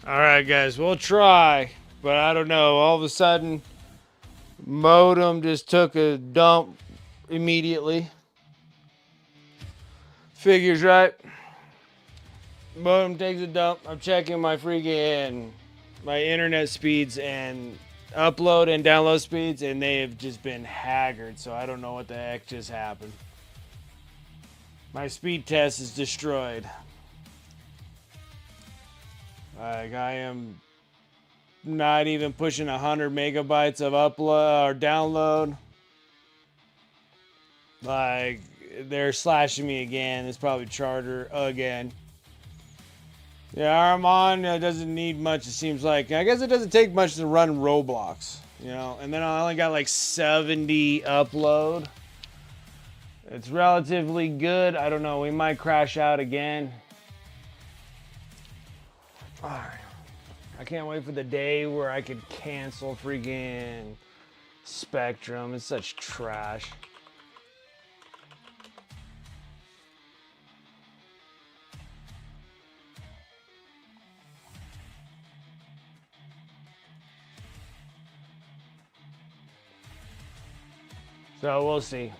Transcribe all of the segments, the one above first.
Alright, guys, we'll try, but I don't know. All of a sudden, modem just took a dump immediately. Figures, right? Modem takes a dump. I'm checking my freaking my internet speeds and upload and download speeds, and they have just been haggard. So I don't know what the heck just happened. My speed test is destroyed. Like, I am not even pushing 100 megabytes of upload or download. Like, they're slashing me again. It's probably Charter again. Yeah, Armand doesn't need much, it seems like. I guess it doesn't take much to run Roblox, you know. And then I only got like 70 upload. It's relatively good. I don't know. We might crash out again. Alright. I can't wait for the day where I could cancel freaking Spectrum. It's such trash. So we'll see.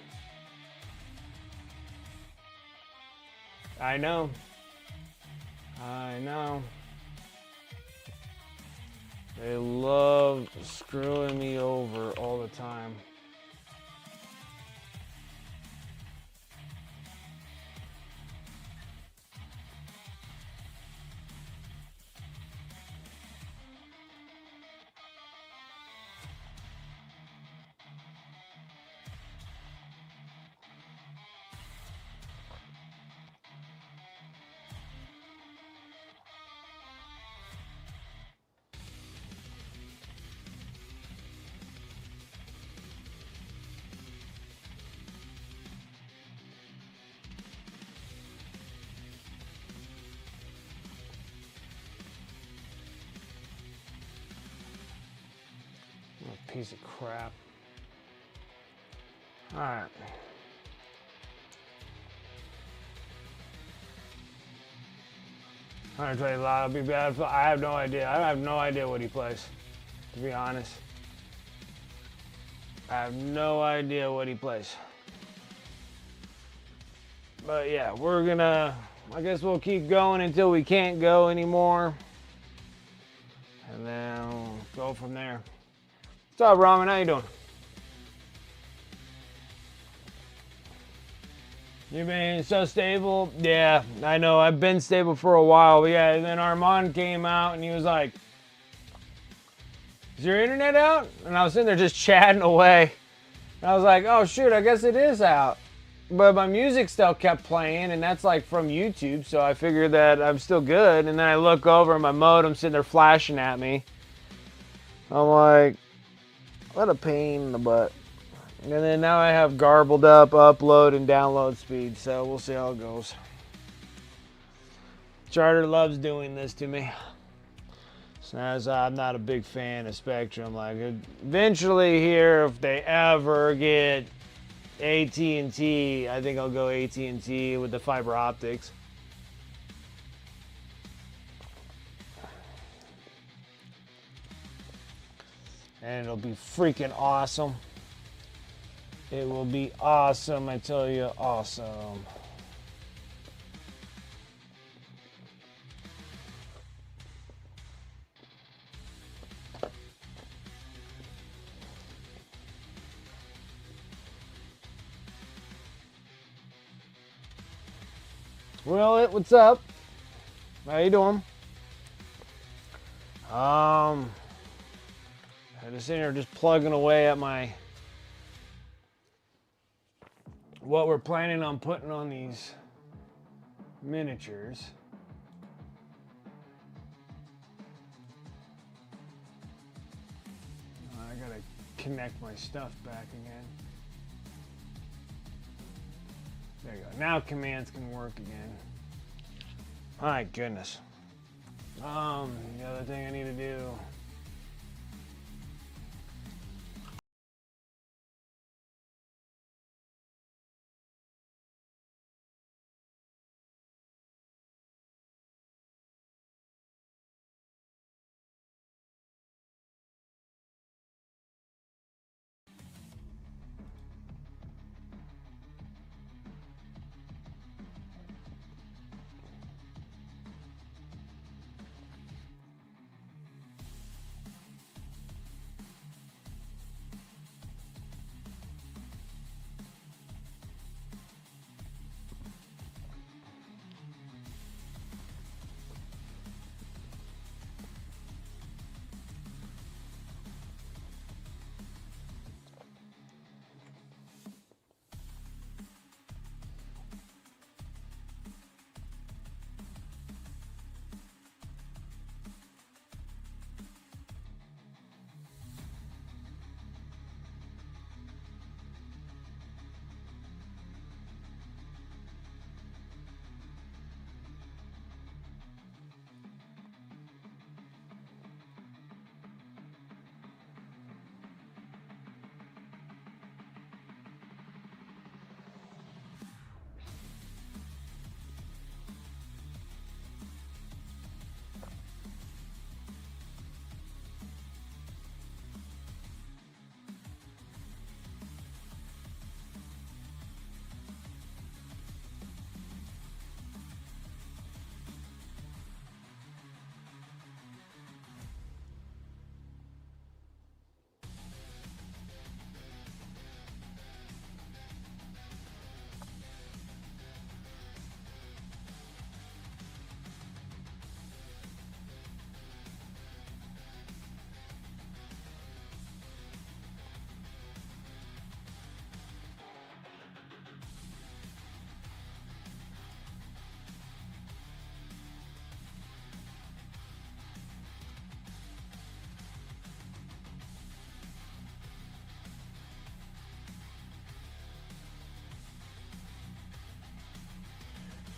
I know. I know. They love screwing me over all the time. Piece of crap. Alright. $120 will be bad. I have no idea. I have no idea what he plays, to be honest. I have no idea what he plays. But yeah, we're gonna, I guess we'll keep going until we can't go anymore. And then we'll go from there. What's up, Ramen? How you doing? You been so stable? Yeah, I know. I've been stable for a while. But yeah, and then Armand came out and he was like, "Is your internet out?" And I was sitting there just chatting away. And I was like, "Oh shoot, I guess it is out." But my music still kept playing, and that's like from YouTube, so I figured that I'm still good. And then I look over and my modem sitting there flashing at me. I'm like, what a pain in the butt. And then now I have garbled up upload and download speed, so we'll see how it goes. Charter loves doing this to me. So as I'm not a big fan of Spectrum. Like, eventually here, if they ever get AT&T, I think I'll go AT&T with the fiber optics. And it'll be freaking awesome. It will be awesome, I tell you, awesome. Well, what's up? How you doing? I'm just sitting here just plugging away at my what we're planning on putting on these miniatures. I gotta connect my stuff back again. There you go. Now commands can work again. My goodness. The other thing I need to do.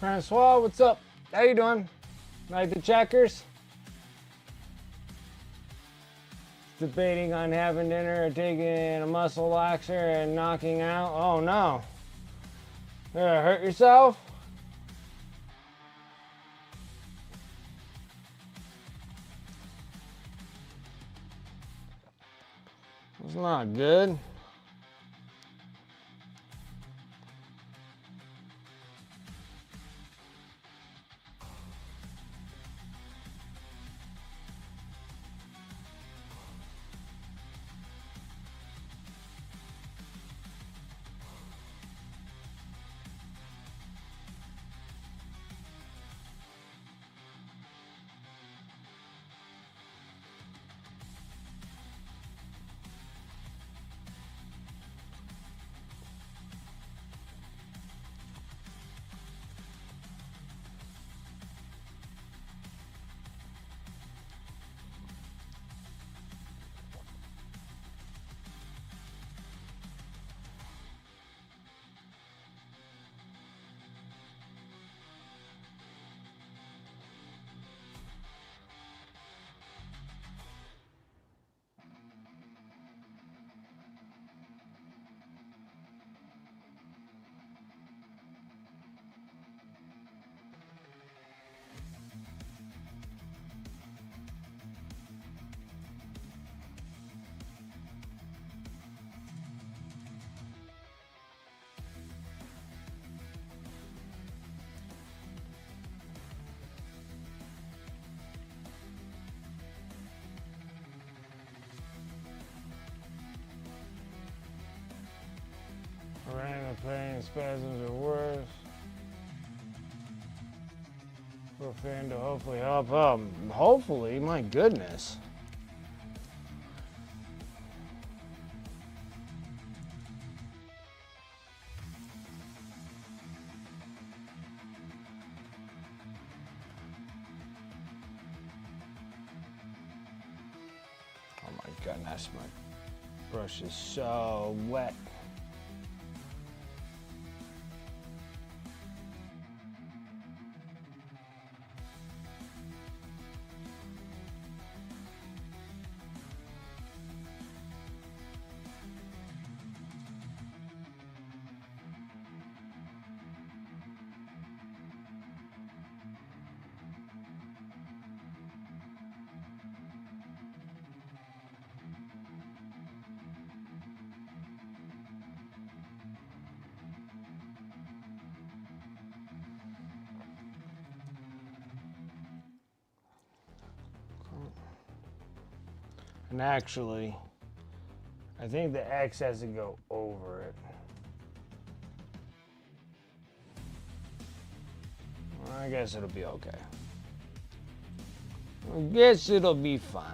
Francois, what's up? How you doing? Like the checkers? Debating on having dinner or taking a muscle laxer and knocking out. Oh no. You gonna hurt yourself? It's not good. Random pain, spasms or worse. Profane to hopefully help. Hopefully, my goodness. Oh my goodness, my brush is so wet. And actually, I think the X has to go over it. I guess it'll be okay. I guess it'll be fine.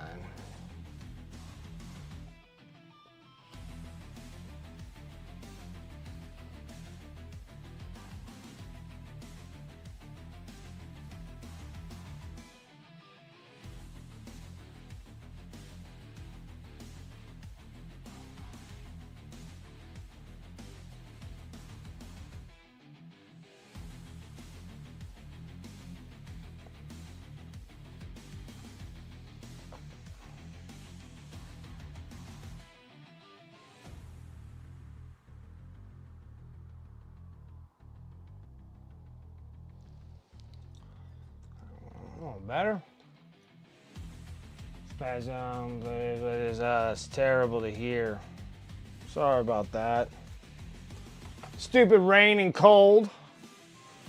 Oh, better? Spasm, but it's terrible to hear. Sorry about that. Stupid rain and cold.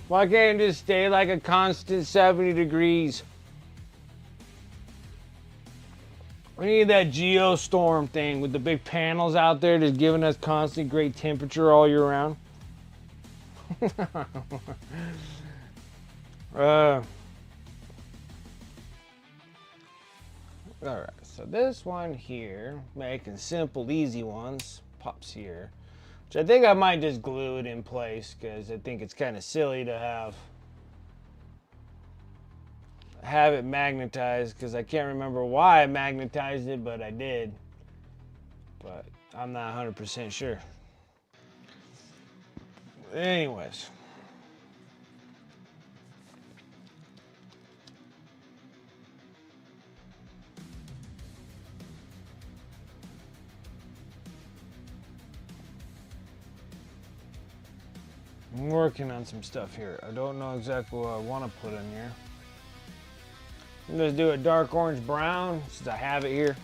Why can't it just stay like a constant 70 degrees? We need that geostorm thing with the big panels out there just giving us constant great temperature all year round. Alright, so this one here, making simple, easy ones, pops here. Which I think I might just glue it in place because I think it's kind of silly to have it magnetized because I can't remember why I magnetized it, but I did. But I'm not 100% sure. Anyways. I'm working on some stuff here. I don't know exactly what I want to put in here. I'm going to do a dark orange brown since I have it here.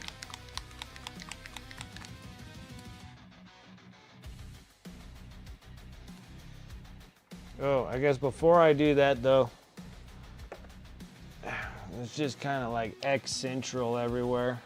Oh, I guess before I do that though, it's just kind of like X central everywhere.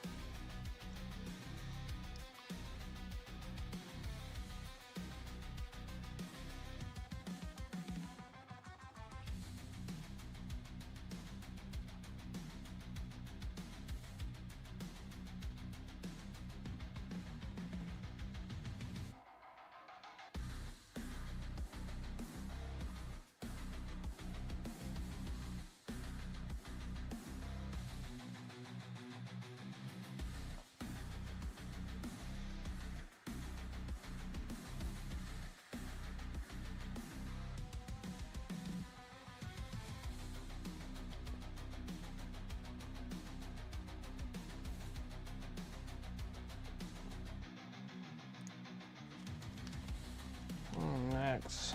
Next.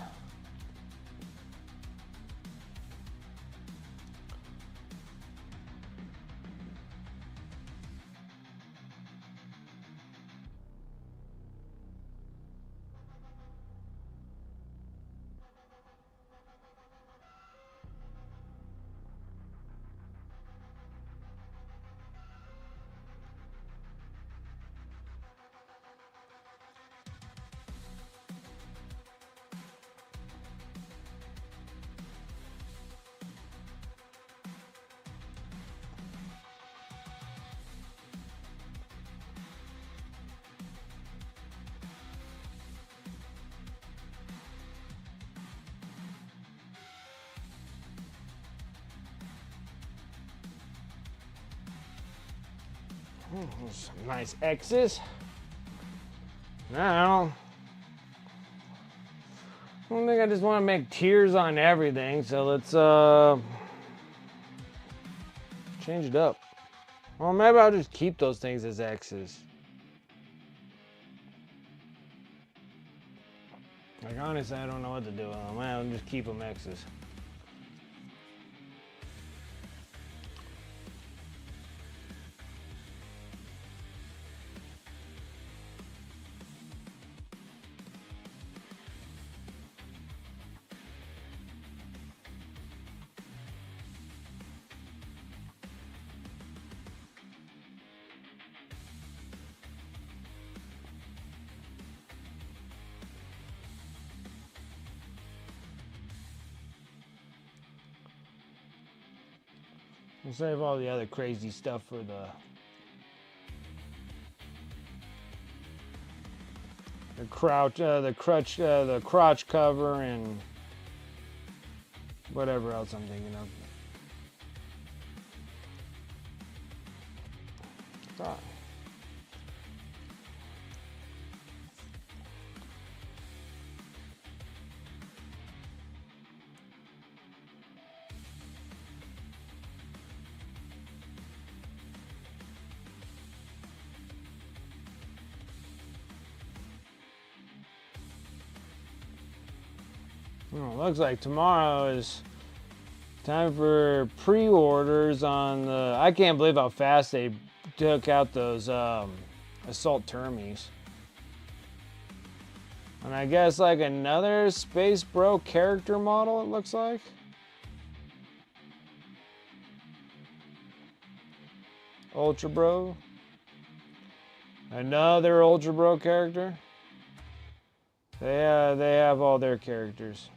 Some nice X's. Now, I don't think I just want to make tears on everything, so let's change it up. Well, maybe I'll just keep those things as X's. Like, honestly, I don't know what to do with them. I'll just keep them X's. We'll save all the other crazy stuff for the crotch cover and whatever else I'm thinking of. Ah. Well, looks like tomorrow is time for pre-orders on the... I can't believe how fast they took out those assault termies. And I guess like another Space Bro character model, it looks like. Ultra Bro. Another Ultra Bro character. They have all their characters.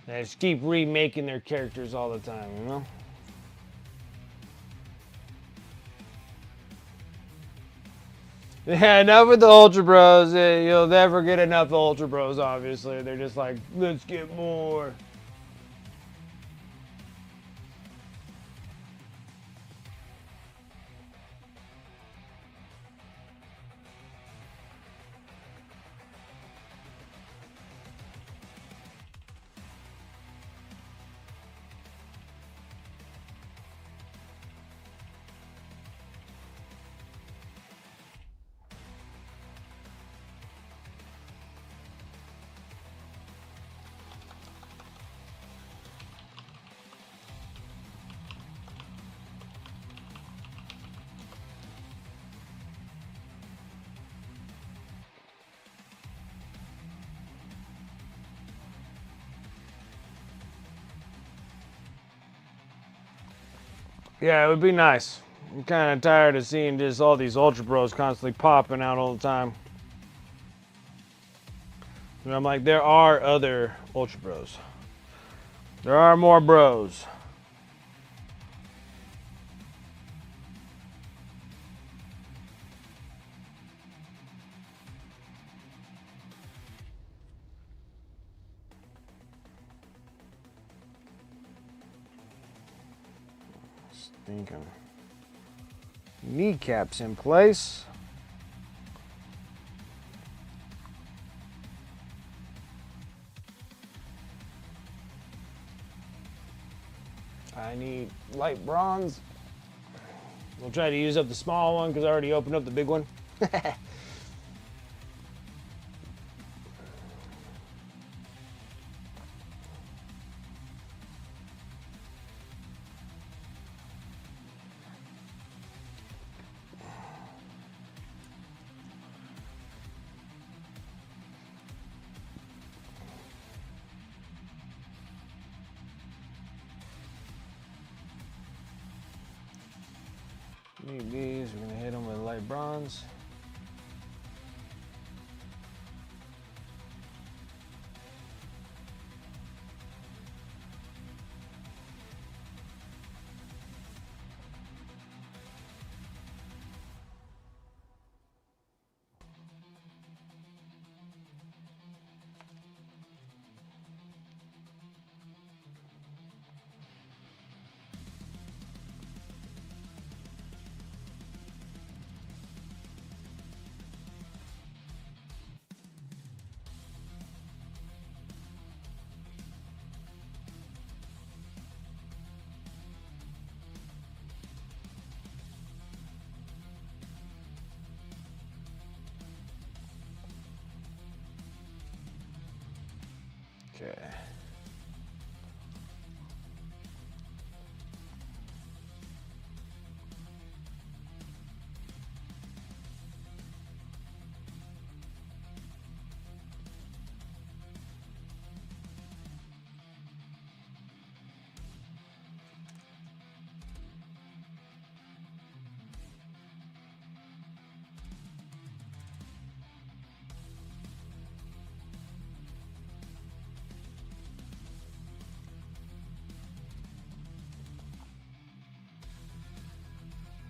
They just keep remaking their characters all the time, you know? Yeah, enough with the Ultra Bros. You'll never get enough Ultra Bros, obviously. They're just like, let's get more. Yeah, it would be nice. I'm kind of tired of seeing just all these Ultra Bros constantly popping out all the time. And I'm like, there are other Ultra Bros. There are more bros. Thinking. Kneecaps in place. I need light bronze. We'll try to use up the small one because I already opened up the big one. Need these. We're gonna hit them with light bronze. Okay.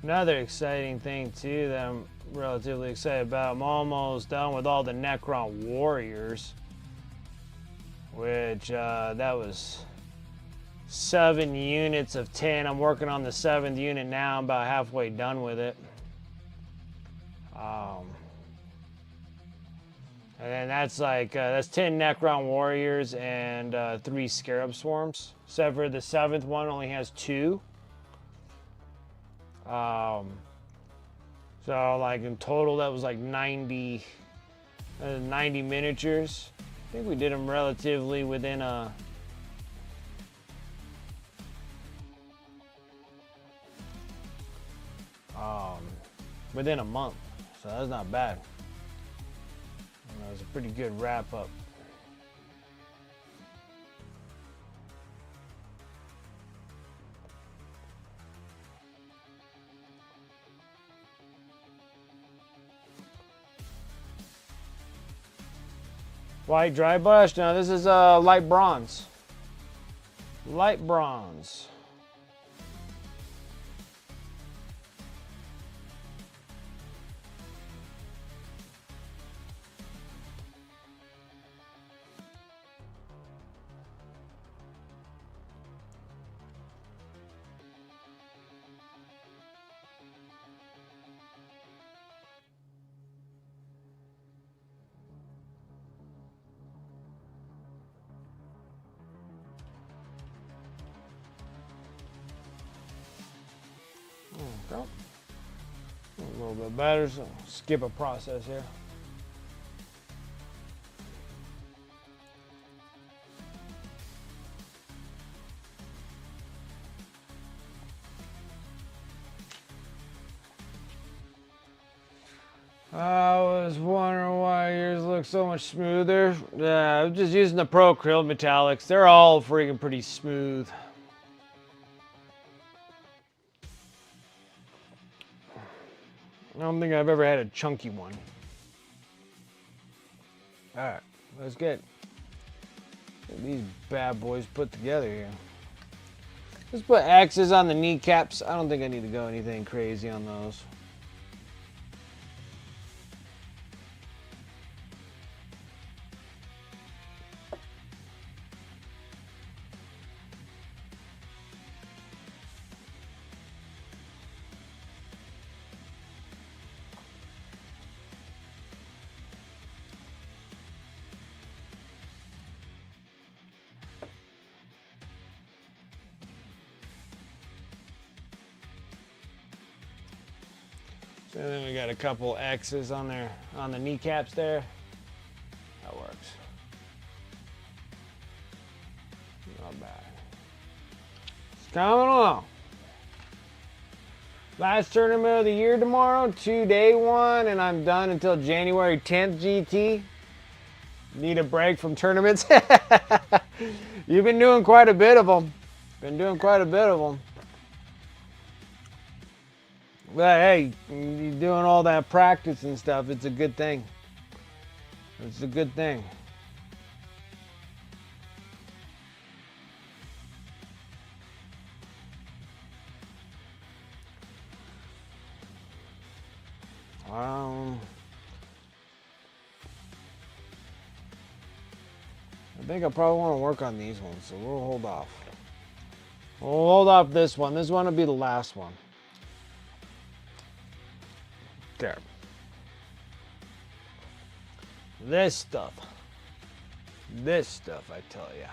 Another exciting thing too that I'm relatively excited about. I'm almost done with all the Necron warriors, which that was 7 units of 10. I'm working on the 7th unit now. I'm about halfway done with it. And then that's like that's 10 Necron warriors and 3 Scarab swarms. Except for the 7th one only has 2. So like in total that was like 90 miniatures. I think we did them relatively within within a month, so that's not bad. That was a pretty good wrap up. White dry brush. Now this is light bronze. Light bronze. Go. A little bit better, so skip a process here. I was wondering why yours look so much smoother. I'm just using the Pro Acrylic Metallics. They're all freaking pretty smooth. I don't think I've ever had a chunky one. All right, let's get these bad boys put together here. Let's put X's on the kneecaps. I don't think I need to go anything crazy on those. So then we got a couple X's on there, on the kneecaps there. That works. Not bad. It's coming along. Last tournament of the year tomorrow, 2-day one, and I'm done until January 10th GT. Need a break from tournaments. You've been doing quite a bit of them. Been doing quite a bit of them. But hey, you're doing all that practice and stuff. It's a good thing. It's a good thing. I think I probably want to work on these ones, so we'll hold off. We'll hold off this one. This one will be the last one. There. This stuff, I tell ya.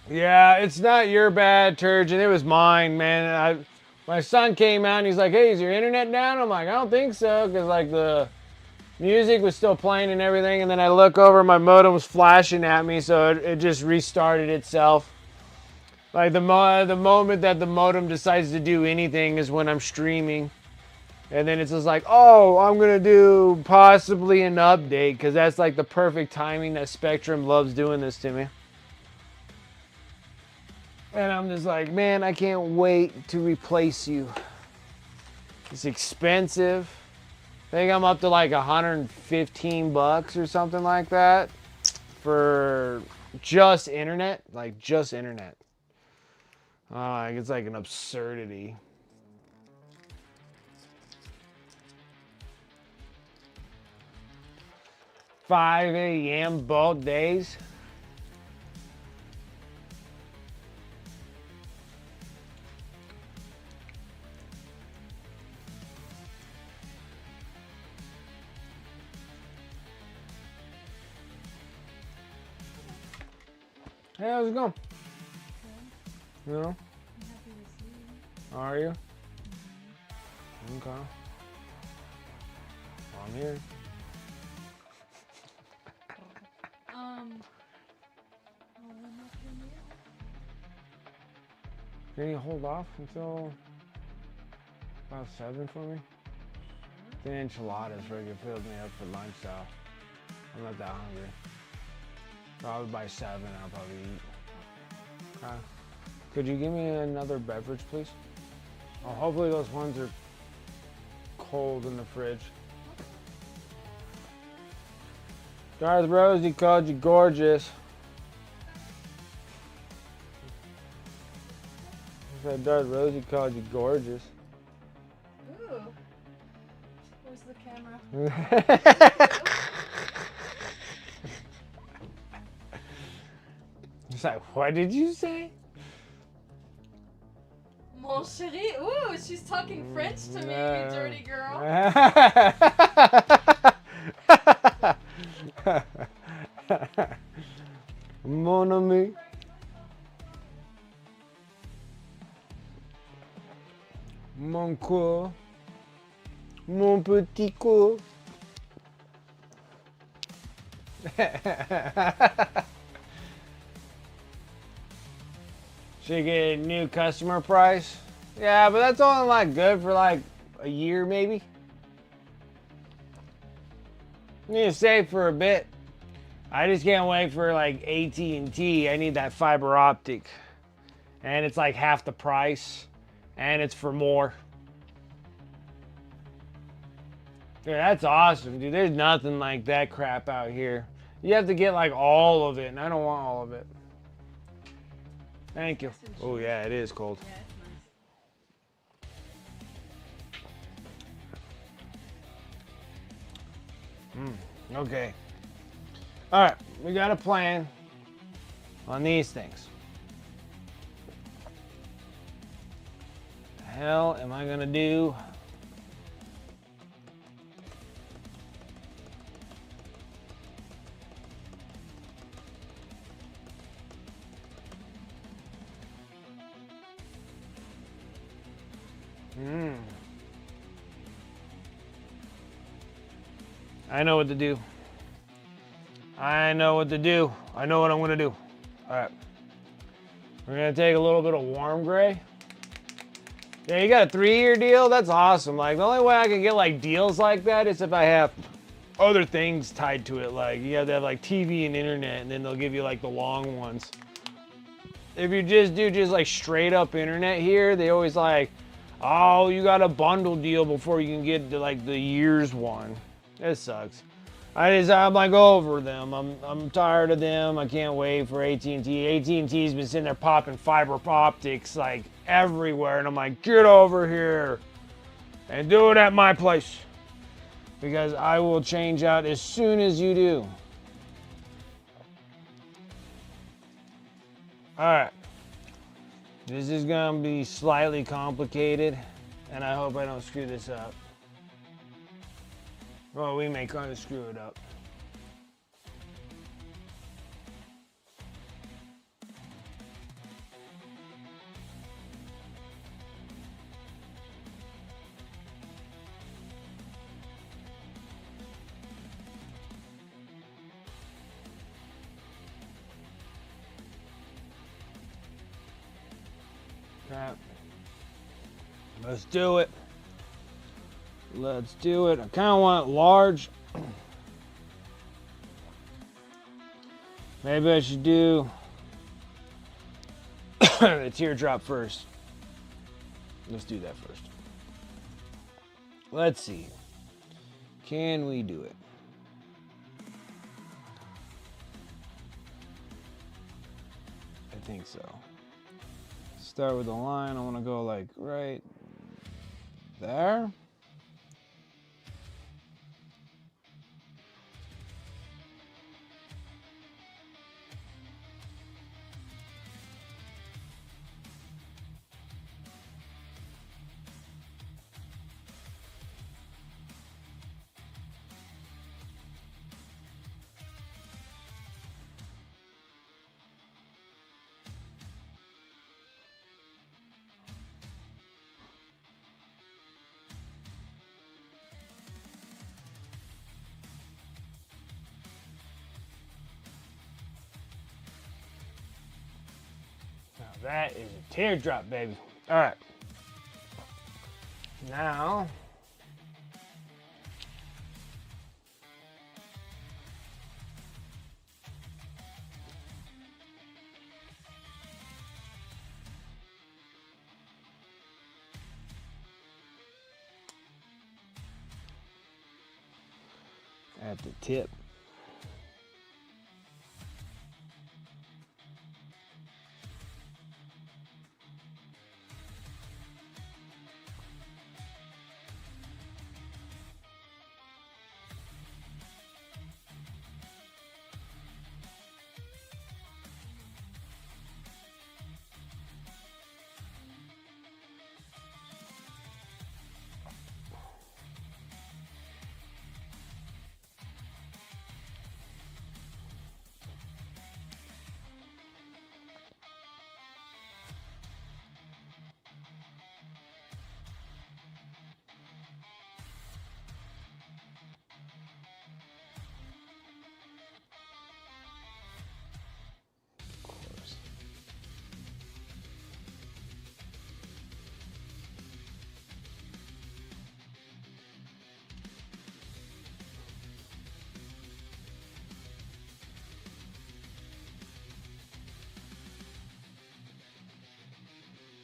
Yeah, it's not your bad, Turgeon. It was mine, man. My son came out and he's like, "Hey, is your internet down?" I'm like, "I don't think so," because like the music was still playing and everything. And then I look over, my modem was flashing at me, so it just restarted itself. Like the moment that the modem decides to do anything is when I'm streaming. And then it's just like, oh, I'm going to do possibly an update, because that's like the perfect timing that Spectrum loves doing this to me. And I'm just like, man, I can't wait to replace you. It's expensive. I think I'm up to like $115 or something like that for just internet. Like just internet. It's like an absurdity. $5 a.m. both days. Hey, how's it going? You know? Are you? Okay. I'm here. Can you hold off until about 7 for me? The enchiladas freaking filled me up for lunch, so I'm not that hungry. Probably by 7 I'll probably eat. Okay. Could you give me another beverage, please? Oh, hopefully those ones are cold in the fridge. Darth Rosie called you gorgeous. I said Darth Rosie called you gorgeous. Ooh. Where's the camera? It's like, what did you say? Mon chéri. Ooh, she's talking French to me, you dirty girl. Mon ami. Mon coeur. Mon petit coeur. Should get a new customer price. Yeah, but that's only like good for like a year maybe. Need to save for a bit. I just can't wait for like AT&T. I need that fiber optic. And it's like half the price. and it's for more. Yeah, that's awesome, dude. There's nothing like that crap out here. You have to get like all of it, and I don't want all of it. Thank you. Oh yeah, it is cold. Yeah, it's nice. Okay. All right, we got a plan on these things. The hell am I gonna do? I know what to do. I know what to do. I know what I'm gonna do. All right. We're gonna take a little bit of warm gray. Yeah, you got a 3-year deal? That's awesome. Like, the only way I can get like deals like that is if I have other things tied to it. Like, you have to have like TV and internet, and then they'll give you like the long ones. If you just do just like straight up internet here, they always like, oh, you got a bundle deal before you can get to like the years one. It sucks. I'm like over them. I'm tired of them. I can't wait for AT&T. AT&T's been sitting there popping fiber optics like everywhere, and I'm like, get over here and do it at my place, because I will change out as soon as you do. All right. This is gonna be slightly complicated, and I hope I don't screw this up. Well, we may kind of screw it up. Crap. Let's do it. Let's do it. I kind of want it large. Maybe I should do the teardrop first. Let's do that first. Let's see. Can we do it? I think so. Start with a line. I want to go like right there. Now that is a teardrop, baby. All right. Now, at the tip.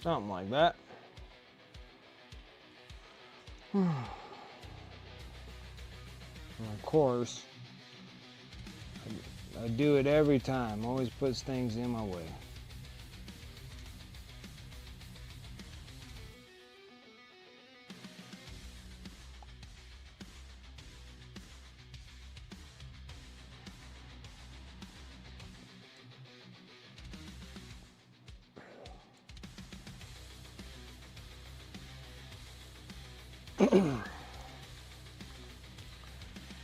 Something like that. And of course, I do it every time. Always puts things in my way.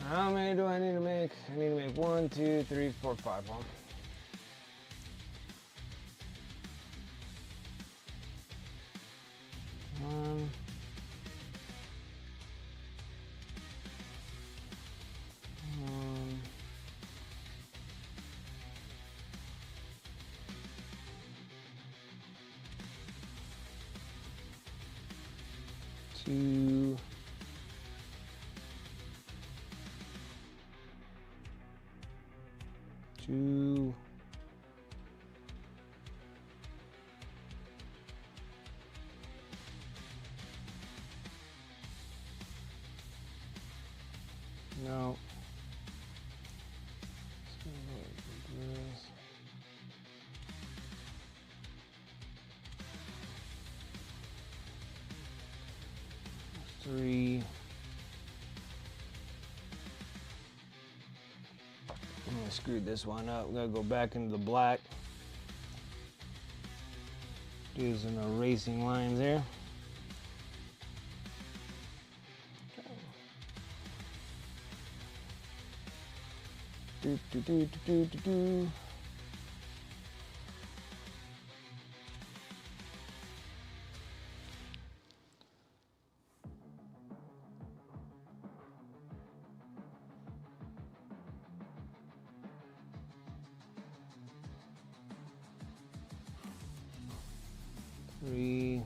How many do I need to make? I need to make 1, 2, 3, 4, 5. Huh? One. One. Two. 2. 'No. 3. I'm gonna screw this one up. I'm gonna go back into the black. Do some erasing lines there. Do do do do do do do. Three.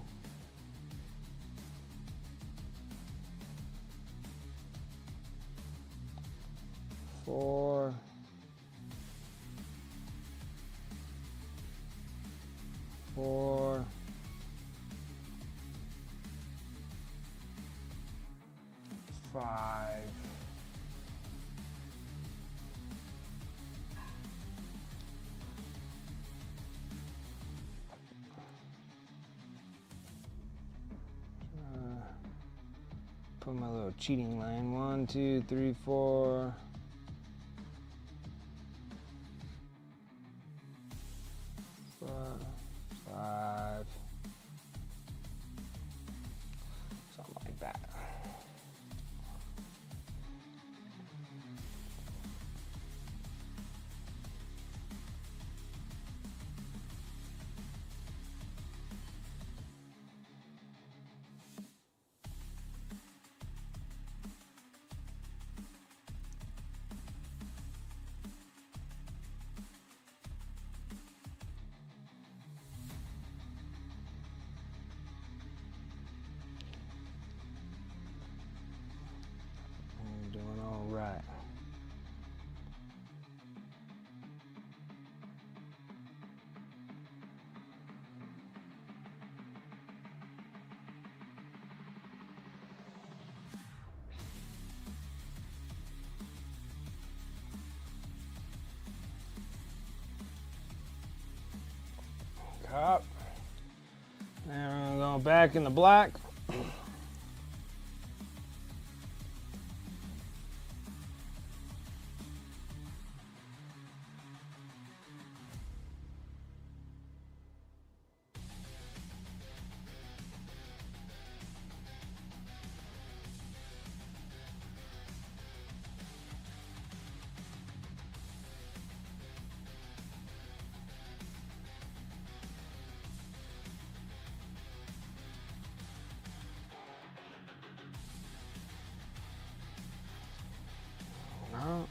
4. 4. 5. 4. Put my little cheating line. 1, 2, 3, 4. 5. Something like that. I'm doing all right. Cop. And we're gonna go back in the black. No.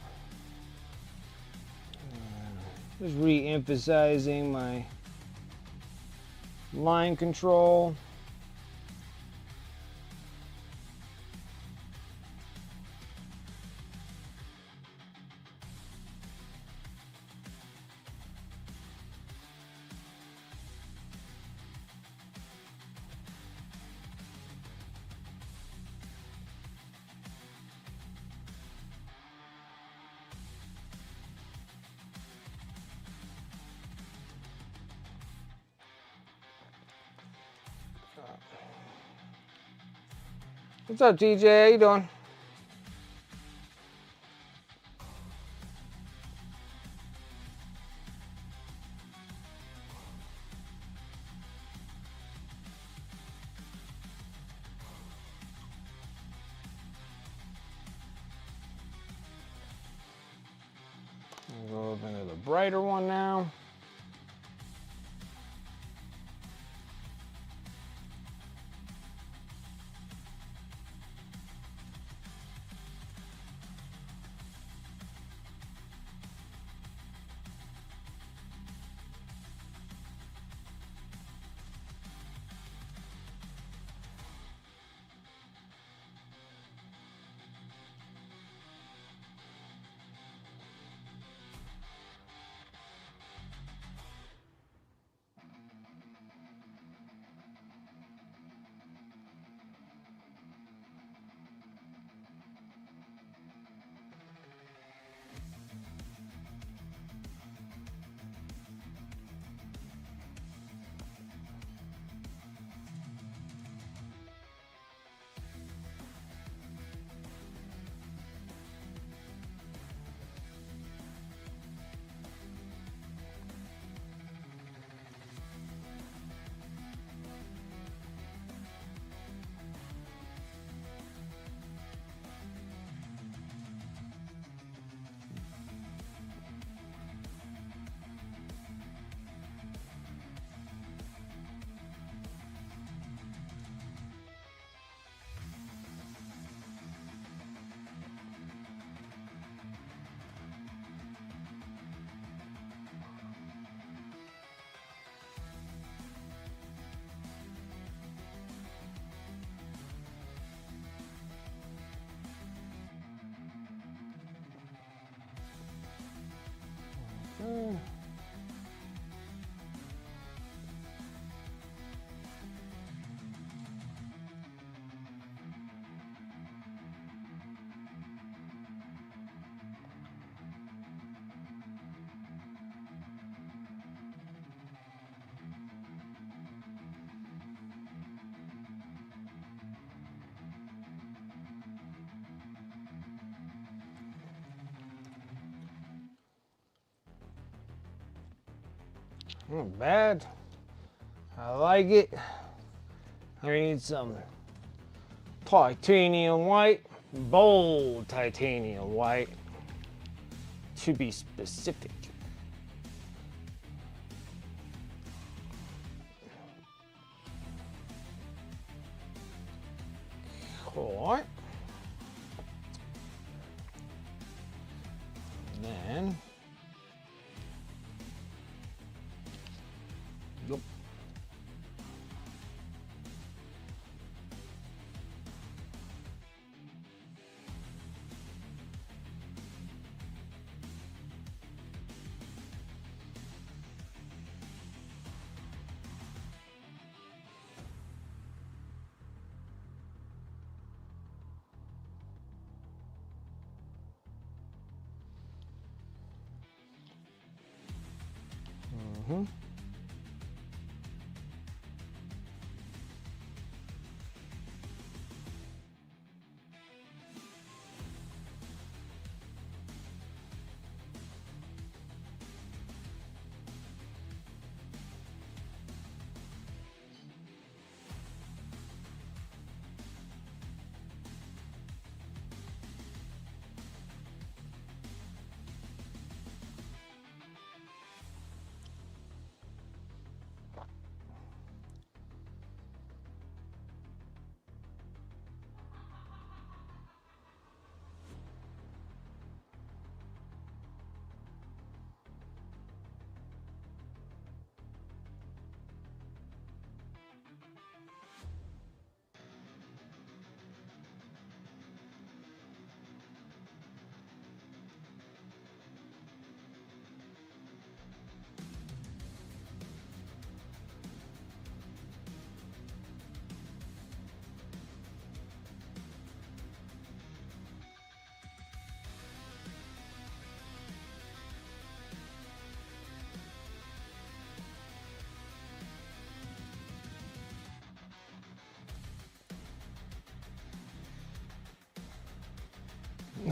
Just re-emphasizing my line control. What's up, TJ? How you doing? Go up into the brighter one now. Not bad. I like it. I need some titanium white, bold titanium white, to be specific. Alright. Then, yep. Mm-hmm.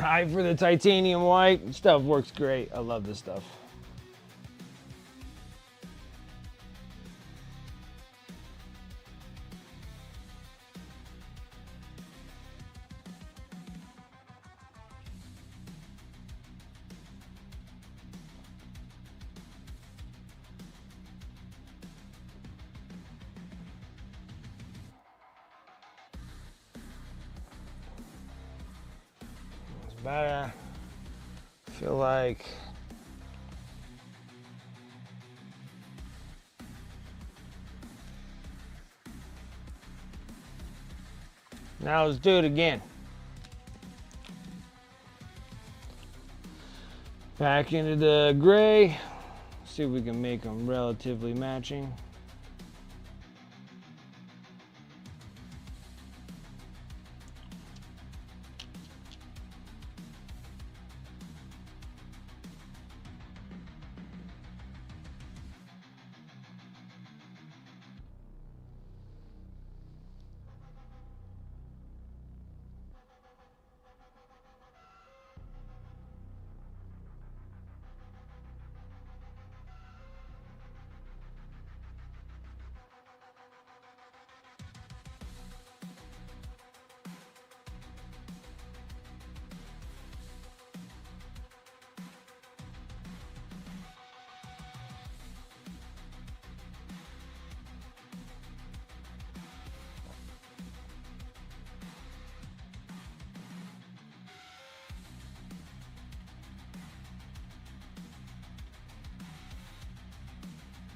High for the titanium white. Stuff works great. I love this stuff. But I feel like now let's do it again. Back into the gray. See if we can make them relatively matching.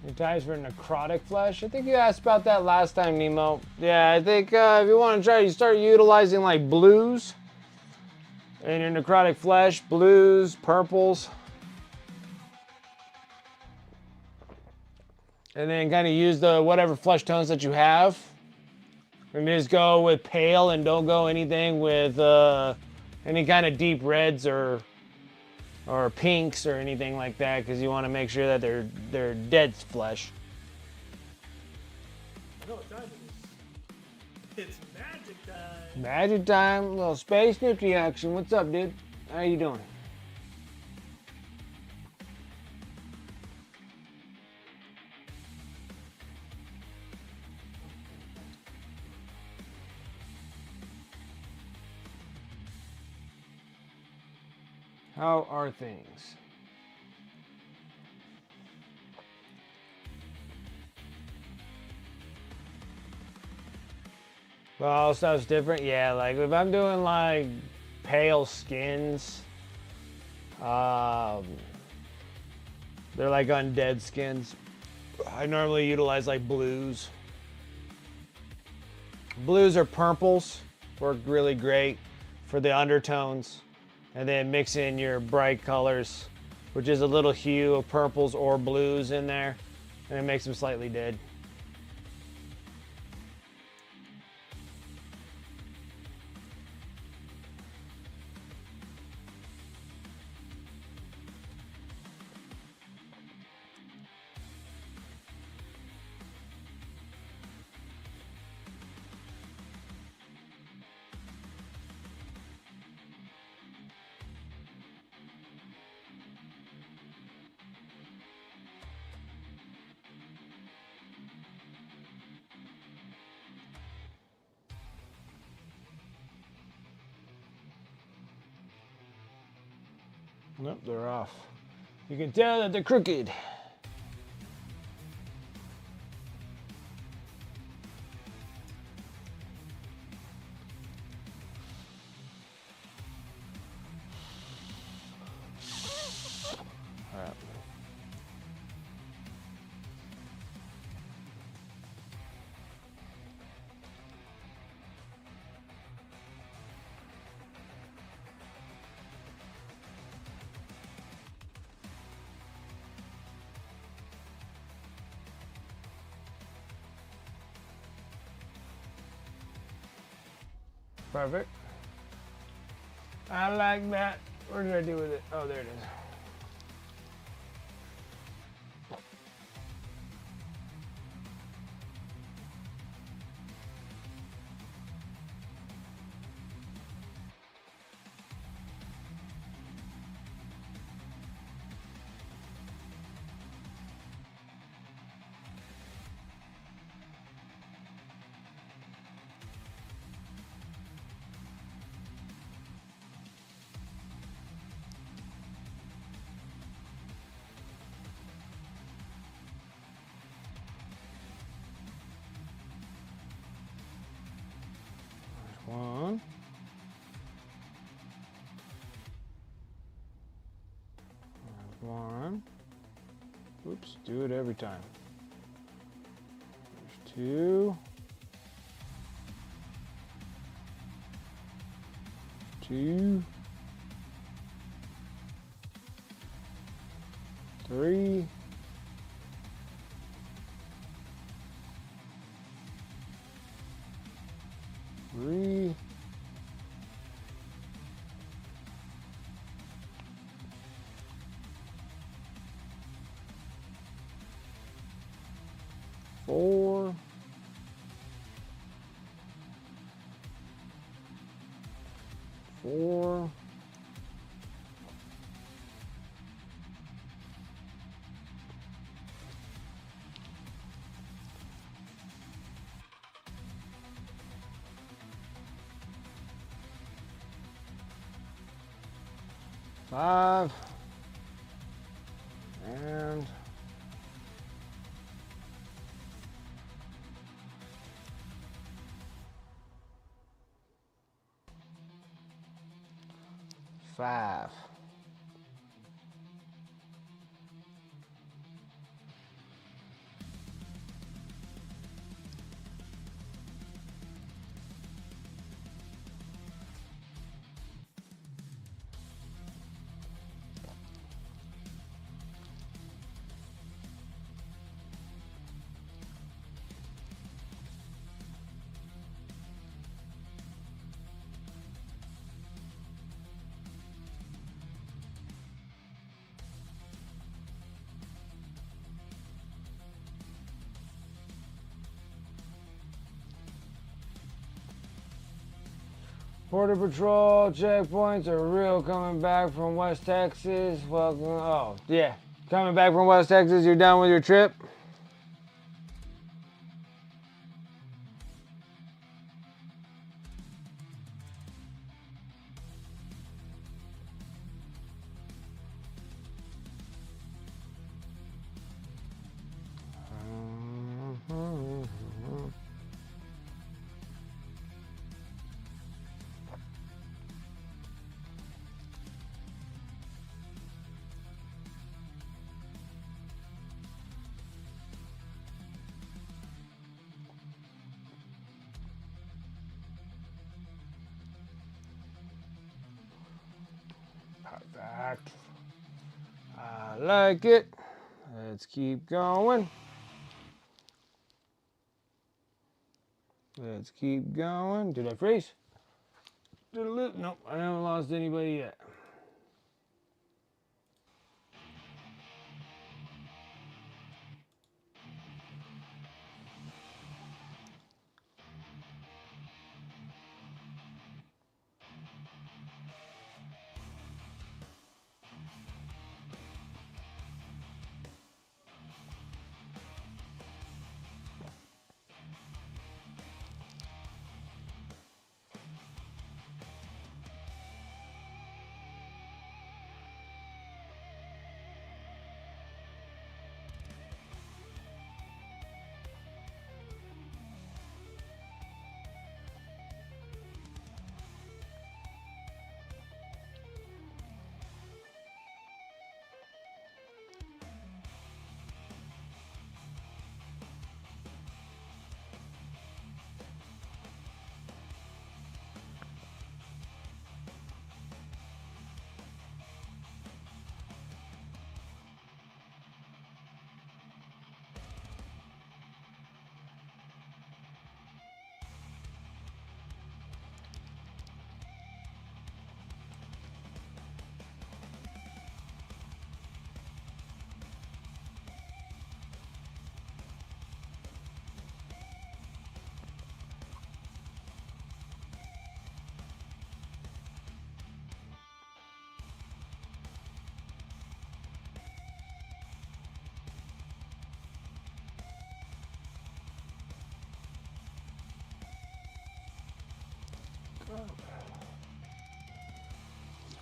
Your ties for necrotic flesh. I think you asked about that last time, Nemo. Yeah, I think if you want to try, you start utilizing like blues in your necrotic flesh, blues, purples, and then kind of use the whatever flesh tones that you have. And just go with pale and don't go anything with any kind of deep reds or pinks or anything like that, because you want to make sure that they're dead flesh. I know what time it is. It's magic time. Magic time, a little space nifty action. What's up, dude? How you doing? How are things? Well, stuff's different. Yeah, like if I'm doing like pale skins, they're like undead skins. I normally utilize like blues. Blues or purples work really great for the undertones. And then mix in your bright colors, which is a little hue of purples or blues in there, and it makes them slightly dead. Nope, they're off. You can tell that they're crooked. All right. Perfect. I like that. What did I do with it? Oh, there it is. 1. Oops, do it every time. There's 2. 2. 3. 3. 4. 4. 5. And 5. Border Patrol checkpoints are real coming back from West Texas. Welcome. Oh, yeah. Coming back from West Texas, you're done with your trip? Perfect. I like it. Let's keep going. Let's keep going. Did I freeze? Nope, I haven't lost anybody yet.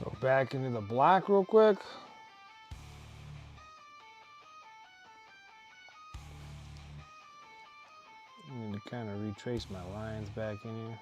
Go back into the black real quick. I need to kind of retrace my lines back in here.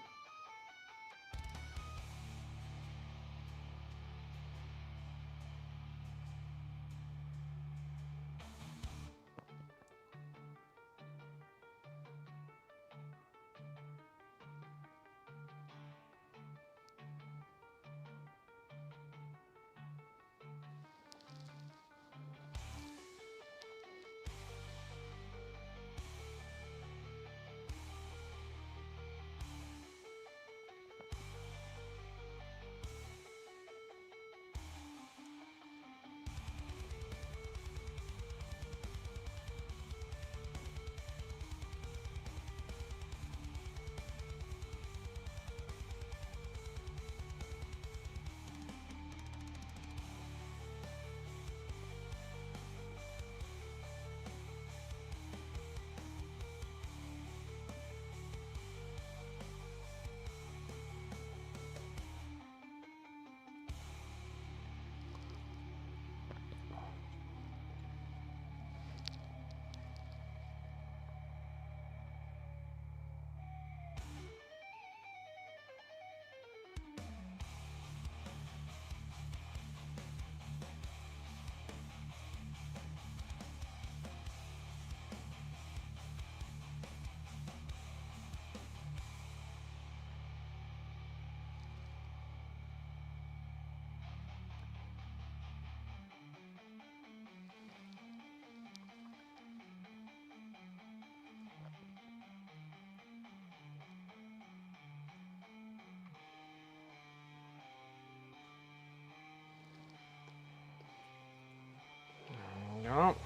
Oh.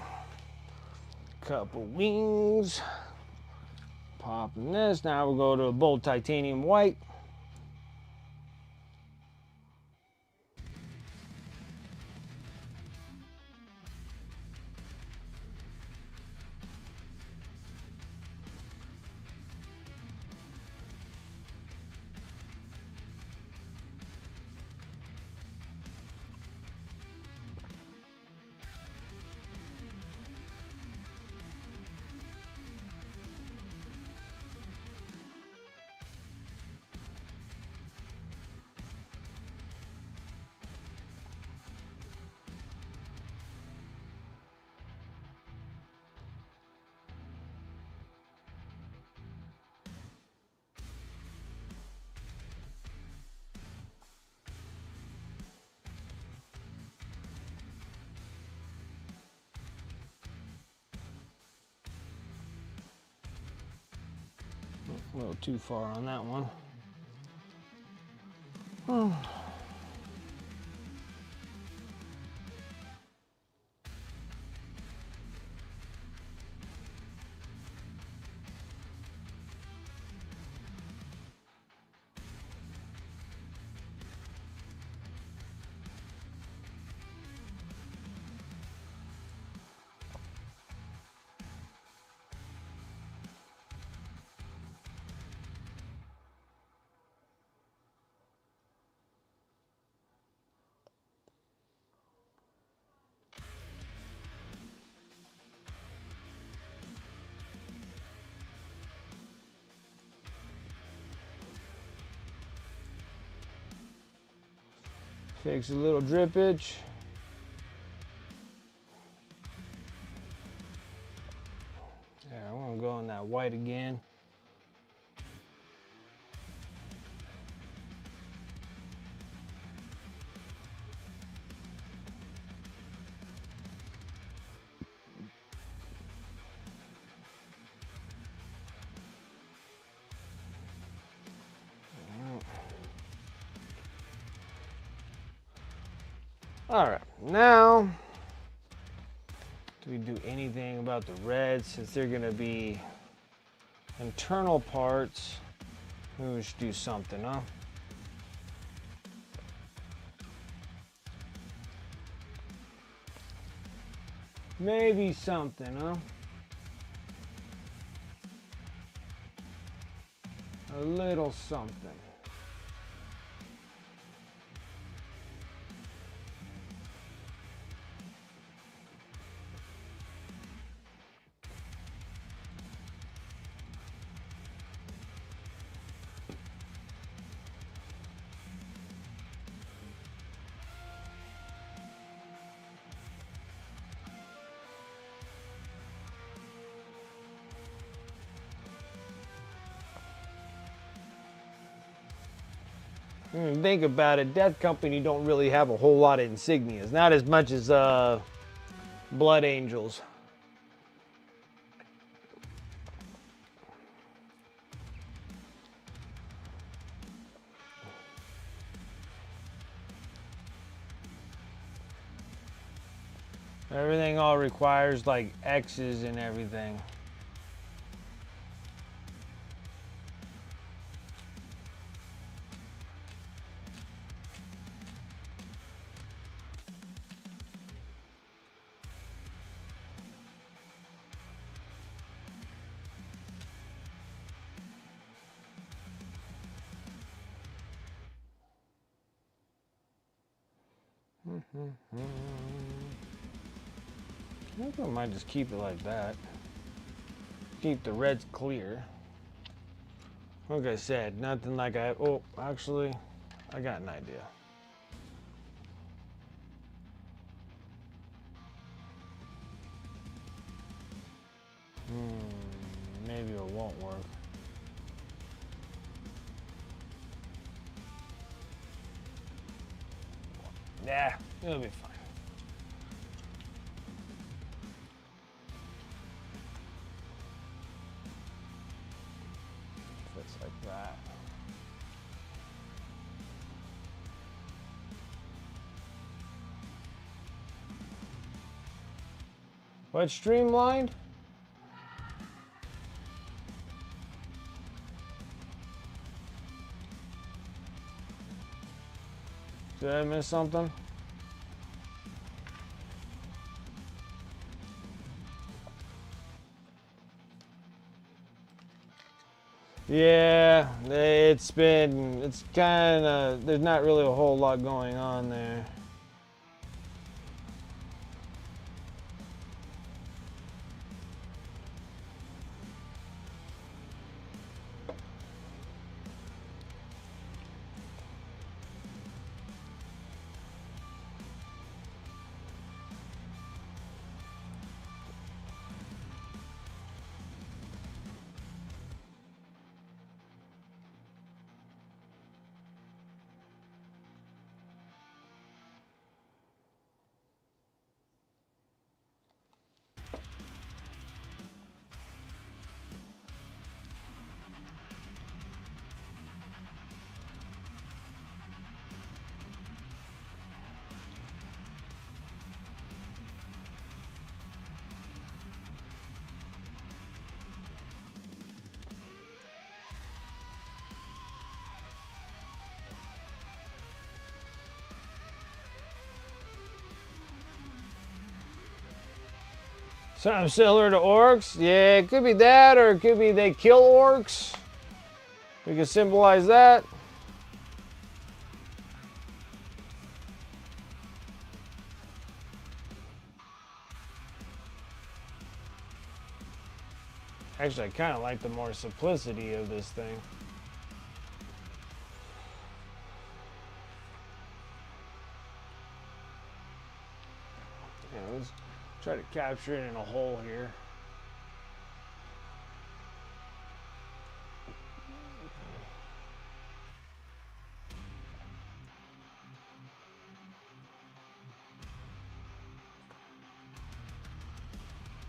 Couple wings. Popping this. Now we'll go to a bold titanium white. A little too far on that one. Fix a little drippage. There, I want to go on that white again. All right, now, do we do anything about the reds since they're gonna be internal parts? Maybe we should do something, huh? Maybe something, huh? A little something. Think about it, Death Company don't really have a whole lot of insignias. Not as much as Blood Angels. Everything all requires like X's and everything. I think I might just keep it like that. Keep the reds clear. Like I said, nothing like oh, actually, I got an idea. Maybe it won't work. Yeah, it'll be fine. Fits like that. What, streamlined? Did I miss something? Yeah, it's kind of, there's not really a whole lot going on there. Something similar to orcs? Yeah, it could be that, or it could be they kill orcs. We can symbolize that. Actually, I kind of like the more simplicity of this thing. Yeah, let's try to capture it in a hole here.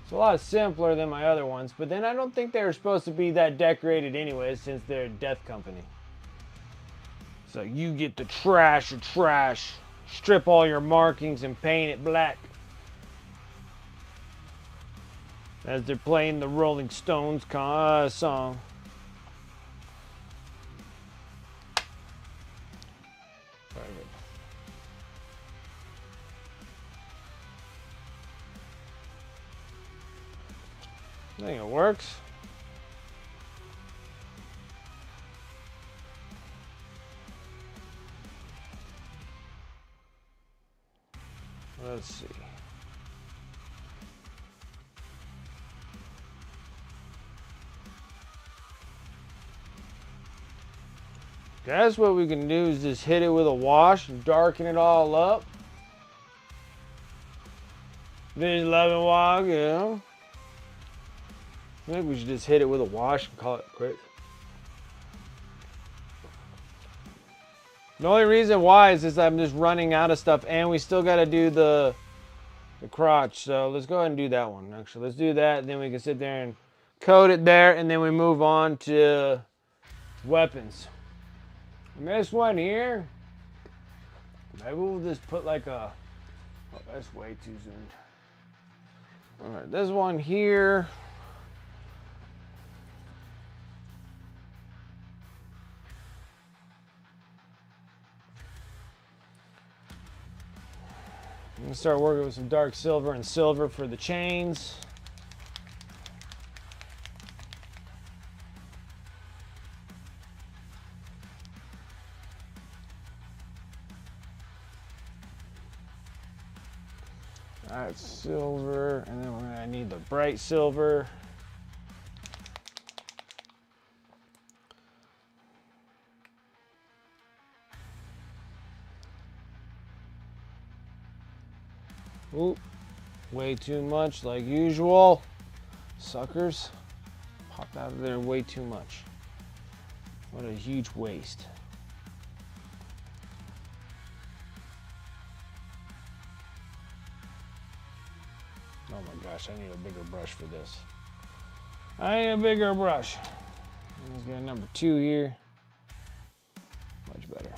It's a lot simpler than my other ones, but then I don't think they were supposed to be that decorated anyway, since they're a death company. So you get the trash of trash, strip all your markings and paint it black. As they're playing the Rolling Stones song. Perfect. I think it works. Let's see. That's what we can do, is just hit it with a wash and darken it all up. Vision 11 walk, you know. I think we should just hit it with a wash and call it quick. The only reason why is I'm just running out of stuff, and we still got to do the crotch. So let's go ahead and do that one. Actually, let's do that, and then we can sit there and code it there, and then we move on to weapons. And this one here, maybe we'll just put like a, oh, that's way too zoomed. All right, this one here. I'm gonna start working with some dark silver and silver for the chains. All right, silver, and then we're gonna need the bright silver. Oop, way too much like usual. Suckers, popped out of there way too much. What a huge waste. Oh my gosh, I need a bigger brush for this. I need a bigger brush. Let's get a number 2 here. Much better.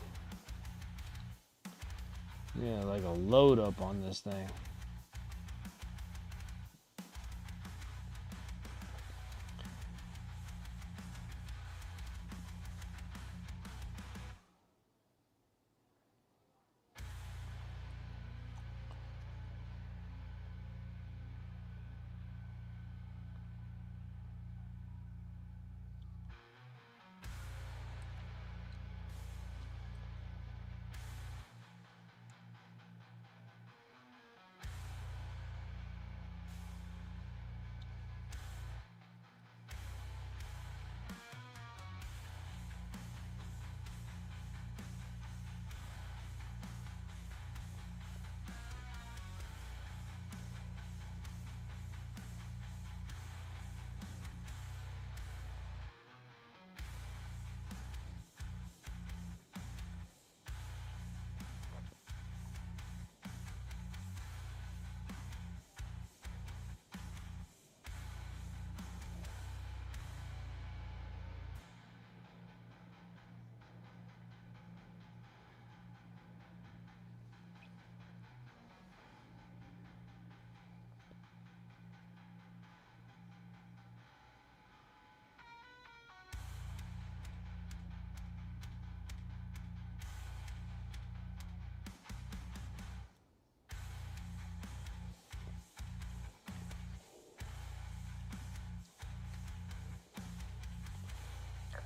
Yeah, like a load up on this thing.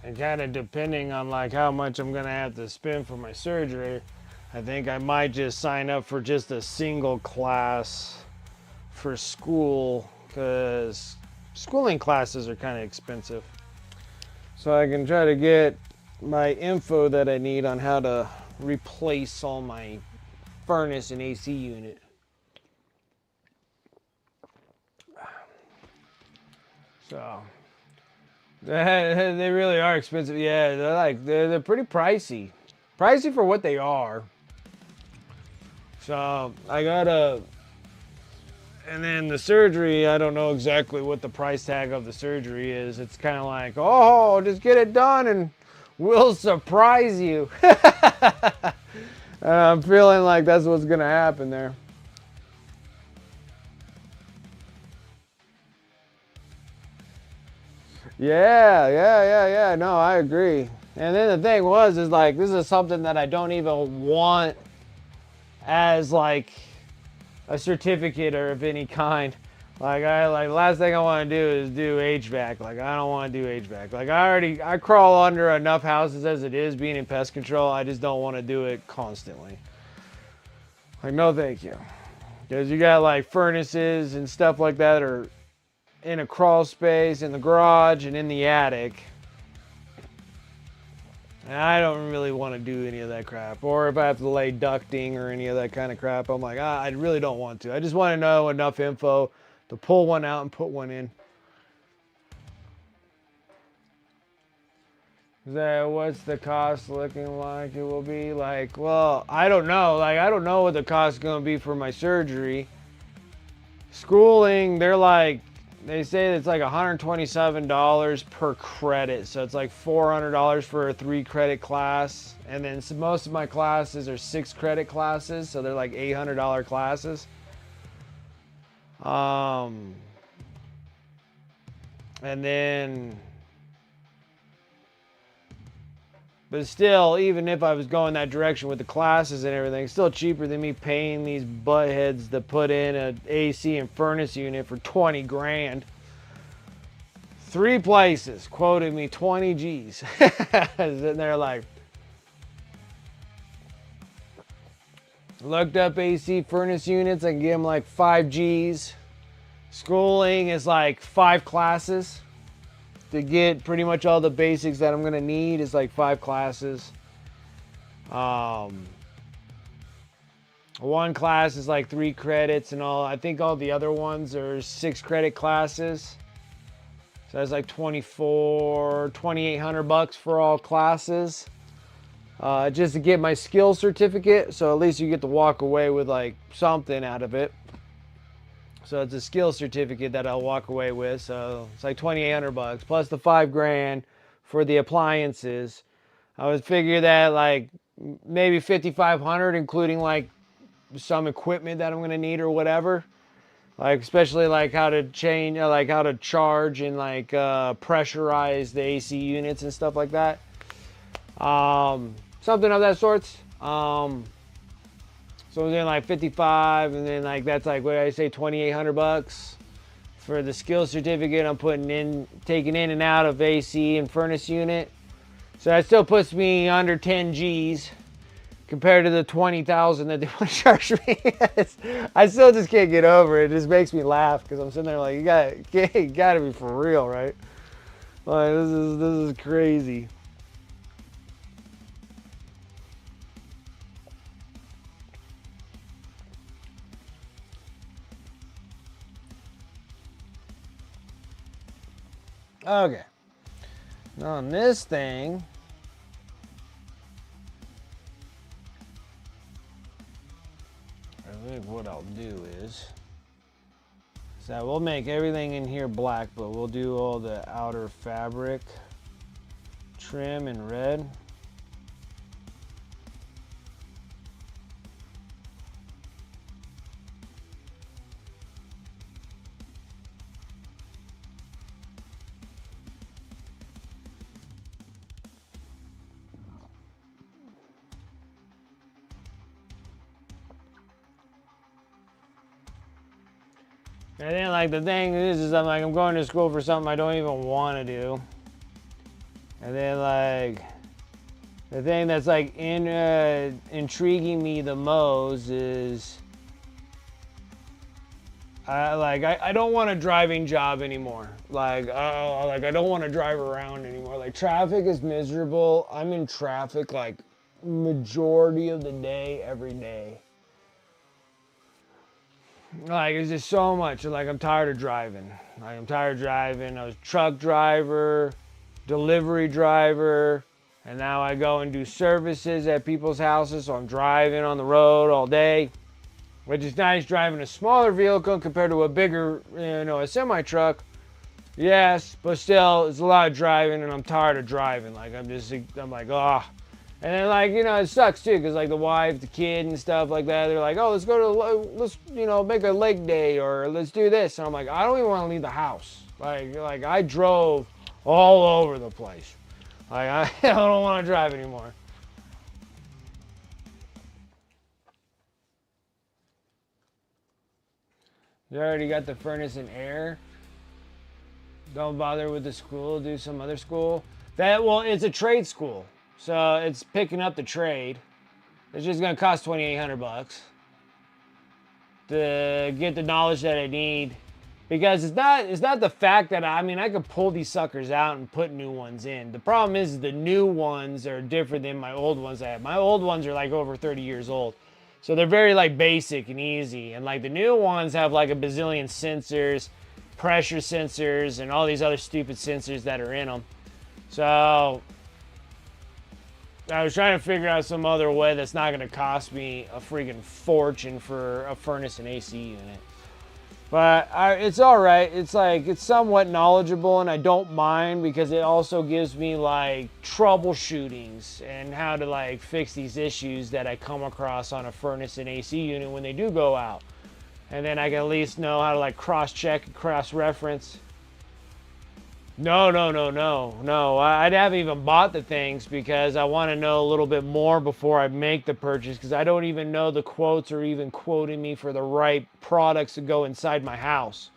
And kind of depending on like how much I'm gonna have to spend for my surgery, I think I might just sign up for just a single class for school, because schooling classes are kind of expensive. So I can try to get my info that I need on how to replace all my furnace and AC unit. So they really are expensive. Yeah, they're pretty pricey. Pricey for what they are. So I gotta, and then the surgery, I don't know exactly what the price tag of the surgery is. It's kind of like, oh, just get it done and we'll surprise you. I'm feeling like that's what's gonna happen there. Yeah. No, I agree. And then the thing is like, this is something that I don't even want as like a certificate or of any kind. Like last thing I want to do is do HVAC. Like I don't want to do HVAC. Like I crawl under enough houses as it is being in pest control. I just don't want to do it constantly. Like no thank you. Because you got like furnaces and stuff like that are in a crawl space, in the garage, and in the attic. And I don't really want to do any of that crap. Or if I have to lay ducting or any of that kind of crap, I'm like, I really don't want to. I just want to know enough info to pull one out and put one in. What's the cost looking like? It will be like, well, I don't know. Like, I don't know what the cost is going to be for my surgery. Schooling, they say it's like $127 per credit. So it's like $400 for a 3-credit class. And then most of my classes are 6-credit classes. So they're like $800 classes. And then, but still, even if I was going that direction with the classes and everything, it's still cheaper than me paying these buttheads to put in an AC and furnace unit for 20 grand. 3 places quoted me 20 G's. Sitting there like, looked up AC furnace units, I can get them like 5 G's. Schooling is like 5 classes. To get pretty much all the basics that I'm gonna need is like 5 classes. One class is like 3 credits and all. I think all the other ones are 6-credit classes. So that's like $2,800 for all classes. Just to get my skill certificate. So at least you get to walk away with like something out of it. So it's a skill certificate that I'll walk away with. So it's like $2,800 plus the 5 grand for the appliances. I would figure that like maybe $5,500, including like some equipment that I'm gonna need or whatever. Like especially like how to change, like how to charge and like pressurize the AC units and stuff like that. Something of that sort. So it was in like 55, and then like that's like, what did I say, $2,800 for the skill certificate I'm taking in and out of AC and furnace unit. So that still puts me under 10 G's compared to the 20,000 that they want to charge me. I still just can't get over it. It just makes me laugh because I'm sitting there like, you gotta be for real, right? Like this is crazy. Okay. Now on this thing, I think what I'll do is so we'll make everything in here black, but we'll do all the outer fabric trim in red. And then like the thing is I'm going to school for something I don't even want to do. And then like the thing that's like intriguing me the most is I don't want a driving job anymore. Like I don't want to drive around anymore. Like traffic is miserable. I'm in traffic like majority of the day, every day. Like it's just so much. Like I'm tired of driving. Like I'm tired of driving. I was a truck driver, delivery driver, and now I go and do services at people's houses. So I'm driving on the road all day, which is nice driving a smaller vehicle compared to a bigger, a semi truck. Yes, but still, it's a lot of driving, and I'm tired of driving. Like I'm like, oh. And then like, it sucks too, because like the wife, the kid and stuff like that, they're like, oh, let's make a lake day, or let's do this. And I'm like, I don't even want to leave the house. Like I drove all over the place. Like I don't want to drive anymore. You already got the furnace and air. Don't bother with the school, do some other school. It's a trade school. So it's picking up the trade. It's just gonna cost $2,800 to get the knowledge that I need, because it's not the fact that I could pull these suckers out and put new ones in. The problem is the new ones are different than my old ones I have. My old ones are like over 30 years old, so they're very like basic and easy, and like the new ones have like a bazillion sensors, pressure sensors, and all these other stupid sensors that are in them. So I was trying to figure out some other way that's not going to cost me a freaking fortune for a furnace and AC unit. But it's all right. It's somewhat knowledgeable, and I don't mind, because it also gives me like troubleshootings and how to like fix these issues that I come across on a furnace and AC unit when they do go out. And then I can at least know how to like cross-check and cross-reference. No. I haven't even bought the things, because I want to know a little bit more before I make the purchase, because I don't even know the quotes are even quoting me for the right products to go inside my house.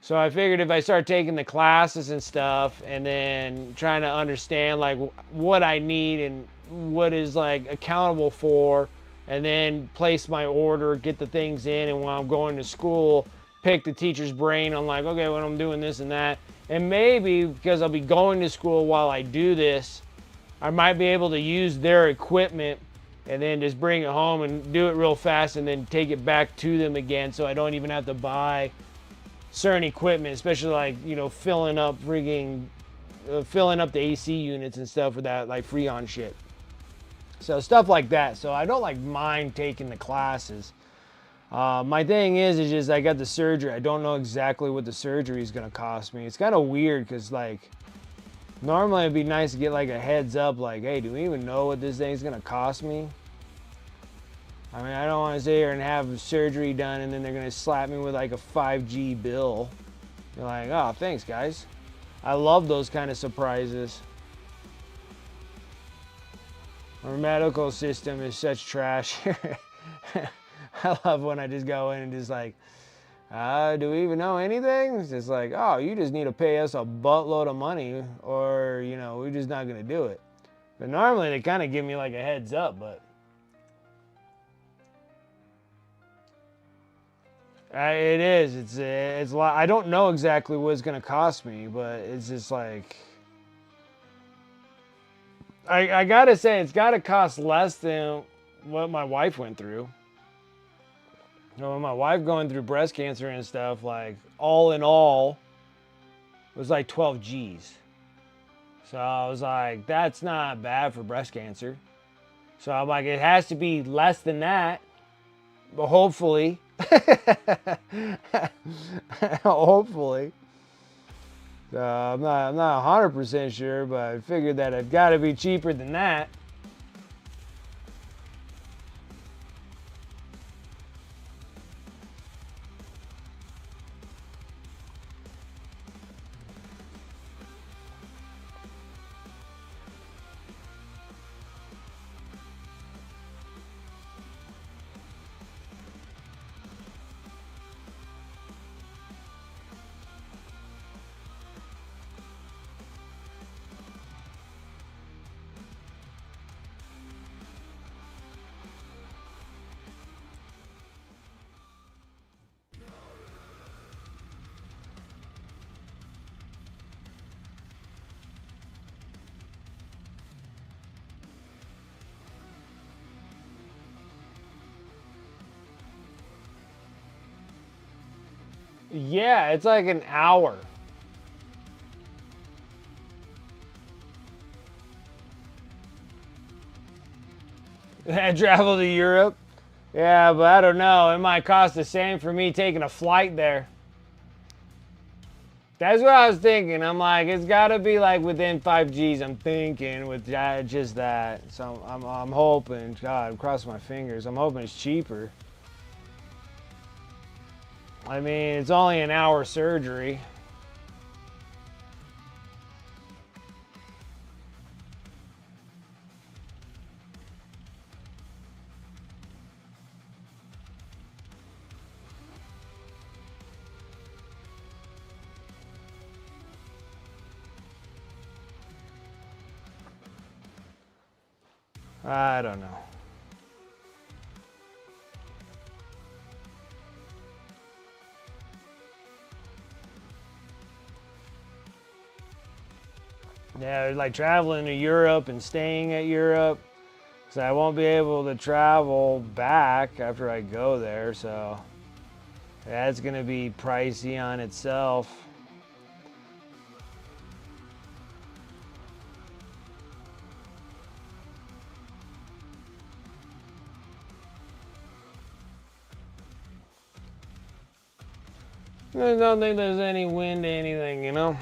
So I figured if I start taking the classes and stuff, and then trying to understand like what I need and what is like accountable for, and then place my order, get the things in, and while I'm going to school, pick the teacher's brain on like, okay, when I'm doing this and that. And maybe because I'll be going to school while I do this, I might be able to use their equipment and then just bring it home and do it real fast, and then take it back to them again, so I don't even have to buy certain equipment, especially like, filling up the AC units and stuff with that like Freon shit. So stuff like that. So I don't like mind taking the classes. My thing is just I got the surgery. I don't know exactly what the surgery is going to cost me. It's kind of weird, because like normally it'd be nice to get like a heads up, like, hey, do we even know what this thing's going to cost me? I mean, I don't want to sit here and have surgery done and then they're going to slap me with like a 5G bill. You're like, oh, thanks guys. I love those kind of surprises. Our medical system is such trash. I love when I just go in and just like, do we even know anything? It's just like, oh, you just need to pay us a buttload of money, or, we're just not going to do it. But normally they kind of give me like a heads up, but it is. It's a lot. I don't know exactly what it's going to cost me, but it's just like, I got to say, it's got to cost less than what my wife went through. My wife going through breast cancer and stuff, like all in all, it was like 12 G's. So I was like, that's not bad for breast cancer. So I'm like, it has to be less than that, but hopefully, hopefully. So I'm not 100% sure, but I figured that it's got to be cheaper than that. Yeah, it's like an hour. I travel to Europe. Yeah, but I don't know. It might cost the same for me taking a flight there. That's what I was thinking. I'm like, it's got to be like within 5 Gs. I'm thinking with just that. So I'm hoping. God, I'm crossing my fingers. I'm hoping it's cheaper. I mean, it's only an hour surgery. I don't know. Yeah, like traveling to Europe and staying at Europe. So I won't be able to travel back after I go there. So that's going to be pricey on itself. I don't think there's any wind to anything, you know?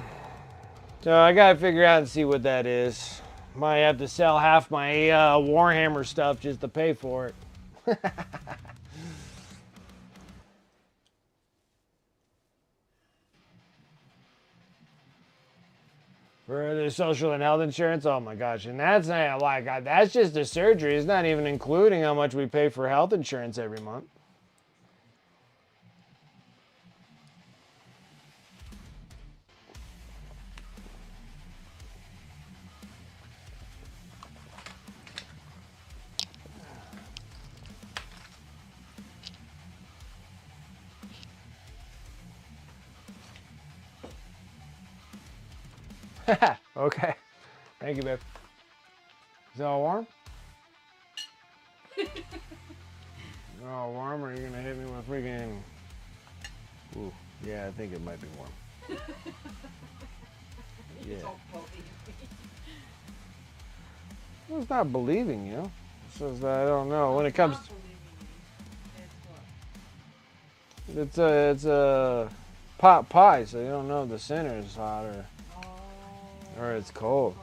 So I gotta figure out and see what that is. Might have to sell half my Warhammer stuff just to pay for it. For the social and health insurance, oh my gosh, and that's not like that's just the surgery. It's not even including how much we pay for health insurance every month. Okay. Thank you, babe. Is it all warm? Oh, warm, or are you gonna hit me with freaking? Ooh, yeah, I think it might be warm. You Yeah. don't believe me. Well, it's not believing you. It says that I don't know when it comes. Not believing me. It's what? It's a pot pie, so you don't know if the center is hot or it's cold.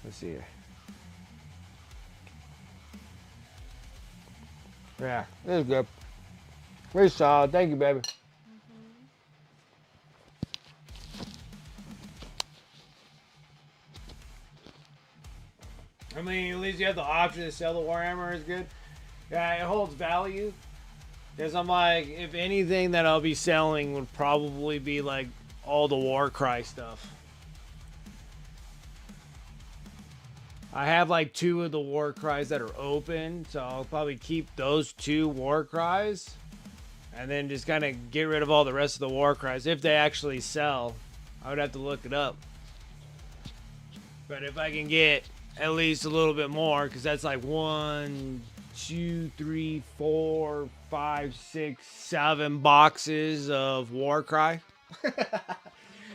Let's see here. Yeah, this is good. Very solid. Thank you, baby. I mean, at least you have the option to sell the Warhammer is good. Yeah, it holds value. Because I'm like, if anything that I'll be selling would probably be like all the Warcry stuff. I have like 2 of the Warcries that are open, so I'll probably keep those 2 Warcries. And then just kind of get rid of all the rest of the Warcries if they actually sell. I would have to look it up. But if I can get at least a little bit more, because that's like 1, 2, 3, 4, 5, 6, 7 boxes of Warcry.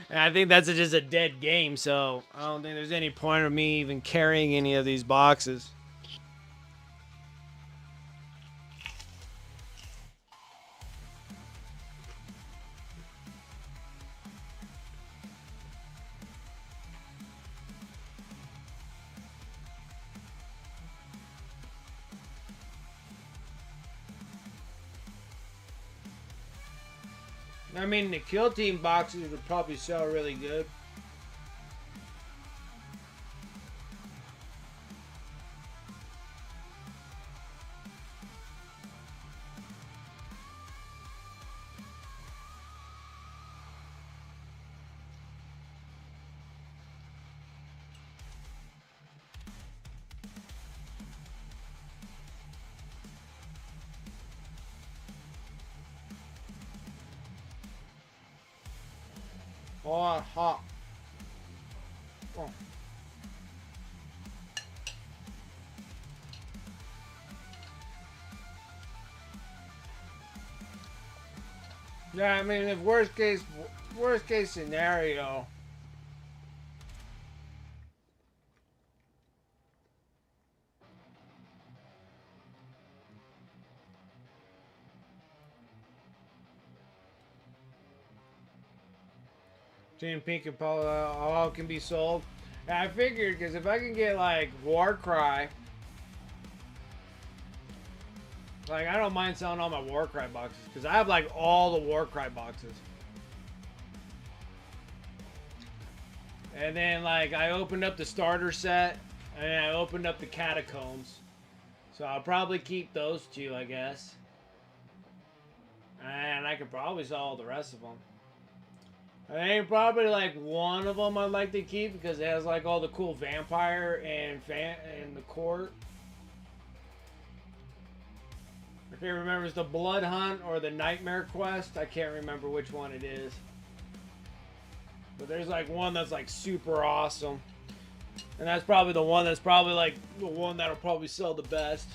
And I think that's just a dead game, so I don't think there's any point of me even carrying any of these boxes. I mean, the Kill Team boxes would probably sell really good. Oh, hot. Oh. Yeah, I mean, if worst case scenario. Team Pink and Paul all can be sold. And I figured because if I can get like Warcry, like I don't mind selling all my Warcry boxes because I have like all the Warcry boxes. And then like I opened up the starter set and I opened up the Catacombs. So I'll probably keep those two, I guess. And I could probably sell all the rest of them. I think probably like one of them I'd like to keep because it has like all the cool vampire and the court. I can't remember if it's the Blood Hunt or the Nightmare Quest. I can't remember which one it is. But there's like one that's like super awesome. And that's probably the one that's probably like the one that'll probably sell the best.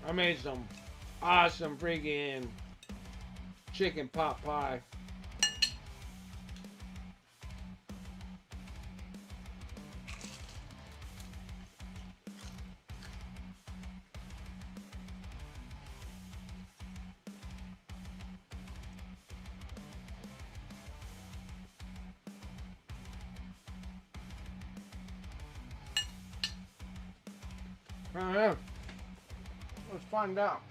I made some awesome freaking chicken pot pie. Yeah. Let's find out.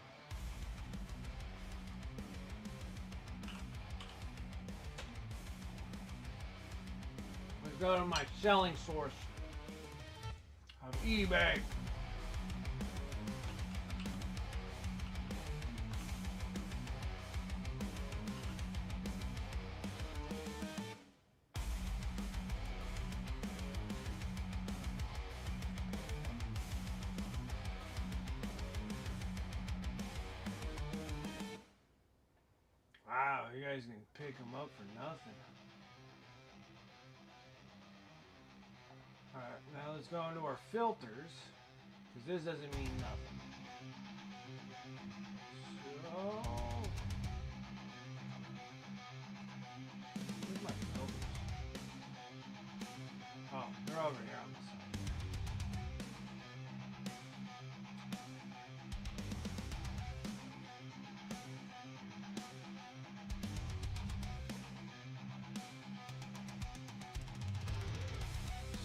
Let's go to my selling source of eBay. Wow, you guys can pick them up for nothing. Alright, now let's go into our filters, because this doesn't mean nothing. So, where's my filters? Oh, they're over here on this side.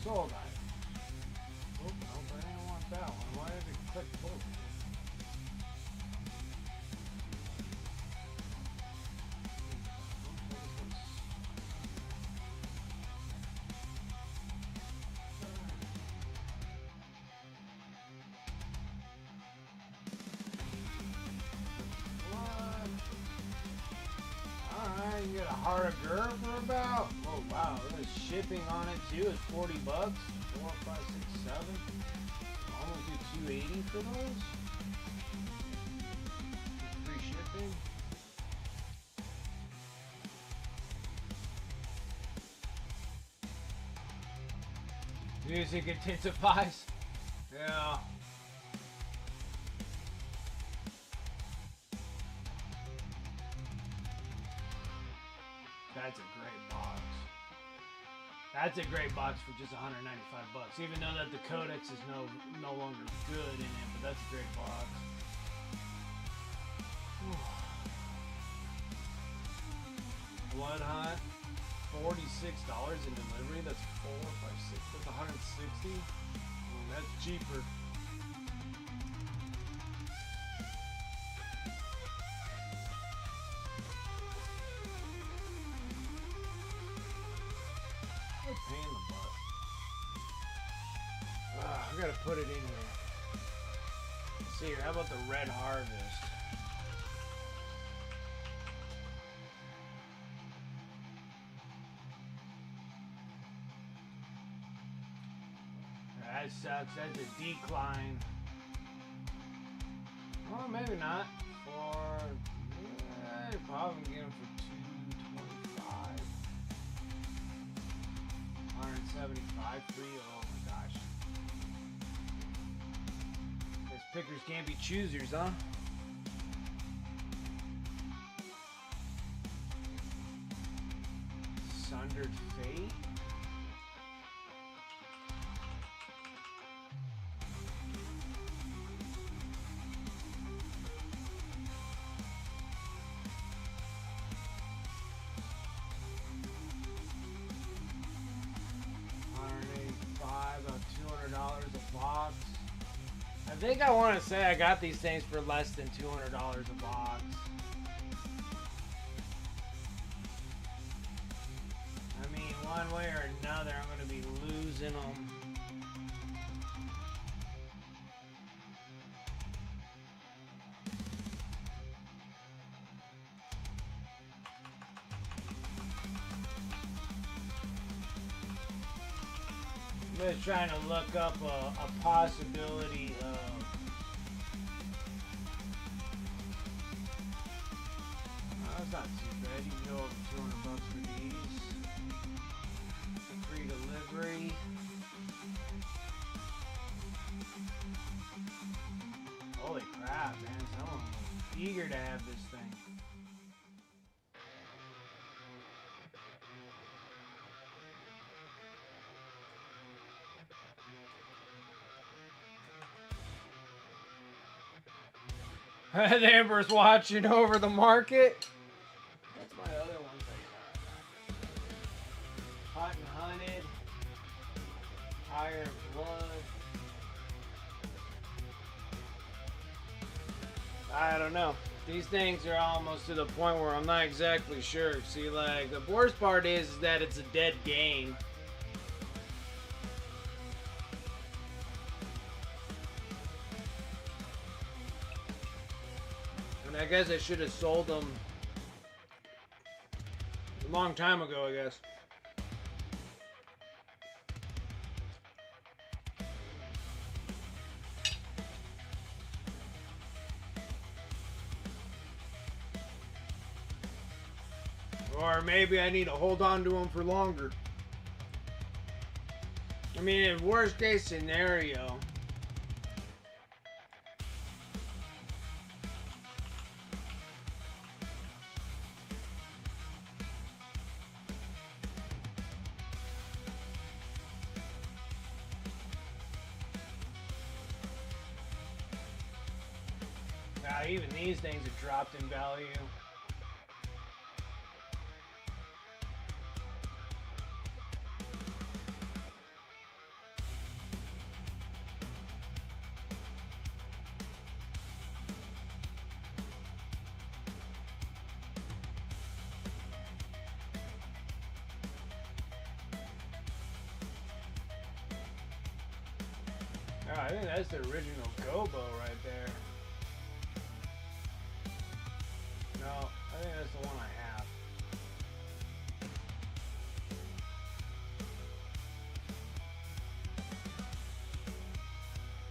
Sold item. Oh, no, I didn't want that one. Why did it click both? Alright, you get a heart of Gur for about, oh wow, there's shipping on it too. It's $40. 4, 5, 6, 7. Almost do 280 for those. Free shipping. Music intensifies. Yeah. That's a great box. That's a great box for just $195, even though that the codex is no longer good in it, but that's a great box. Blood Hunt, $46 in delivery. That's 4, 5, 6. That's 160. That's cheaper. Pain in the butt. I gotta put it in here. Let's see here. How about the Red Harvest? That sucks. That's a decline. Well, maybe not. You're probably gonna get them for 225. 175 free. Oh my gosh. Pickers can't be choosers, huh? Sundered Fate? About $200 a box. I think I want to say I got these things for less than $200 a box. I mean, one way or another, I'm going to be losing them. I'm just trying to look up a possibility of that's not too bad. You can go over $200 for these. Free delivery. Holy crap, man. Someone was eager to have this thing. The Emperor's watching over the market. That's my other ones I got. Hot and Hunted. Iron Blood. I don't know. These things are almost to the point where I'm not exactly sure. See, like, the worst part is that it's a dead game. I guess I should have sold them a long time ago, I guess. Or maybe I need to hold on to them for longer. I mean, in worst case scenario, even these things have dropped in value. Oh, I think that's the original Gobo right there. No, I think that's the one I have.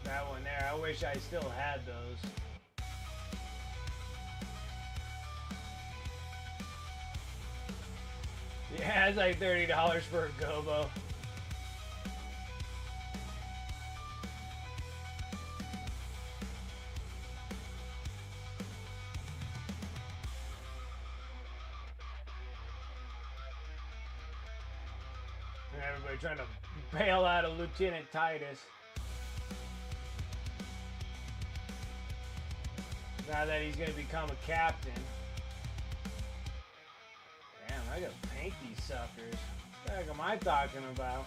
That one there, I wish I still had those. Yeah, it's like $30 for a Gobo. Everybody trying to bail out of Lieutenant Titus. Now that he's going to become a captain. Damn, I gotta paint these suckers. What the heck am I talking about?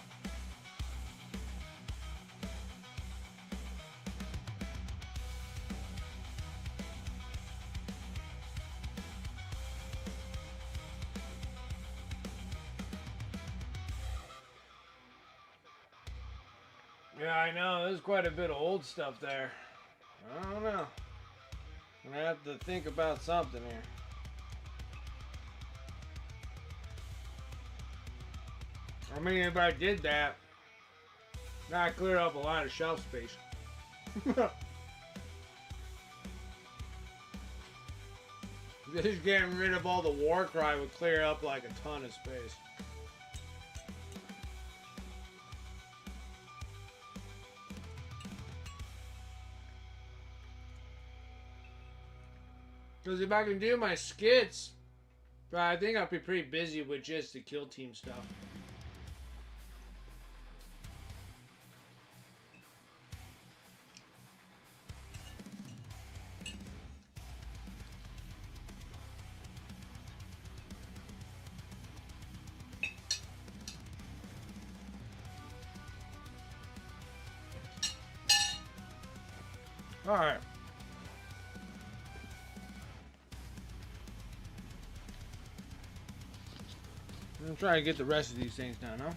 Yeah, I know. There's quite a bit of old stuff there. I don't know. I'm gonna have to think about something here. I mean, if I did that, I'd clear up a lot of shelf space. Just getting rid of all the Warcry would clear up like a ton of space. Because if I can do my skits, I think I'll be pretty busy with just the Kill Team stuff. All right. I'm gonna try to get the rest of these things done, huh?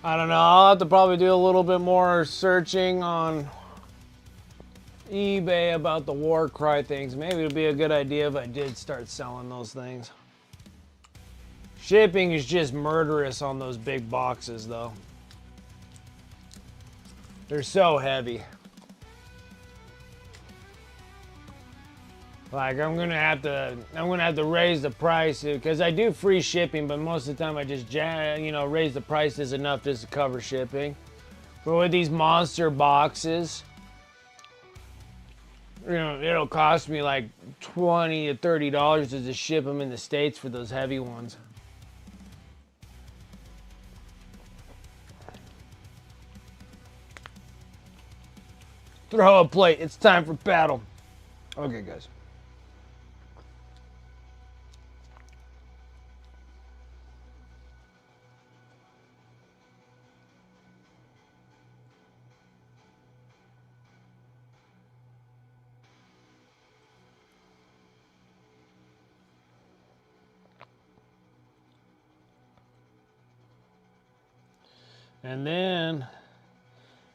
I don't know. I'll have to probably do a little bit more searching on eBay about the Warcry things. Maybe it'd be a good idea if I did start selling those things. Shipping is just murderous on those big boxes, though. They're so heavy. Like I'm gonna have to raise the price because I do free shipping, but most of the time I just raise the prices enough just to cover shipping. But with these monster boxes, it'll cost me like $20 to $30 to just ship them in the States for those heavy ones. Throw a plate. It's time for battle. Okay, guys. And then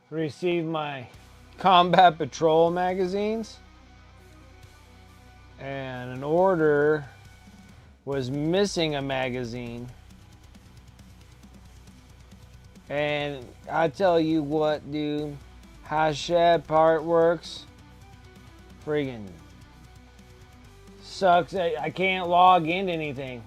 receive my Combat Patrol magazines. And an order was missing a magazine. And I tell you what, dude, how that part works, friggin' sucks. I can't log into anything.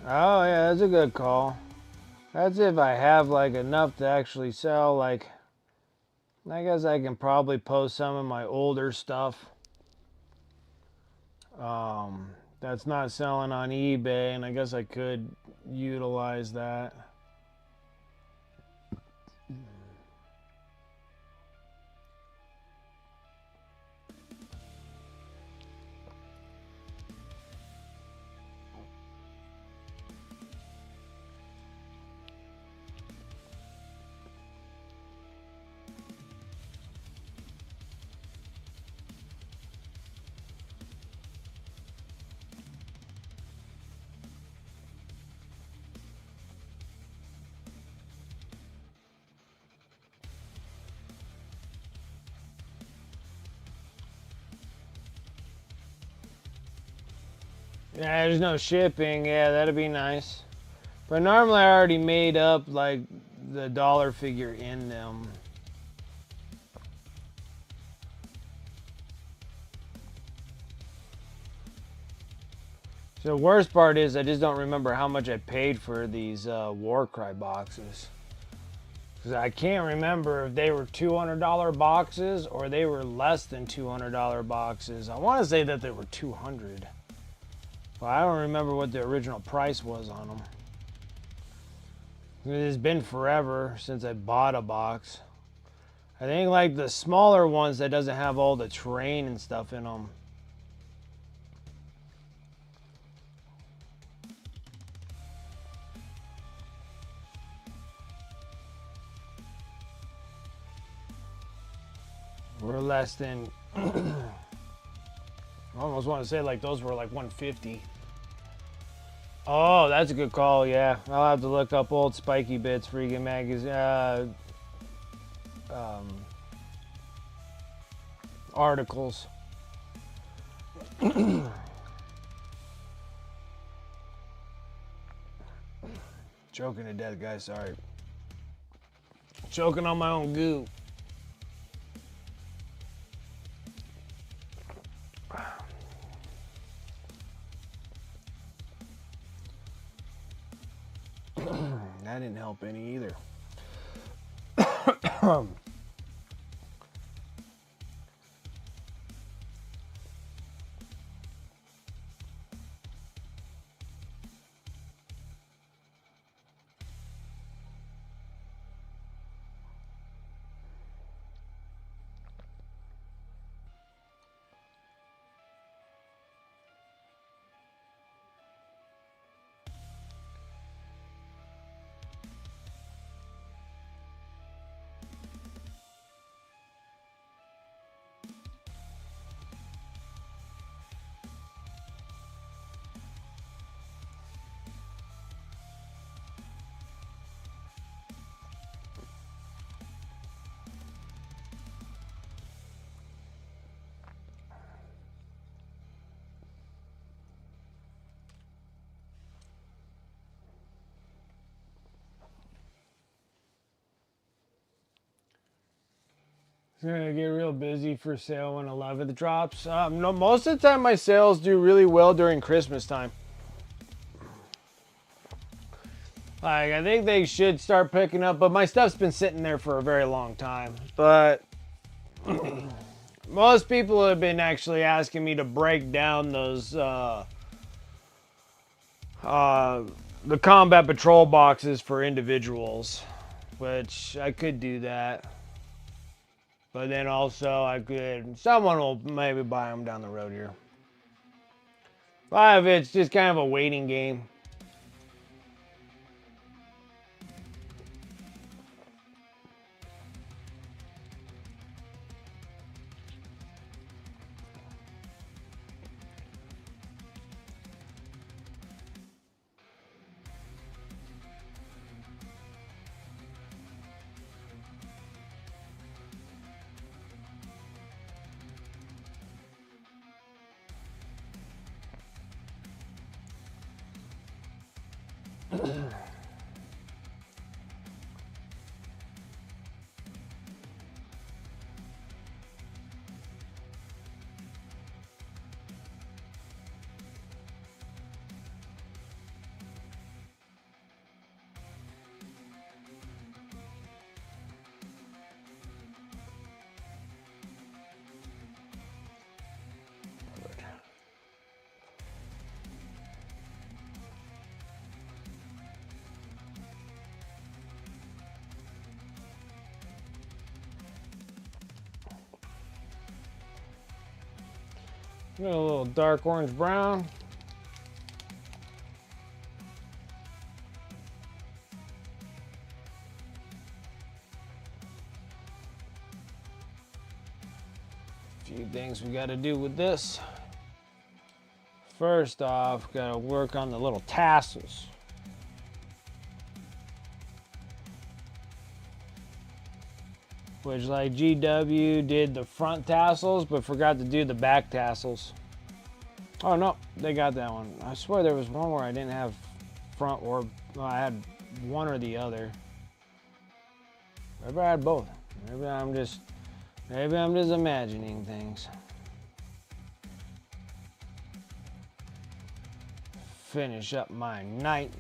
Oh yeah, that's a good call. That's if I have like enough to actually sell. Like, I guess I can probably post some of my older stuff. That's not selling on eBay, and I guess I could utilize that. Yeah, there's no shipping. Yeah, that'd be nice. But normally I already made up like the dollar figure in them. So the worst part is I just don't remember how much I paid for these Warcry boxes. Because I can't remember if they were $200 boxes or they were less than $200 boxes. I want to say that they were $200. But I don't remember what the original price was on them. It's been forever since I bought a box. I think like the smaller ones that doesn't have all the terrain and stuff in them. Were less than, I almost want to say like those were like 150. Oh, that's a good call. Yeah, I'll have to look up old Spiky Bits freaking magazine articles. Choking to death, guys. Sorry. Choking on my own goo. That didn't help any either. It's gonna get real busy for sale when 11th drops. No, most of the time my sales do really well during Christmas time. Like, I think they should start picking up, but my stuff's been sitting there for a very long time. But most people have been actually asking me to break down those the combat patrol boxes for individuals, which I could do that. But then also someone will maybe buy them down the road here. A lot of it's just kind of a waiting game. Get a little dark orange brown. A few things we got to do with this. First off, got to work on the little tassels. Which, like, GW did the front tassels, but forgot to do the back tassels. Oh, no, they got that one. I swear there was one where I didn't have front or... Well, I had one or the other. Maybe I had both. Maybe I'm just imagining things. Finish up my knight.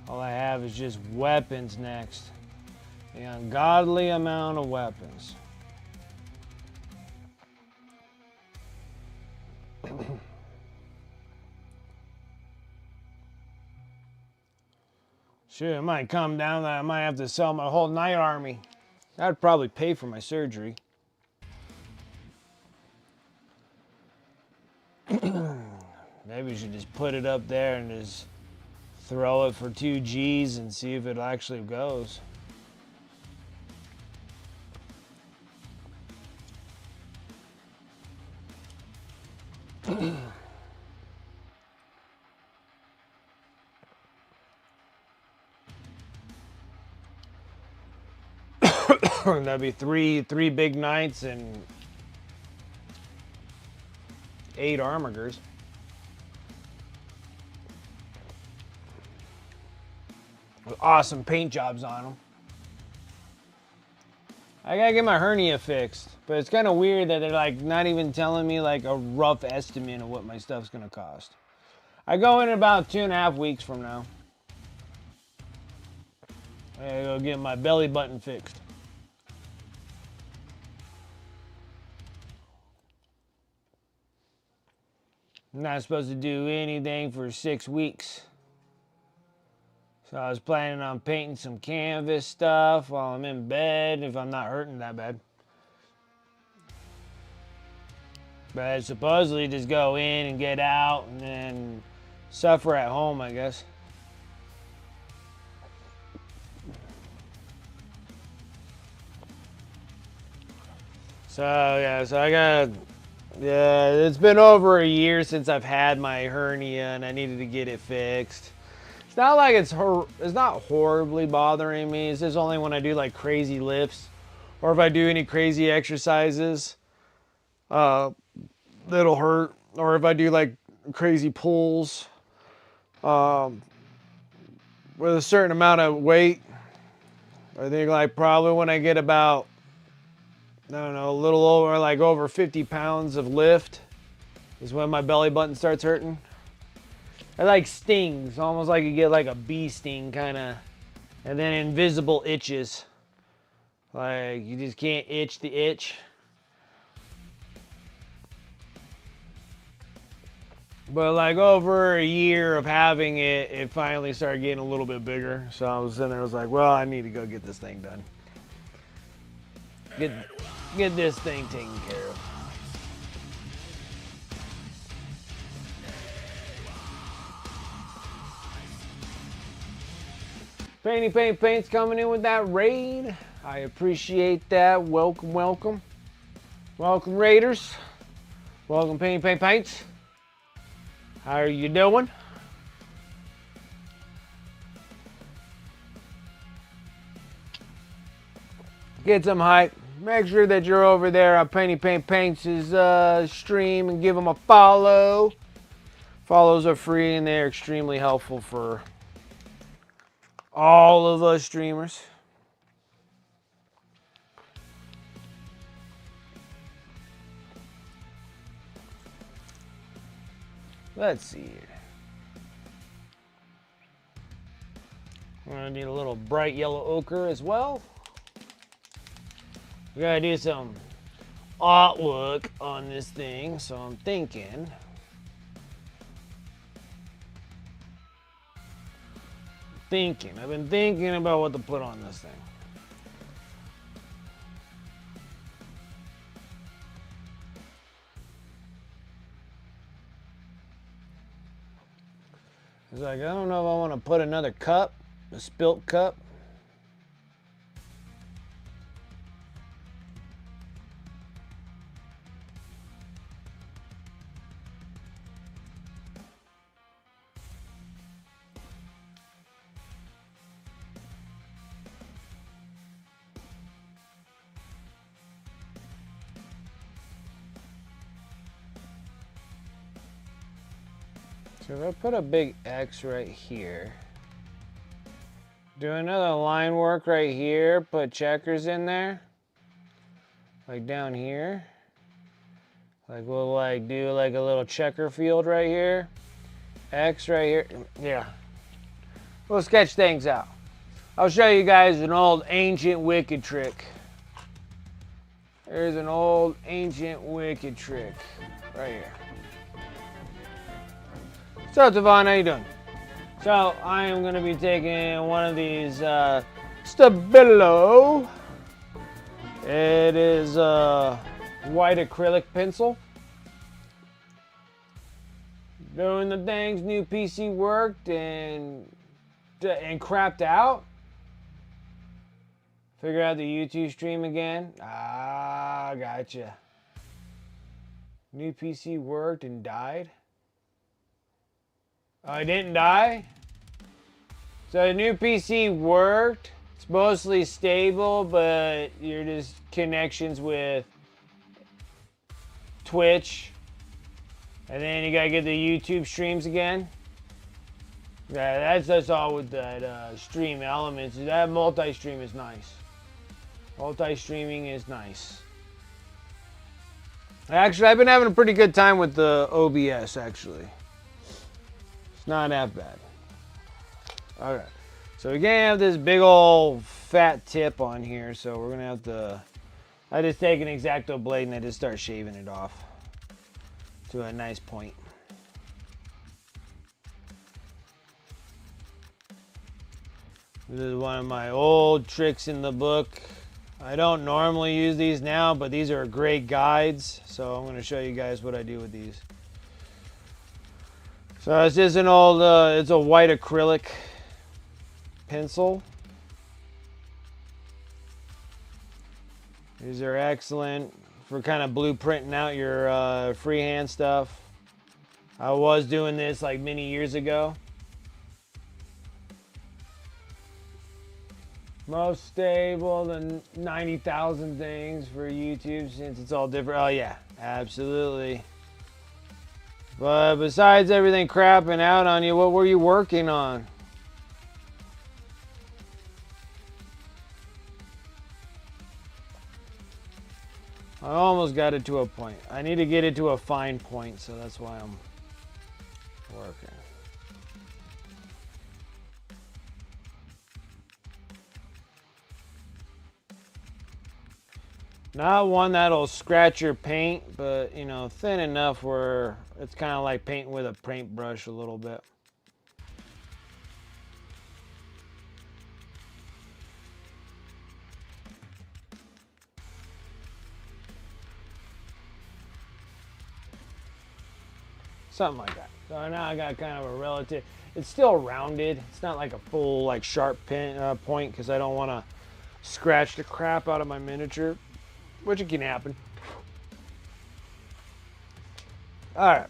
All I have is just weapons next. The ungodly amount of weapons. Shit, it might come down that I might have to sell my whole knight army. That would probably pay for my surgery. Maybe we should just put it up there and just throw it for 2 G's and see if it actually goes. That'd be three big knights and 8 armigers. With awesome paint jobs on them. I gotta get my hernia fixed, but it's kind of weird that they're like not even telling me like a rough estimate of what my stuff's gonna cost. I go in about 2.5 weeks from now. I gotta go get my belly button fixed. I'm not supposed to do anything for 6 weeks. So I was planning on painting some canvas stuff while I'm in bed if I'm not hurting that bad. But I supposedly just go in and get out and then suffer at home, I guess. So it's been over a year since I've had my hernia and I needed to get it fixed. It's not like it's not horribly bothering me. It's just only when I do like crazy lifts or if I do any crazy exercises, that'll hurt. Or if I do like crazy pulls with a certain amount of weight. I think like probably when I get about, I don't know, a little over, like over 50 pounds of lift is when my belly button starts hurting. It like stings, almost like you get like a bee sting kind of, and then invisible itches. Like you just can't itch the itch. But like over a year of having it, it finally started getting a little bit bigger. So I was sitting there, I was like, well, I need to go get this thing done. Get this thing taken care of. Paint's coming in with that raid. I appreciate that. Welcome, welcome. Welcome, Raiders. Welcome, Paints. How are you doing? Get some hype. Make sure that you're over there on Paints' stream and give them a follow. Follows are free and they're extremely helpful for all of us streamers. Let's see here. We're gonna need a little bright yellow ochre as well. We gotta do some artwork on this thing, so I'm thinking. I've been thinking about what to put on this thing. It's like, I don't know if I want to put another cup, a spilt cup. So if I put a big X right here, do another line work right here, put checkers in there, like down here. Like we'll like do like a little checker field right here, X right here, yeah. We'll sketch things out. I'll show you guys an old ancient wicked trick. There's an old ancient wicked trick right here. So Devon, how you doing? So I am going to be taking one of these Stabilo. It is a white acrylic pencil. Doing the things, new PC worked and crapped out. Figure out the YouTube stream again. Ah, gotcha. New PC worked and died. Oh, it didn't die? So the new PC worked, It's mostly stable, but you're just connections with Twitch. And then you gotta get the YouTube streams again. Yeah, that's all with that stream elements. That multi-stream is nice. Multi-streaming is nice. Actually, I've been having a pretty good time with the OBS, actually. It's not that bad. Okay. So we can't have this big old fat tip on here, so we're gonna have to... I just take an X-Acto blade and I just start shaving it off to a nice point. This is one of my old tricks in the book. I don't normally use these now, but these are great guides, so I'm going to show you guys what I do with these. So it's just an old, it's a white acrylic pencil. These are excellent for kind of blueprinting out your freehand stuff. I was doing this like many years ago. Most stable than 90,000 things for YouTube since it's all different. Oh yeah, absolutely. But besides everything crapping out on you, what were you working on? I almost got it to a point. I need to get it to a fine point, so that's why I'm working. Not one that'll scratch your paint, but you know, thin enough where it's kind of like painting with a paintbrush a little bit. Something like that. So now I got kind of a relative, it's still rounded. It's not like a full like sharp pin, point, because I don't want to scratch the crap out of my miniature, which it can happen. All right.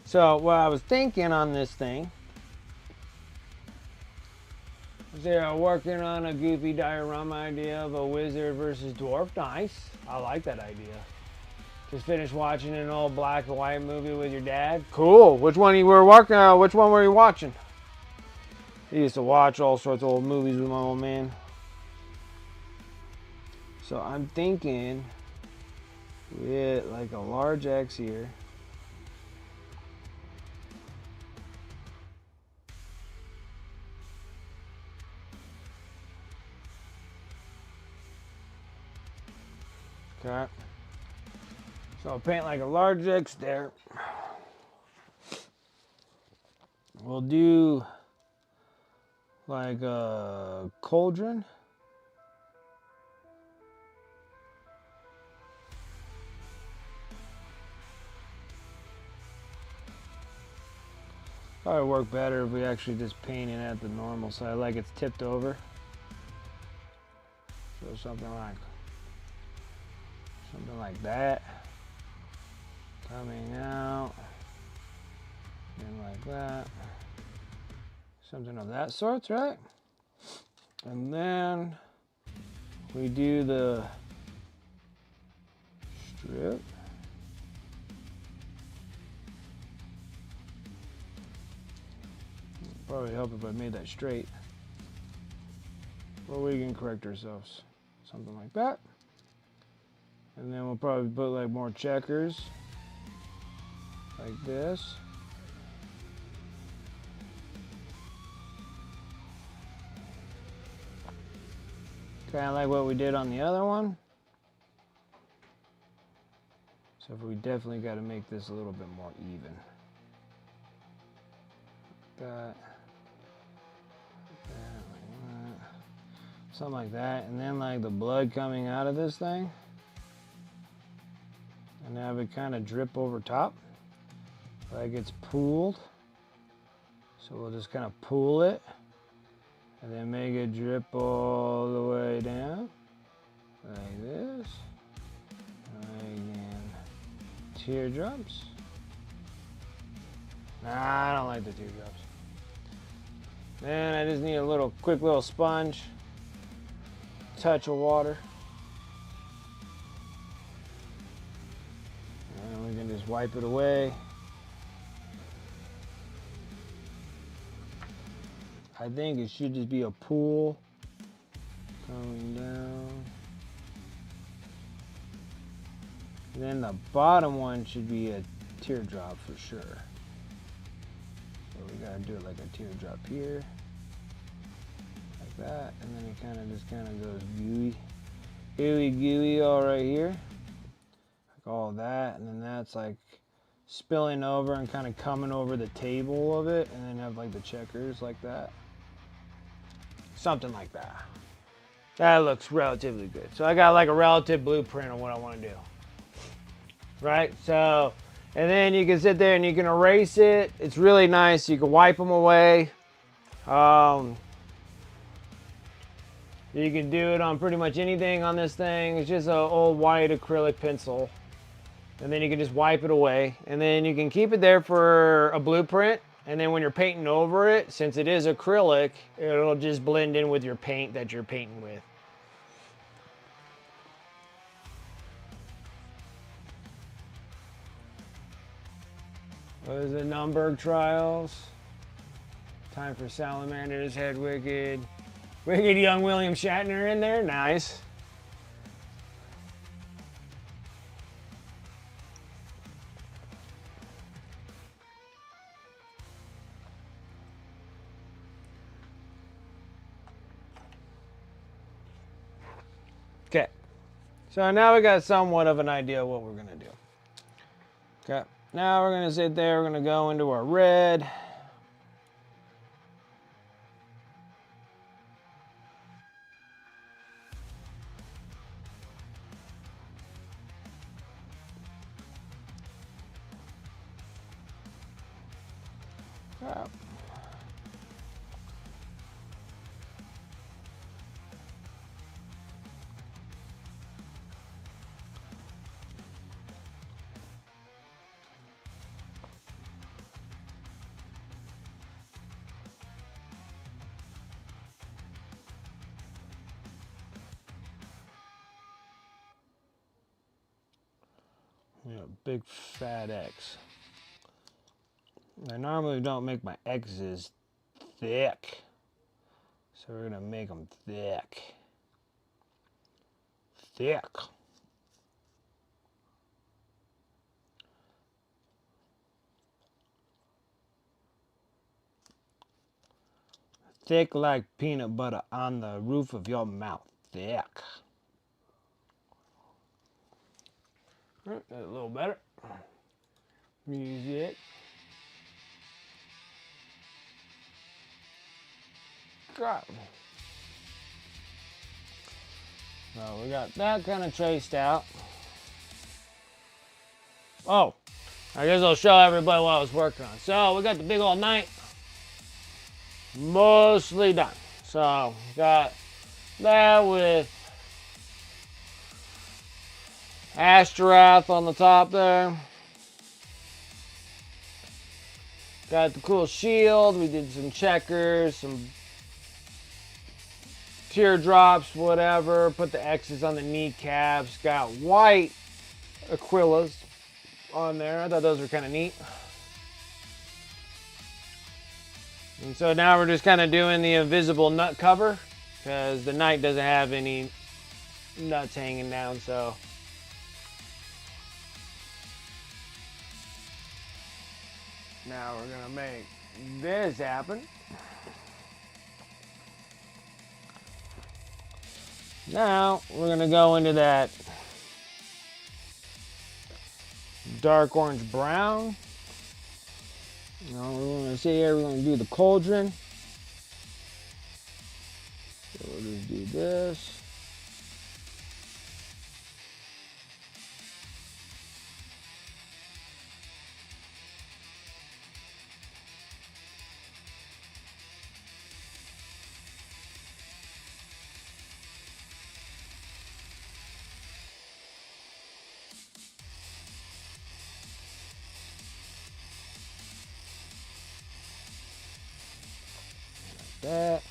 So what I was thinking on this thing is they're working on a goofy diorama idea of a wizard versus dwarf. Nice. I like that idea. Just finished watching an old black and white movie with your dad. Cool. Which one you were working on? Which one were you watching? I used to watch all sorts of old movies with my old man. So I'm thinking we get like a large X here. Okay. So I'll paint like a large X there. We'll do like a cauldron. Probably work better if we actually just paint it at the normal side, like it's tipped over. So something like that. Coming out. And like that. Something of that sort, right? And then we do the strip. Probably help if I made that straight. But we can correct ourselves. Something like that. And then we'll probably put like more checkers. Like this. Kind of like what we did on the other one. So we definitely got to make this a little bit more even. That. Something like that, and then like the blood coming out of this thing, and have it kind of drip over top, like it's pooled. So we'll just kind of pool it, and then make it drip all the way down, like this, and teardrops. Nah, I don't like the teardrops. Then I just need a quick little sponge. touch of water. And we can just wipe it away. I think it should just be a pool coming down. And then the bottom one should be a teardrop for sure. So we gotta do it like a teardrop here. Like that. And then it kind of goes gooey all right here. Like all that. And then that's like spilling over and kind of coming over the table of it. And then have like the checkers like that. Something like that. That looks relatively good. So I got like a relative blueprint on what I want to do. Right? So, and then you can sit there and you can erase it. It's really nice. You can wipe them away. You can do it on pretty much anything on this thing. It's just an old white acrylic pencil. And then you can just wipe it away. And then you can keep it there for a blueprint. And then when you're painting over it, since it is acrylic, it'll just blend in with your paint that you're painting with. What is it? Nürnberg trials. Time for salamanders. Head wicked. Wicked young William Shatner in there. Nice. Okay. So now we got somewhat of an idea of what we're going to do. Okay. Now we're going to sit there. We're going to go into our red. Oh. Yeah, big fat X. I normally don't make my X's thick. So we're gonna make them thick. Thick. Thick like peanut butter on the roof of your mouth. Thick. A little better. Music. God. So we got that kind of traced out. Oh, I guess I'll show everybody what I was working on. So we got the big old knight mostly done. So got that with Ashtaroth on the top there. Got the cool shield. We did some checkers, some teardrops, whatever. Put the X's on the kneecaps. Got white Aquillas on there. I thought those were kind of neat. And so now we're just kind of doing the invisible nut cover because the knight doesn't have any nuts hanging down, so. Now we're gonna make this happen. Now we're gonna go into that dark orange brown. Now we're gonna sit here, we're gonna do the cauldron. So we'll just do this. That.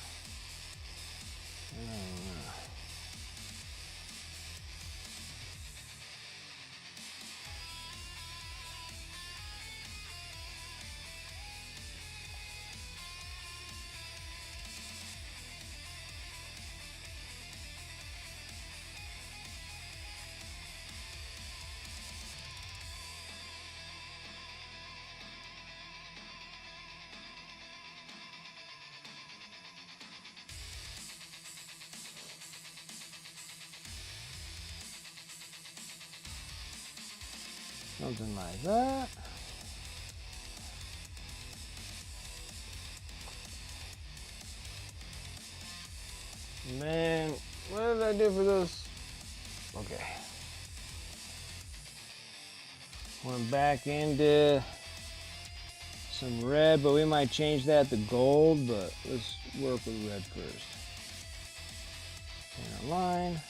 Something like that. Man, what did I do for this? Okay. Went back into some red, but we might change that to gold, but let's work with red first. And a line.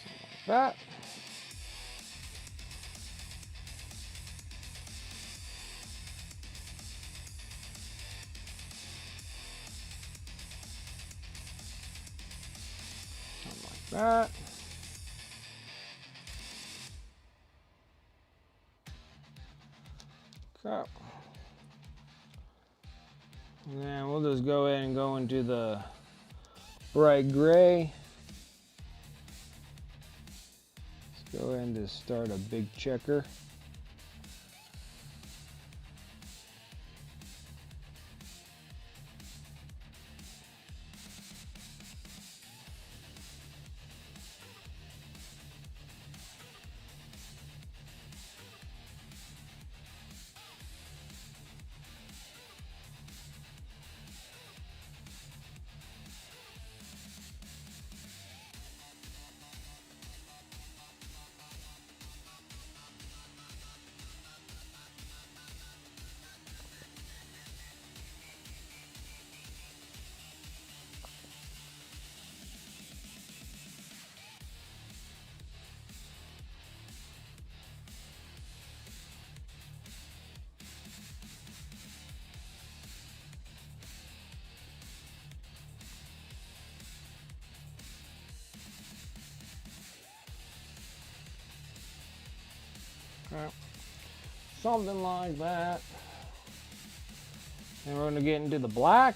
Something like that. Something like that. Okay. And then we'll just go ahead and go into the bright gray. Let's go ahead and just start a big checker. Okay. Something like that. And we're going to get into the black.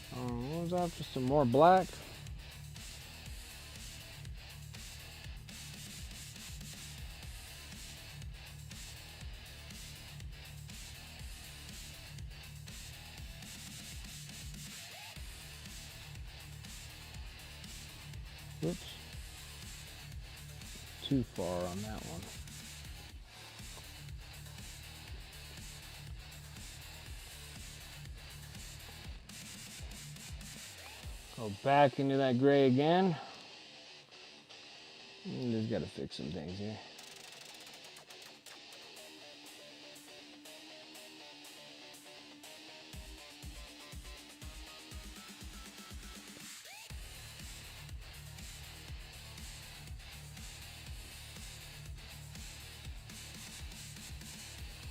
What was that? Just some more black. Oops. Too far on that one. Go back into that gray again. Just got to fix some things here.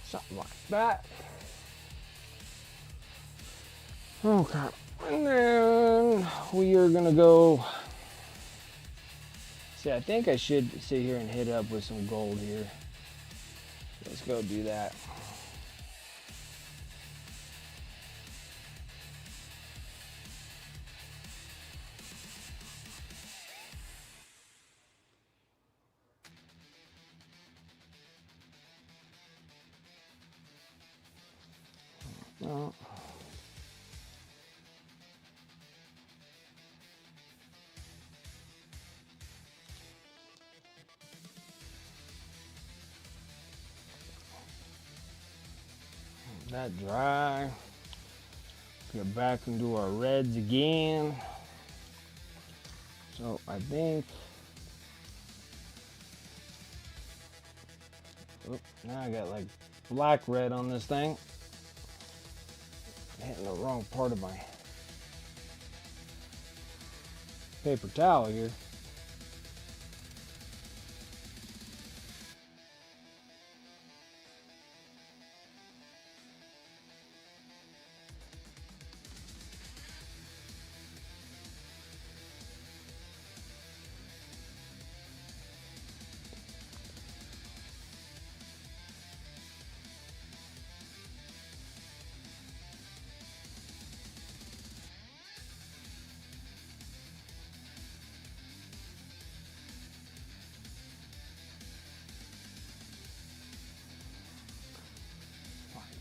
Something like that. Okay. And then we are gonna go. See, I think I should sit here and hit up with some gold here. Let's go do that. No. That dry. Get back into our reds again. So I think. Oh, now I got like black red on this thing. Hitting the wrong part of my. paper towel here.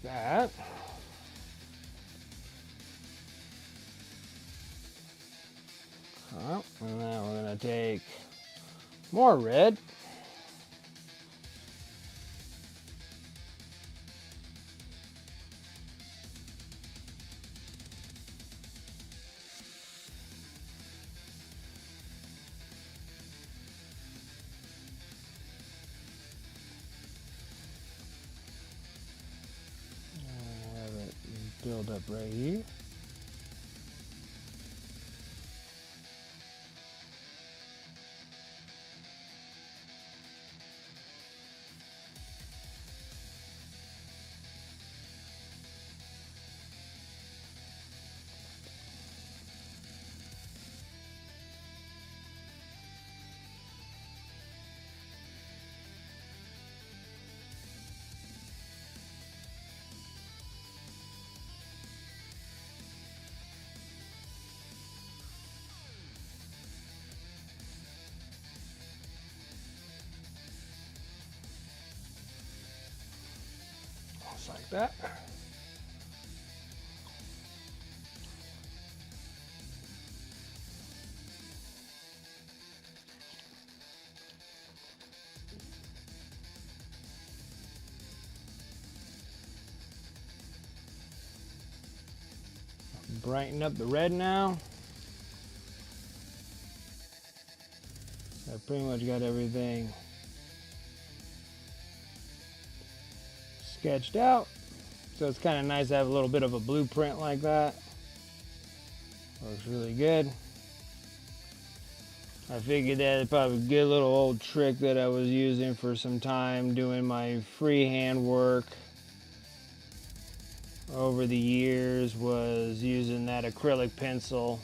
That. And then we're going to take more red. Build up right here. Just like that. Brighten up the red now. I pretty much got everything sketched out. So it's kind of nice to have a little bit of a blueprint like that. Looks really good. I figured that probably a good little old trick that I was using for some time doing my freehand work over the years was using that acrylic pencil.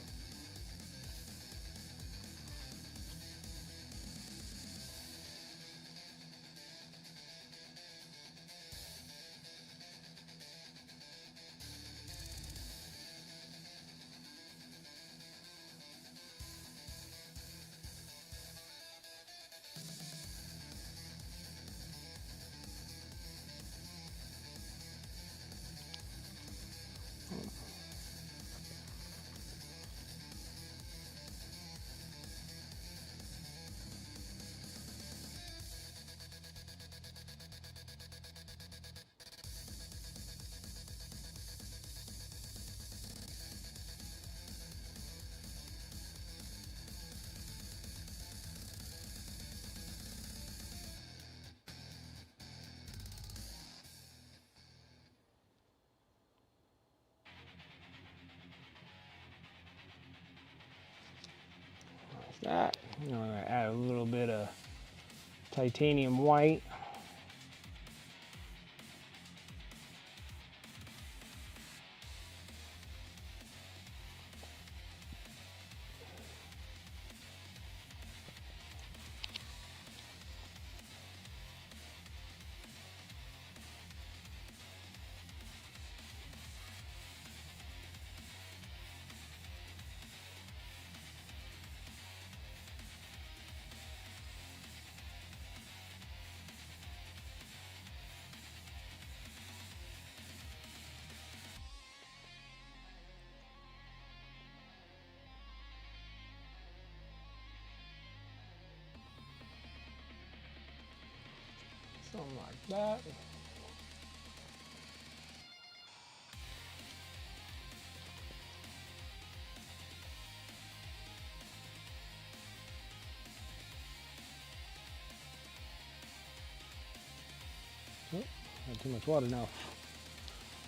That. I'm gonna add a little bit of titanium white. Something like that. Oh, got too much water now.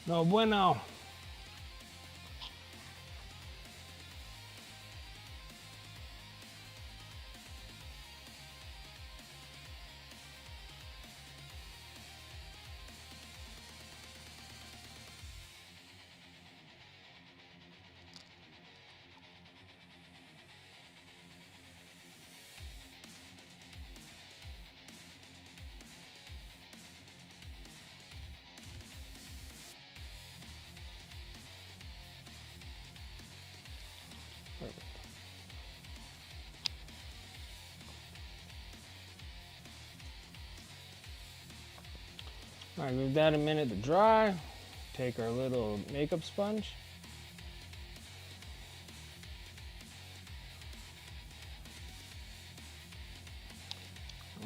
No bueno. All right, give that a minute to dry. Take our little makeup sponge.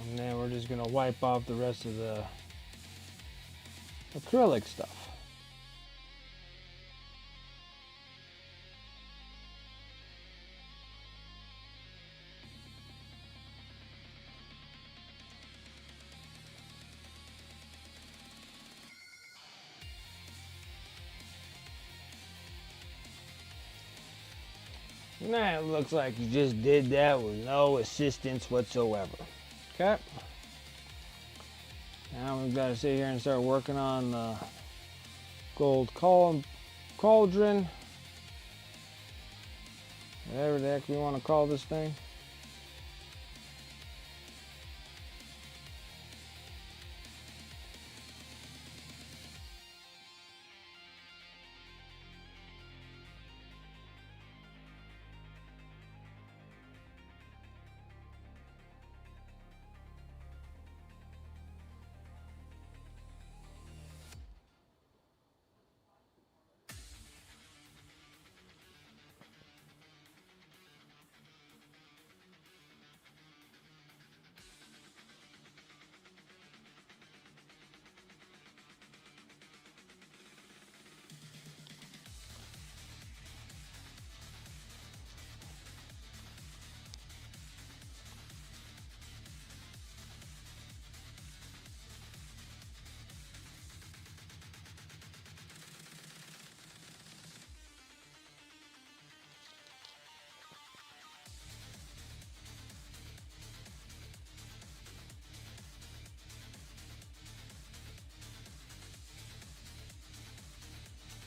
And then we're just gonna wipe off the rest of the acrylic stuff. Now it looks like you just did that with no assistance whatsoever. Okay. Now we've got to sit here and start working on the gold cauldron. Whatever the heck we want to call this thing.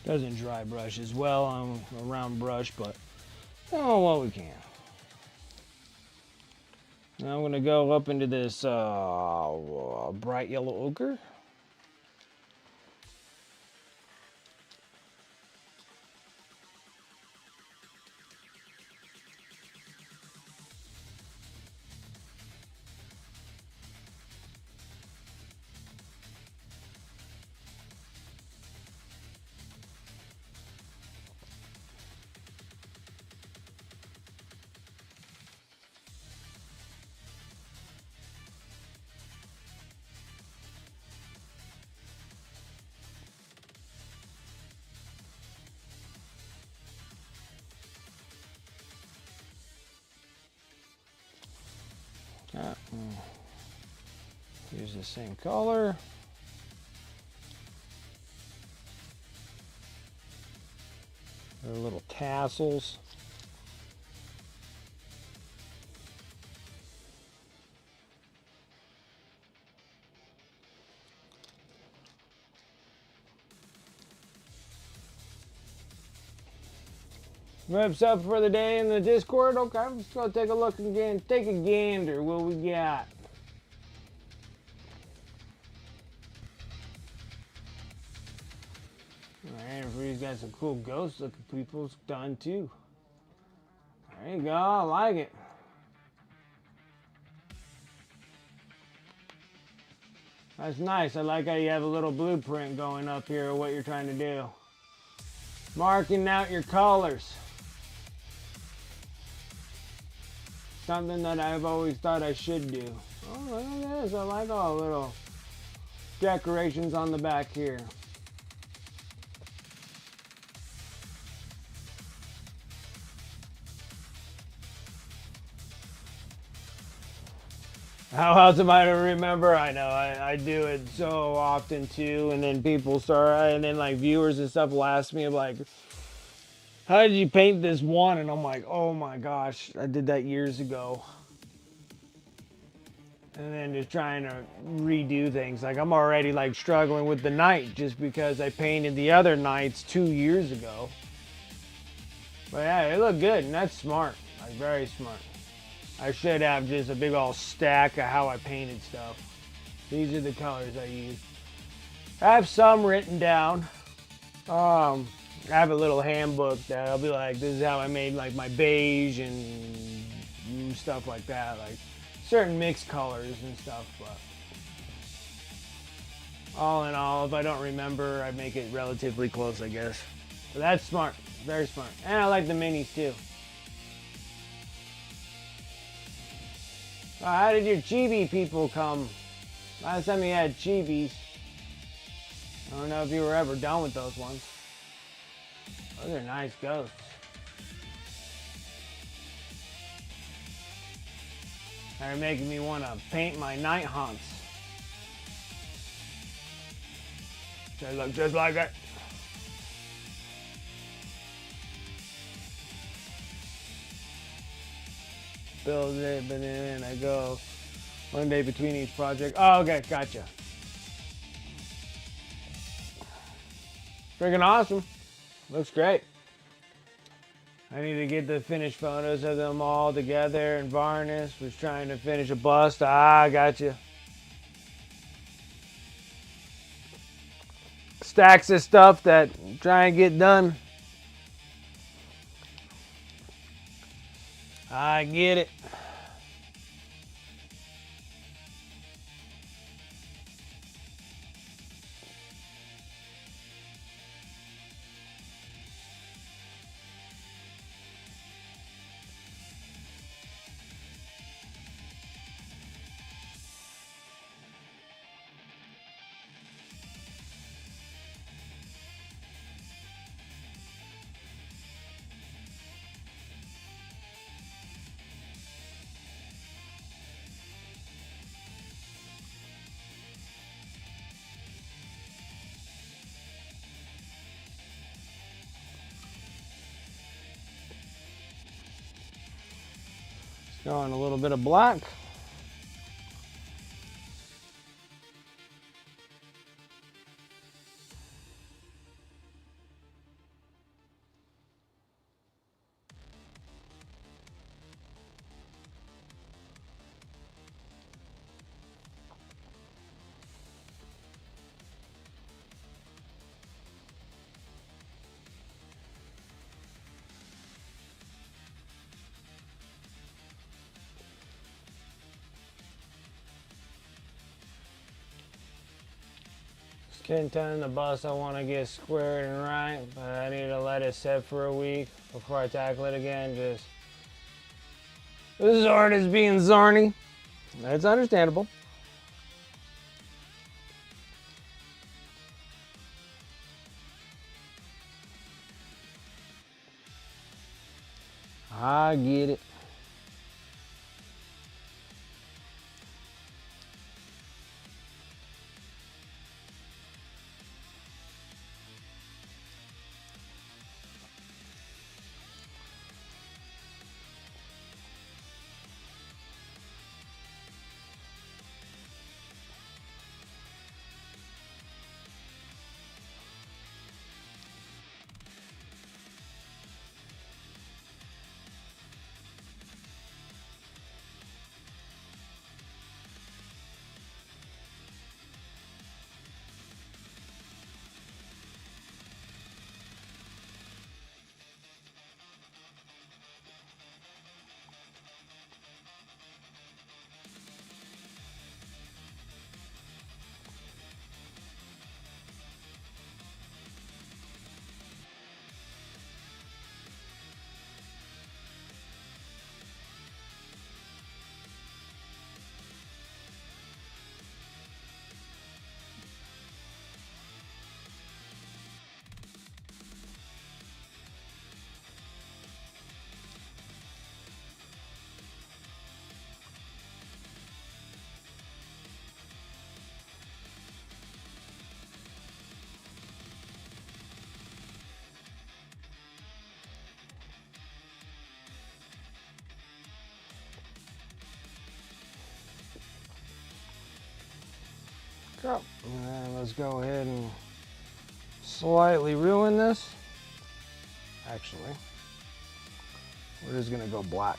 Doesn't dry brush as well on a round brush, but oh, what we can. Now I'm going to go up into this bright yellow ochre. Use the same color. Their little tassels. Reps up for the day in the Discord. Okay, let's go take a look again. Take a gander. What we got? Alright, everybody's got some cool ghost looking people done too. There you go, I like it. That's nice. I like how you have a little blueprint going up here of what you're trying to do. Marking out your colors. Something that I've always thought I should do. Oh, look at this. I like all the little decorations on the back here. How else am I to remember? I know, I do it so often too, and then people start, and then like viewers and stuff will ask me like, how did you paint this one? And I'm like, oh my gosh, I did that years ago. And then just trying to redo things. Like I'm already like struggling with the knight just because I painted the other knights 2 years ago. But yeah, it looked good, and that's smart, like very smart. I should have just a big old stack of how I painted stuff. These are the colors I use. I have some written down. I have a little handbook that I'll be like, this is how I made like my beige and stuff like that. Like certain mixed colors and stuff. But All in all, if I don't remember, I make it relatively close, I guess. But that's smart. Very smart. And I like the minis too. How did your chibi people come? Last time you had chibis. I don't know if you were ever done with those ones. Those are nice ghosts. They're making me want to paint my night haunts. They look just like it. Build it, but then I go one day between each project. Oh, okay, gotcha. Freaking awesome. Looks great. I need to get the finished photos of them all together and varnish. Was trying to finish a bust. Ah, gotcha. Stacks of stuff that try and get done. I get it. Going a little bit of black. Kitten the bus I want to get squared and right, but I need to let it set for a week before I tackle it again. Just this art is being zorny. That's understandable. I get it. Go. And let's go ahead and slightly ruin this. Actually, we're just gonna go black.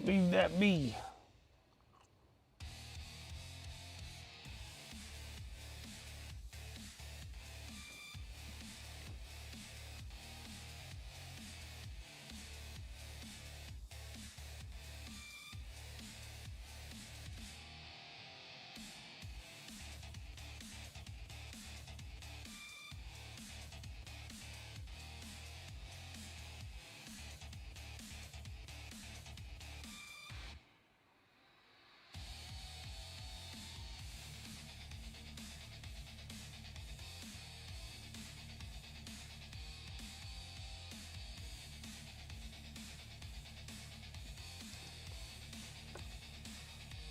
Leave that be.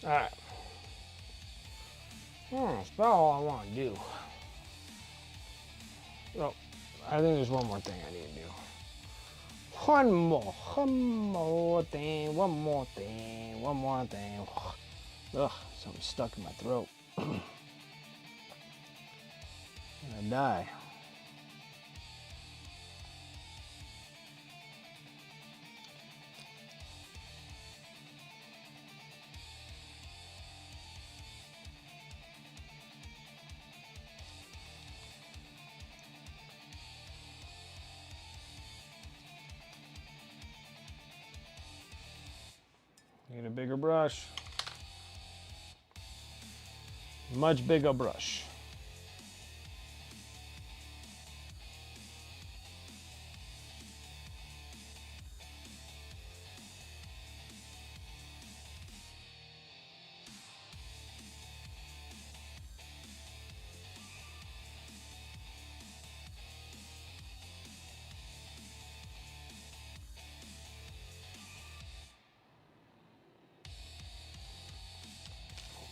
All right. That's about all I want to do. Oh, I think there's one more thing I need to do. One more thing. Ugh, something stuck in my throat. I'm gonna die. Need a bigger brush. Much bigger brush.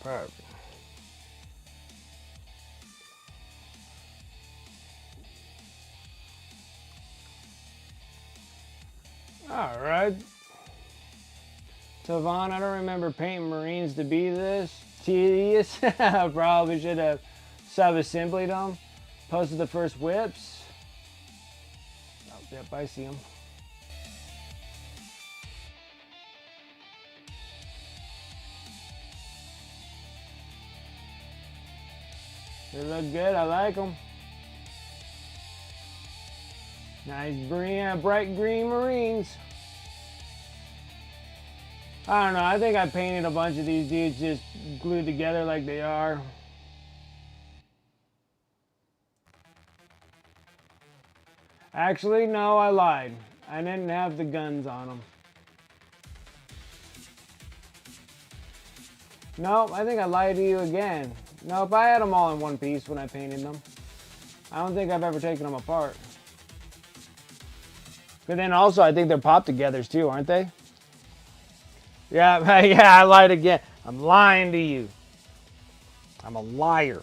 Perfect. All right. Tavon, I don't remember painting Marines to be this tedious. I probably should have sub-assemblied them. Posted the first whips. Oh, yep, I see them. They look good. I like them. Nice green, bright green Marines. I don't know. I think I painted a bunch of these dudes just glued together like they are. Actually, no, I lied. I didn't have the guns on them. Nope, I think I lied to you again. Nope, I had them all in one piece when I painted them. I don't think I've ever taken them apart. But then also, I think they're pop-togethers too, aren't they? Yeah, yeah, I lied again. I'm lying to you. I'm a liar.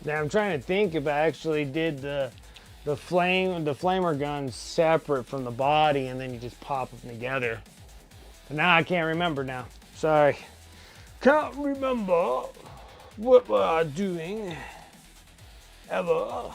Now I'm trying to think if I actually did the flamer guns separate from the body and then you just pop them together. But now I can't remember now. Sorry. Can't remember what we're doing ever.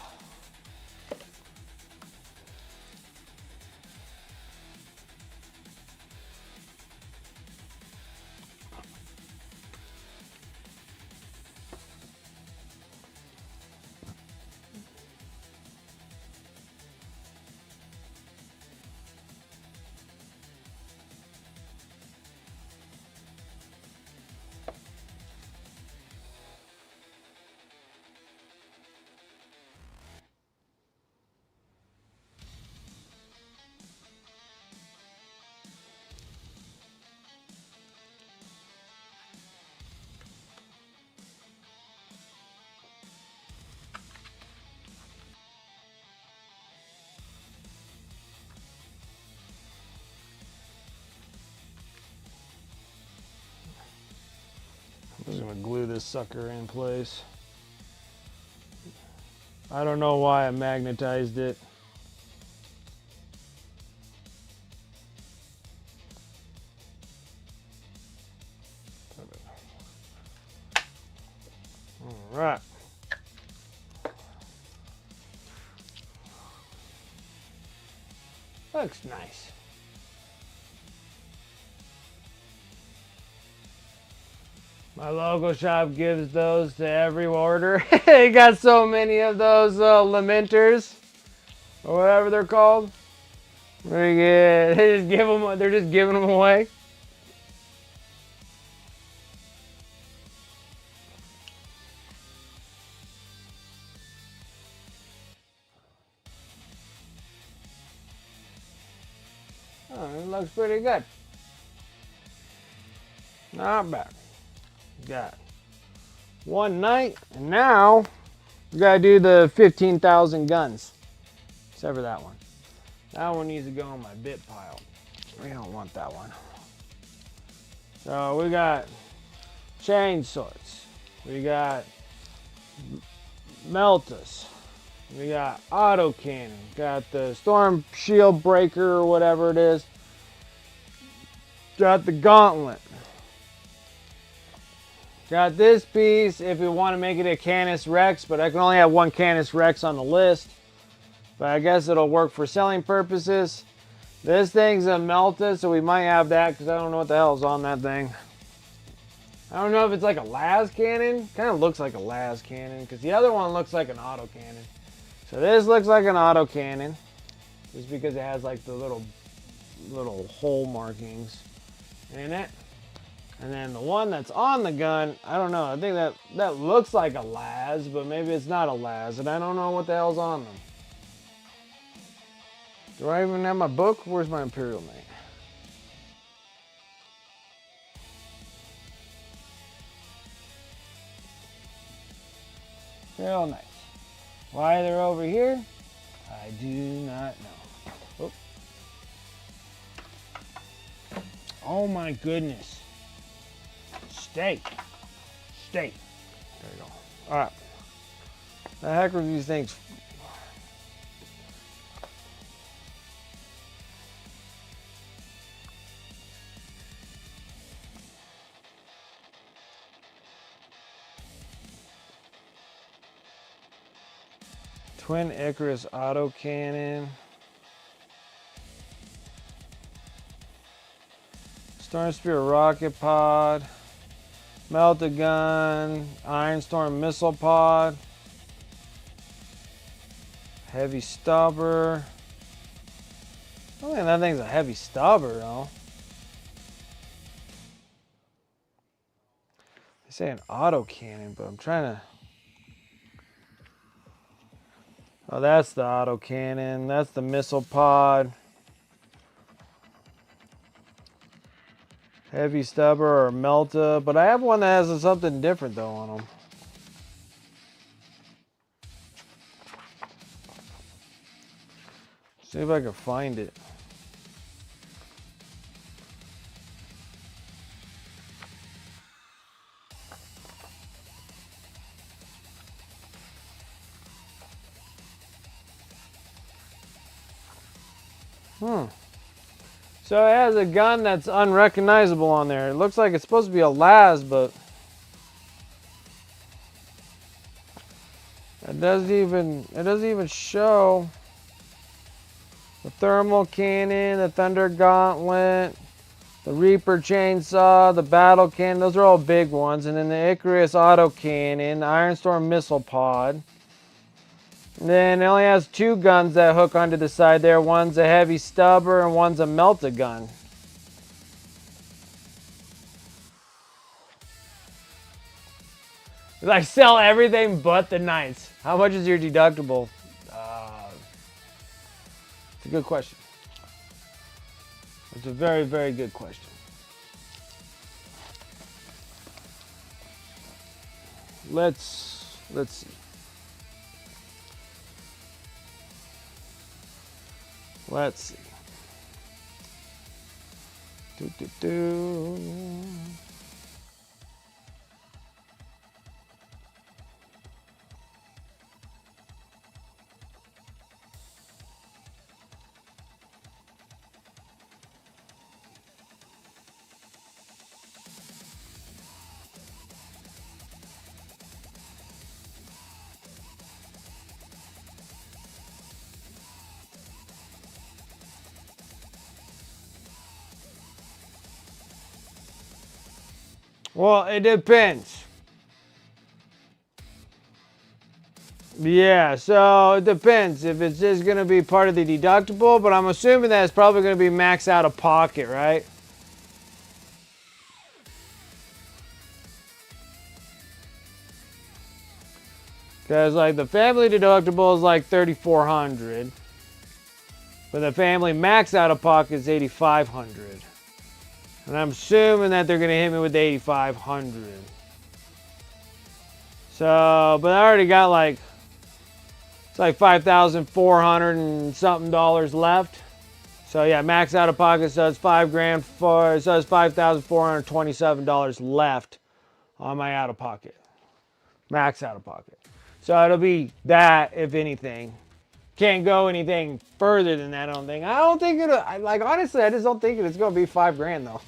I'm just gonna glue this sucker in place. I don't know why I magnetized it. All right. Looks nice. My local shop gives those to every order. They got so many of those lamenters, or whatever they're called. Very good. They're just giving them away. Oh, it looks pretty good. Not bad. Got one night, and now we gotta do the 15,000 guns. Except for that one. That one needs to go on my bit pile. We don't want that one. So we got chain swords. We got meltas. We got autocannon. Got the storm shield breaker or whatever it is. Got the gauntlet. Got this piece if we want to make it a Canis Rex, but I can only have one Canis Rex on the list. But I guess it'll work for selling purposes. This thing's a Melta, so we might have that because I don't know what the hell's on that thing. I don't know if it's like a las cannon. Kind of looks like a las cannon because the other one looks like an auto cannon. So this looks like an auto cannon just because it has like the little hole markings in it. And then the one that's on the gun, I don't know. I think that looks like a las, but maybe it's not a las, and I don't know what the hell's on them. Do I even have my book? Where's my Imperial Knight? Imperial Knight. Why they're over here, I do not know. Oh, oh my goodness. Stay. There you go. Alright. The heck are these things? Twin Icarus autocannon. Storm Spear rocket pod. Melta gun, Iron Storm missile pod, heavy stubber. I don't think that thing's a heavy stubber though. They say an auto cannon, but I'm trying to. Oh, that's the auto cannon. That's the missile pod. Heavy stubber or Melta, but I have one that has something different though on them. See if I can find it. So it has a gun that's unrecognizable on there. It looks like it's supposed to be a Laz, but it doesn't even show the thermal cannon, the Thunder Gauntlet, the Reaper chainsaw, the battle cannon. Those are all big ones. And then the Icarus auto cannon, the Ironstorm missile pod. And then it only has 2 guns that hook onto the side there. One's a heavy stubber and one's a melta gun. I sell everything but the knights. How much is your deductible? It's a good question. It's a very, very good question. Let's see. Let's see. Well, it depends. Yeah, so it depends if it's just going to be part of the deductible, but I'm assuming that it's probably going to be max out of pocket, right? Because like the family deductible is like $3,400, but the family max out of pocket is $8,500. And I'm assuming that they're going to hit me with the $8,500. So, but I already got like, it's like $5,400 and something dollars left. So yeah, max out of pocket, so it's $5,427 left on my out of pocket. Max out of pocket. So it'll be that, if anything. Can't go anything further than that, I don't think. I don't think it'll, like, honestly, I just don't think it's going to be $5,000 though.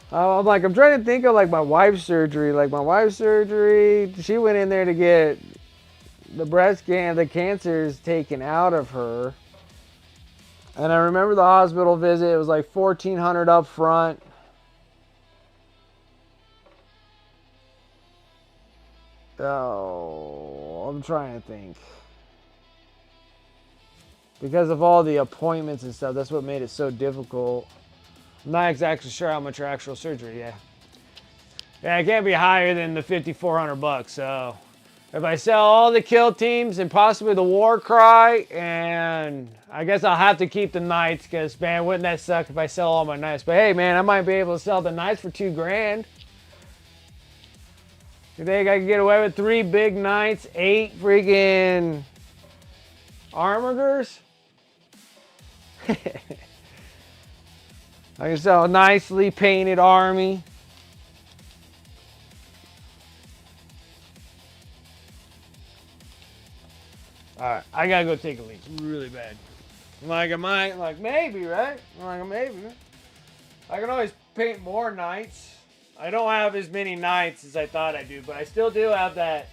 I'm trying to think of like my wife's surgery. Like my wife's surgery, she went in there to get the cancers taken out of her. And I remember the hospital visit, it was like $1,400 up front. Oh, I'm trying to think. Because of all the appointments and stuff, that's what made it so difficult. I'm not exactly sure how much her actual surgery, yeah. Yeah, it can't be higher than the $5,400, so if I sell all the kill teams and possibly the war cry, and I guess I'll have to keep the knights, because man, wouldn't that suck if I sell all my knights? But hey man, I might be able to sell the knights for $2,000. You think I can get away with 3 big knights, 8 freaking armorers? I can sell a nicely painted army. Alright, I gotta go take a leak. Really bad. Like, I might, like, maybe, right? Like, maybe. I can always paint more knights. I don't have as many knights as I thought I do, but I still do have that.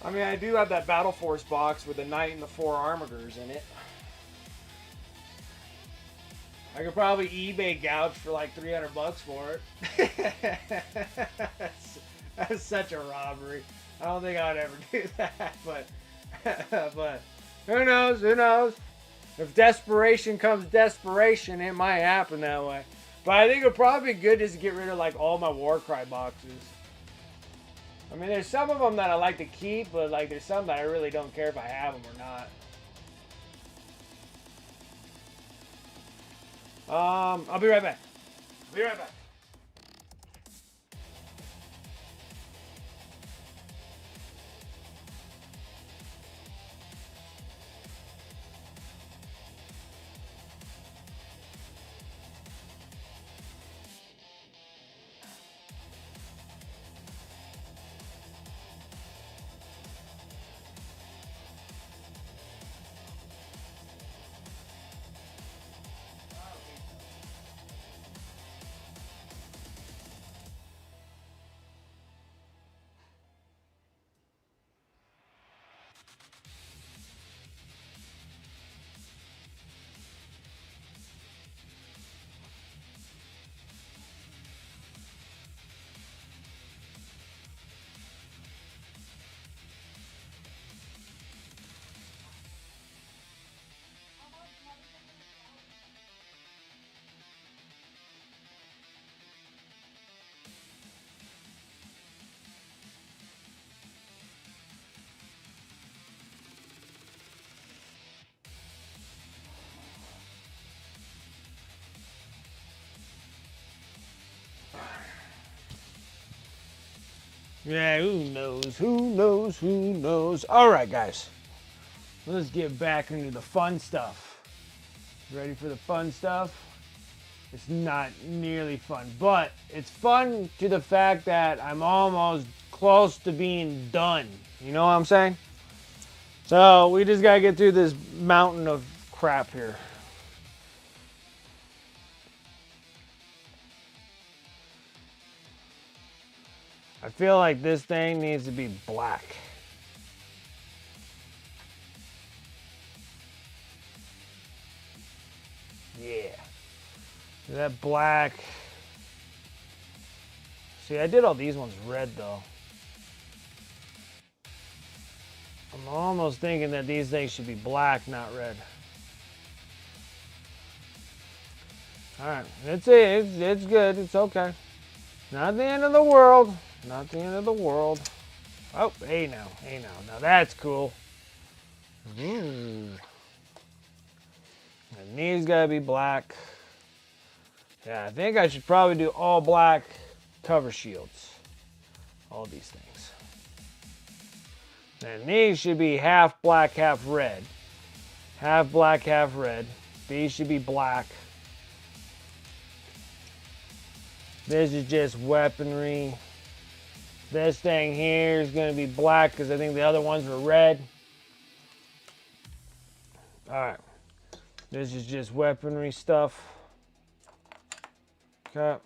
I mean, I do have that Battle Force box with the knight and the 4 armigers in it. I could probably eBay gouge for like $300 for it. That's such a robbery. I don't think I'd ever do that, but who knows? Who knows? If desperation comes desperation, it might happen that way. But I think it'd probably be good just to get rid of like all my Warcry boxes. I mean, there's some of them that I like to keep, but like there's some that I really don't care if I have them or not. I'll be right back. Be right back. Yeah, who knows? Who knows? Who knows? All right, guys. Let's get back into the fun stuff. Ready for the fun stuff? It's not nearly fun, but it's fun to the fact that I'm almost close to being done. You know what I'm saying? So we just gotta get through this mountain of crap here. I feel like this thing needs to be black. Yeah. That black. See, I did all these ones red though. I'm almost thinking that these things should be black, not red. Alright, it's good, it's okay. Not the end of the world. Not the end of the world. Oh, hey now. Now that's cool. And these gotta be black. Yeah, I think I should probably do all black cover shields. All these things. And these should be half black, half red. Half black, half red. These should be black. This is just weaponry. This thing here is going to be black because I think the other ones were red. Alright. This is just weaponry stuff. Okay.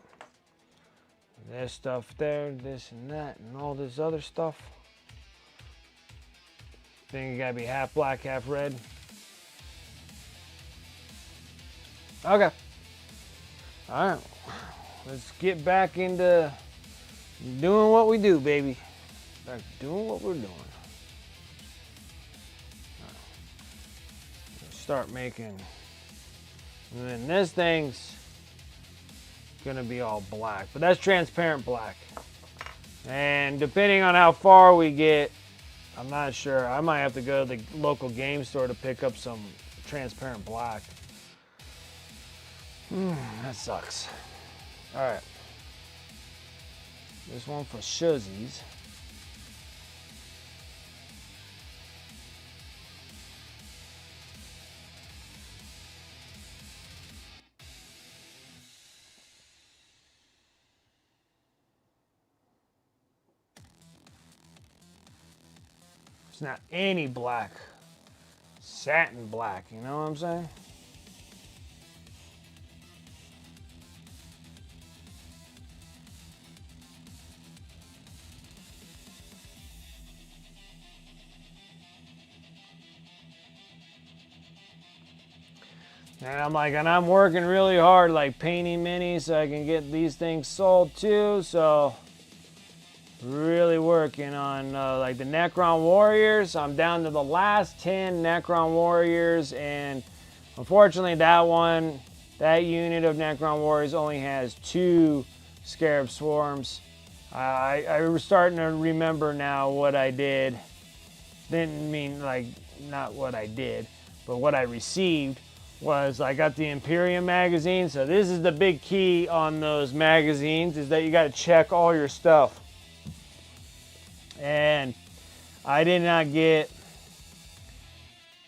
This stuff there, this and that, and all this other stuff. Think you gotta be half black, half red. Okay. Alright. Let's get back into doing what we do, baby. Back to doing what we're doing. Let's start making. And then this thing's gonna be all black, but that's transparent black. And depending on how far we get, I'm not sure. I might have to go to the local game store to pick up some transparent black. That sucks. Alright. This one for shuzzies. It's not any black. Satin black, you know what I'm saying? And I'm working really hard, like painting minis so I can get these things sold too. So really working on like the Necron Warriors. I'm down to the last 10 Necron Warriors, and unfortunately that unit of Necron Warriors only has 2 Scarab Swarms. I was starting to remember now what I did. Didn't mean like not what I did, but what I received was I got the Imperium magazine. So this is the big key on those magazines, is that you got to check all your stuff. And I did not get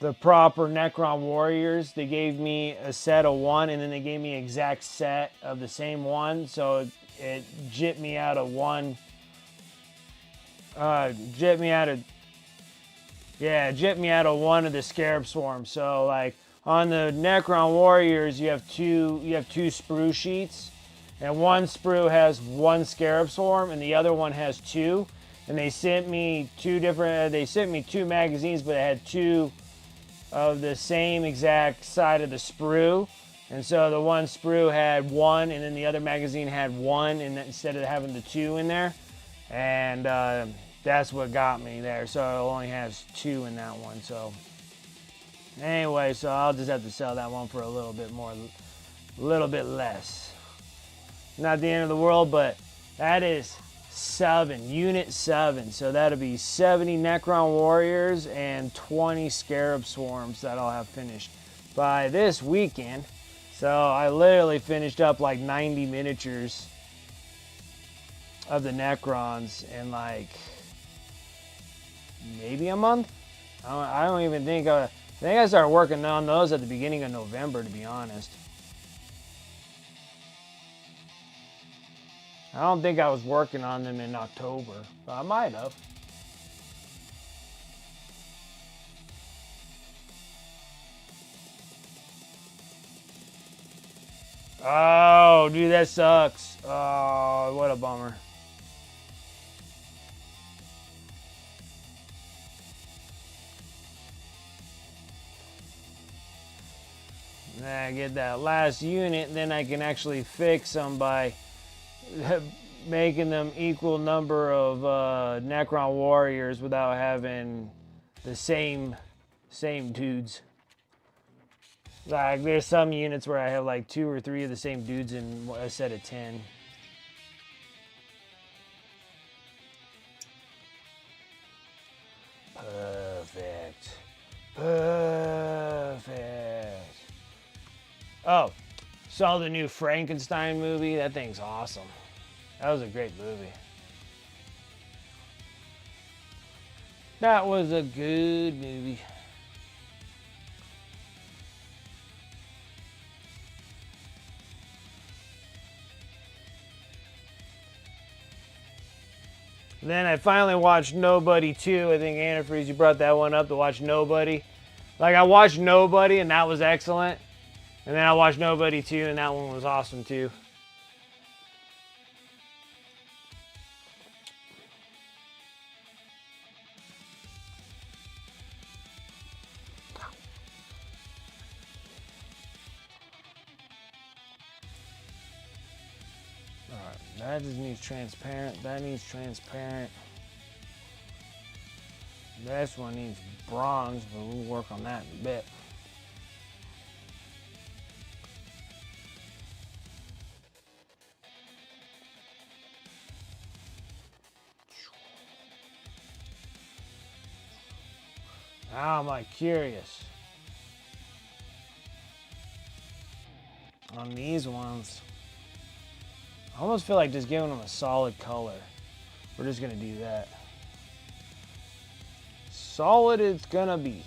the proper Necron Warriors. They gave me a set of 1, and then they gave me an exact set of the same one. So it jipped me out of one. Jipped me out of one of the Scarab Swarms. So like on the Necron Warriors, you have two sprue sheets, and one sprue has 1 Scarab Swarm, and the other one has 2. And they sent me 2 magazines, but it had 2 of the same exact side of the sprue. And so the one sprue had 1, and then the other magazine had 1, and instead of having the 2 in there. And that's what got me there. So it only has 2 in that one. So anyway, so I'll just have to sell that one for a little bit more, a little bit less. Not the end of the world, but that is unit 7. So that'll be 70 Necron Warriors and 20 Scarab Swarms that I'll have finished by this weekend. So I literally finished up like 90 miniatures of the Necrons in like maybe a month. I don't even think I think I started working on those at the beginning of November, to be honest. I don't think I was working on them in October, but I might have. Oh, dude, that sucks. Oh, what a bummer. Then I get that last unit, then I can actually fix them by making them equal number of Necron warriors without having the same dudes. Like, there's some units where I have like 2 or 3 of the same dudes in a set of 10. Perfect. Perfect. Oh, saw the new Frankenstein movie. That thing's awesome. That was a great movie. That was a good movie. Then I finally watched Nobody 2. I think Antifreeze, you brought that one up to watch Nobody. Like, I watched Nobody and that was excellent. And then I watched Nobody 2 and that one was awesome too. Alright, that just needs transparent. That needs transparent. This one needs bronze, but we'll work on that in a bit. Now am I curious on these ones. I almost feel like just giving them a solid color. We're just gonna do that. Solid it's gonna be.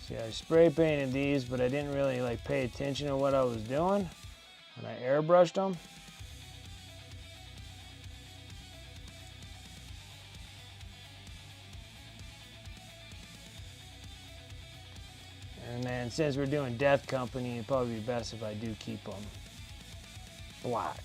See, I spray painted these, but I didn't really like pay attention to what I was doing when I airbrushed them. And then since we're doing Death Company, it'd probably be best if I do keep them black.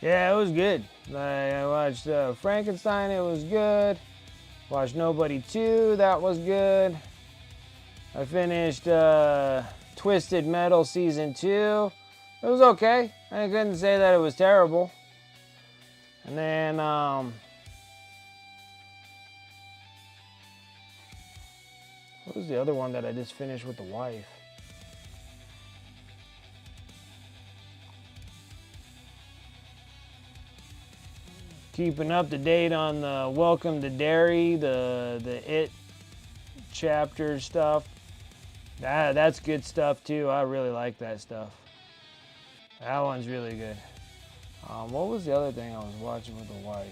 Yeah, it was good. I watched Frankenstein, it was good. Watched Nobody 2, that was good. I finished Twisted Metal Season 2. It was okay. I couldn't say that it was terrible. And then, what was the other one that I just finished with the wife? Keeping up to date on the Welcome to Derry, the It chapter stuff. That's good stuff too. I really like that stuff. That one's really good. What was the other thing I was watching with the wife?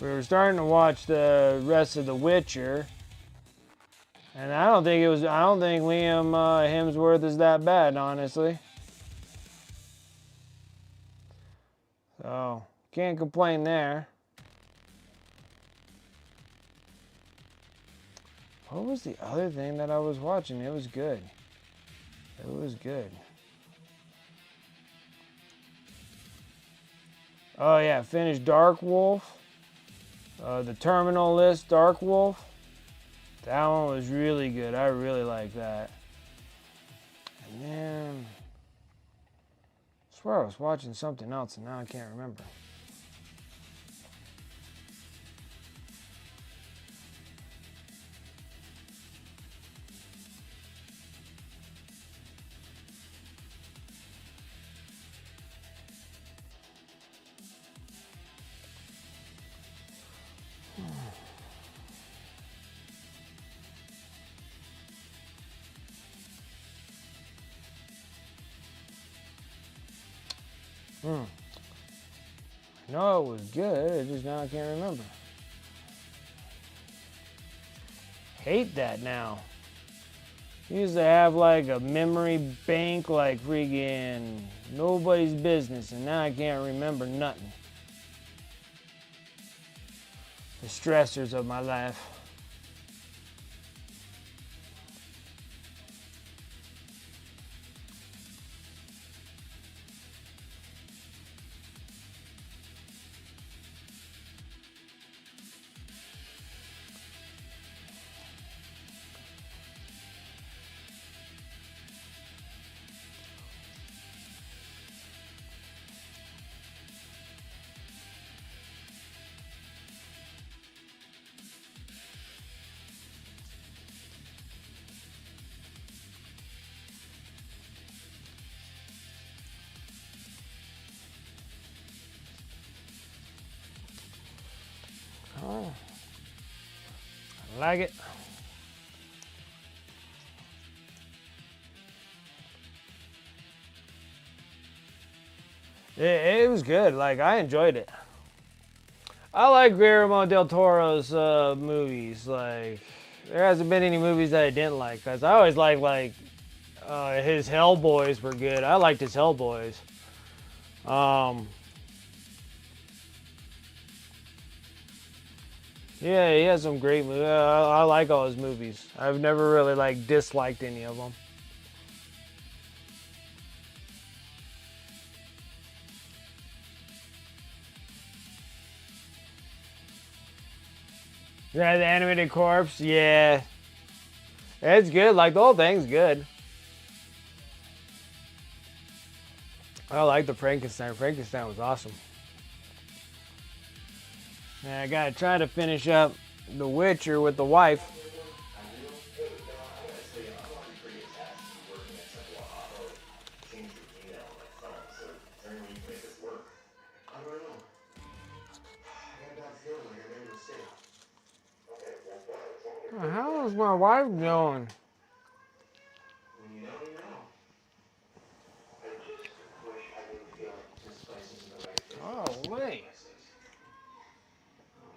We were starting to watch the rest of The Witcher. And I don't think Liam Hemsworth is that bad, honestly. So, can't complain there. What was the other thing that I was watching? It was good. It was good. Oh yeah, finished Dark Wolf. The Terminal List Dark Wolf. That one was really good. I really like that. And then swear I was watching something else and now I can't remember. I know it was good, I just now I can't remember. Hate that now. Used to have like a memory bank like freaking nobody's business, and now I can't remember nothing. The stressors of my life. Oh, I like it. It was good. Like, I enjoyed it. I like Guillermo del Toro's movies. Like, there hasn't been any movies that I didn't like. Because I always liked, his Hellboys were good. I liked his Hellboys. Yeah, he has some great movies. I like all his movies. I've never really, like, disliked any of them. Yeah, the animated corpse. Yeah, it's good. Like the whole thing's good. I like the Frankenstein. Frankenstein was awesome. Yeah, I gotta try to finish up The Witcher with the wife. How is my wife doing? Oh, wait.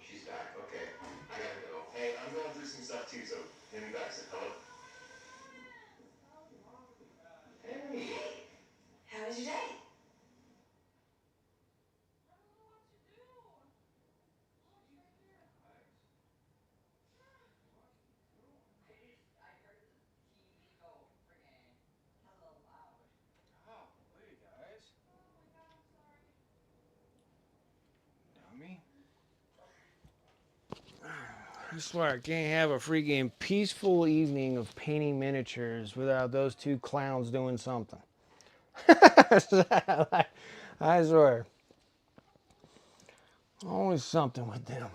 She's back. Okay. I gotta go. Hey, I'm going through some stuff too, so hit me back. So hello. Hey. How was your day? Golly, guys. Dummy. I swear I can't have a freaking peaceful evening of painting miniatures without those two clowns doing something. I swear. Always something with them.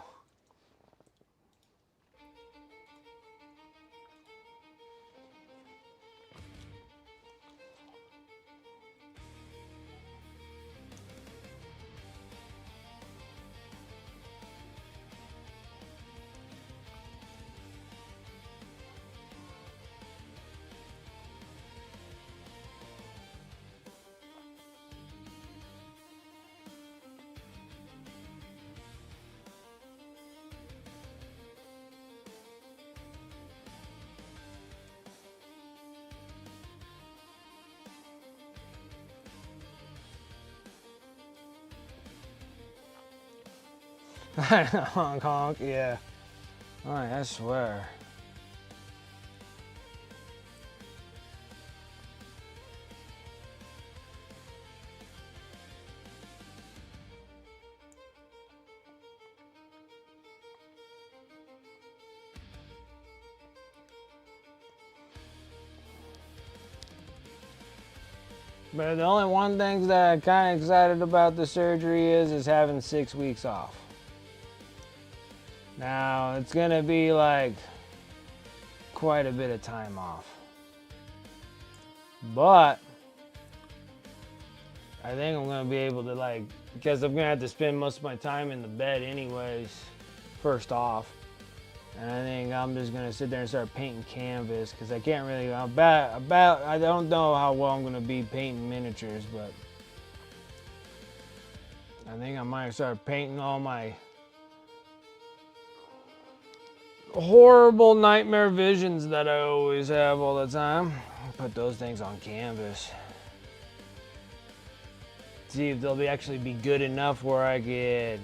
Honk honk, yeah. Alright, I swear. But the only one thing that I'm kind of excited about the surgery is having 6 weeks off. Now, it's going to be like quite a bit of time off. But I think I'm going to be able to, like, because I'm going to have to spend most of my time in the bed anyways, first off. And I think I'm just going to sit there and start painting canvas because I can't really, I don't know how well I'm going to be painting miniatures, but I think I might start painting all my horrible nightmare visions that I always have all the time. Put those things on canvas. See if they'll actually be good enough where I could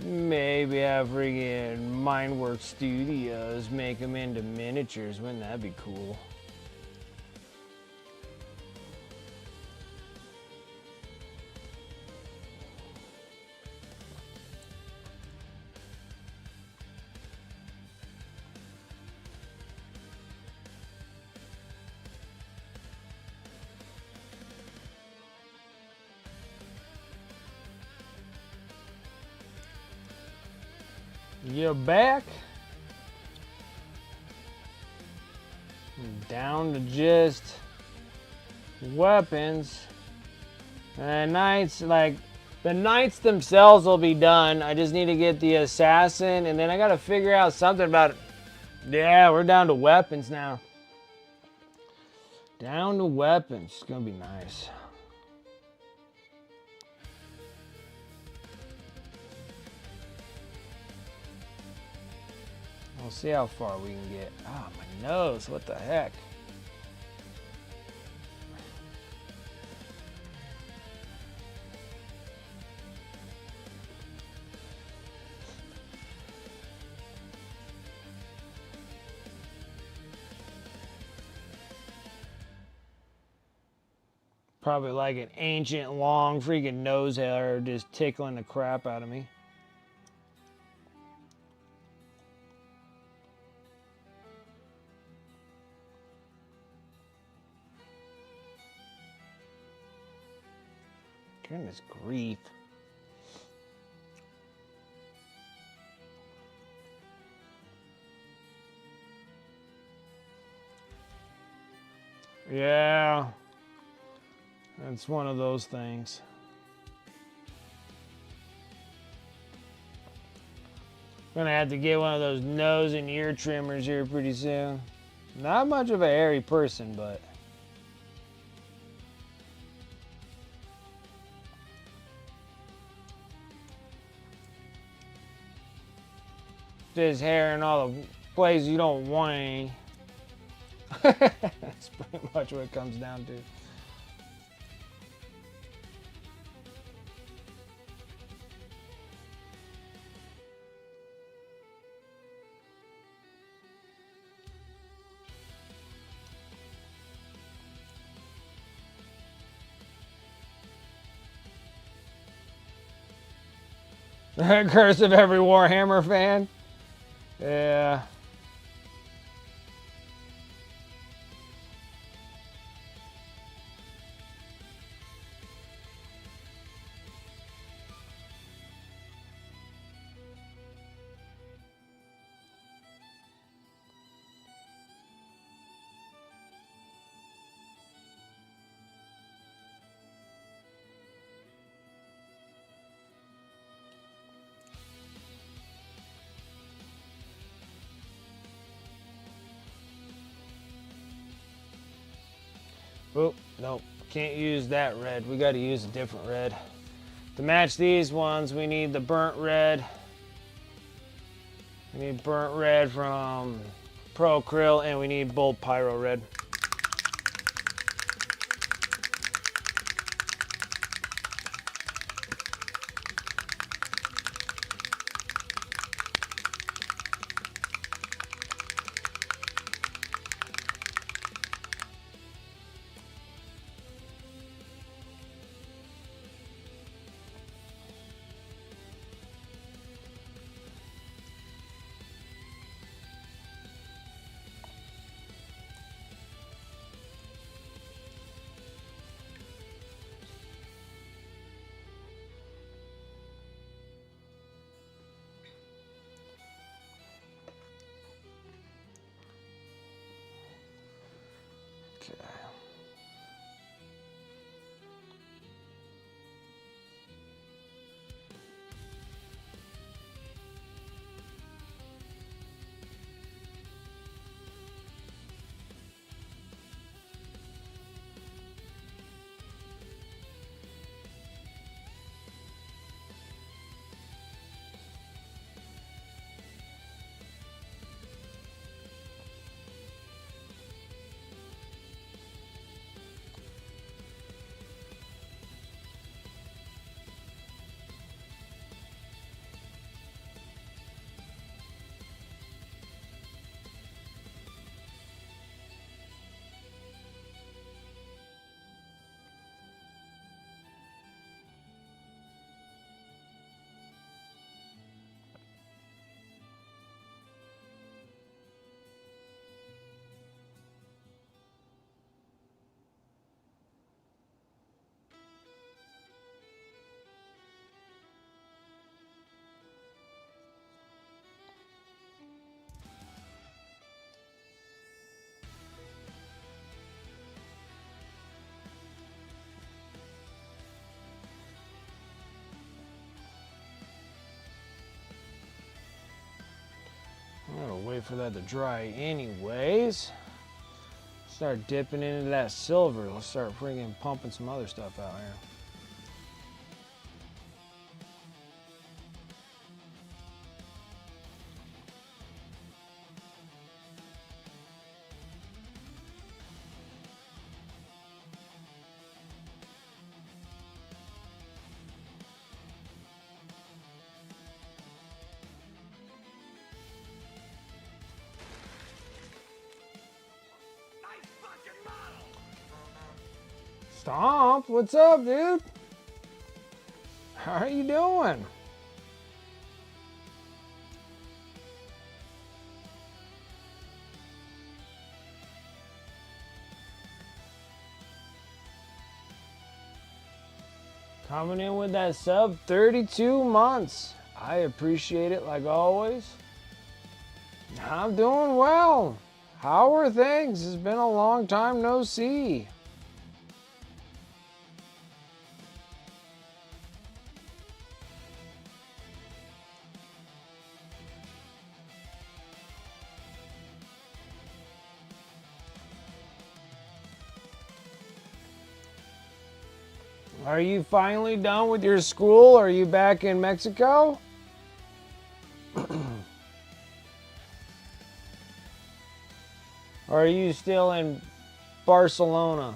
maybe have friggin' Mindworks Studios make them into miniatures. Wouldn't that be cool? You're back. Down to just weapons. And knights, like, the knights themselves will be done. I just need to get the assassin, and then I gotta figure out something about it. Yeah, we're down to weapons now. Down to weapons. It's gonna be nice. We'll see how far we can get. Oh, my nose. What the heck? Probably like an ancient long freaking nose hair just tickling the crap out of me. Goodness grief. Yeah. That's one of those things. Gonna have to get one of those nose and ear trimmers here pretty soon. Not much of a hairy person, but there's hair in all the places you don't want any. That's pretty much what it comes down to. Curse of every Warhammer fan. Yeah. Oh, no, can't use that red. We got to use a different red. To match these ones, we need the burnt red. We need burnt red from Pro Krill, and we need bold pyro red. wait for that to dry anyways. Start dipping into that silver. Let's start freaking pumping some other stuff out here. Stomp, what's up, dude? How are you doing? Coming in with that sub, 32 months. I appreciate it like always. I'm doing well. How are things? It's been a long time no see. Are you finally done with your school? Are you back in Mexico? Or are you still in Barcelona?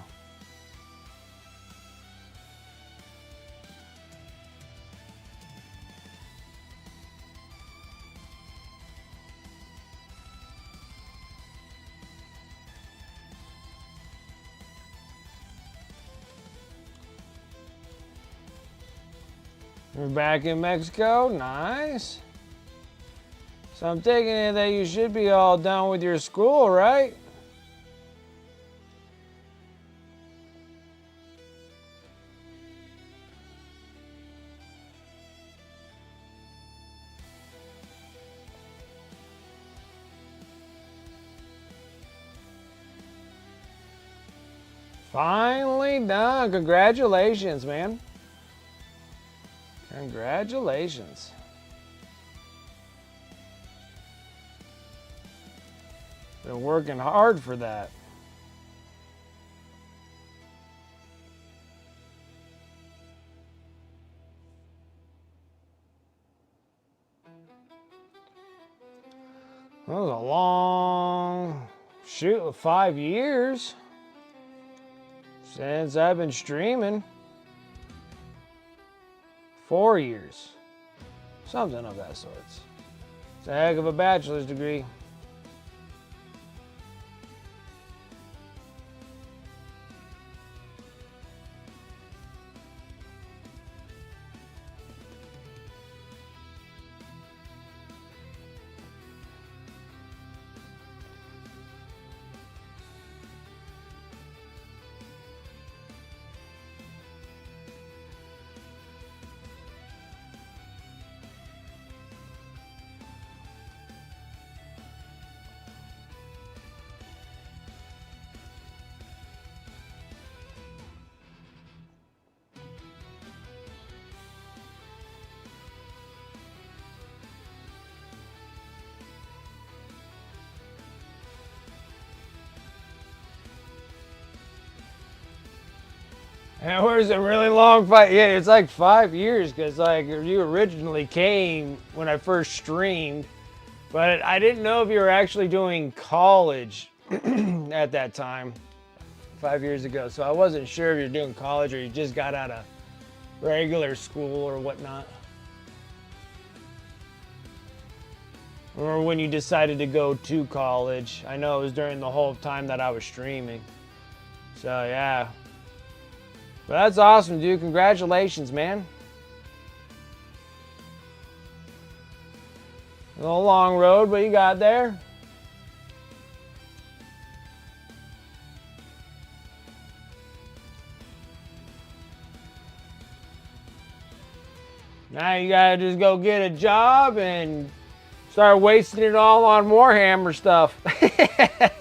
You're back in Mexico? Nice. So I'm taking it that you should be all done with your school, right? Finally done. Congratulations, man. Congratulations. Been working hard for that. That was a long, 5 years since I've been streaming. 4 years. Something of that sort. It's a heck of a bachelor's degree. And it was a really long fight. Yeah, it's like 5 years because like you originally came when I first streamed, but I didn't know if you were actually doing college at that time, 5 years ago. So I wasn't sure if you're doing college or you just got out of regular school or whatnot. Or when you decided to go to college. I know it was during the whole time that I was streaming. So yeah. But that's awesome, dude. Congratulations, man. A little long road, but you got there. Now you gotta just go get a job and start wasting it all on Warhammer stuff.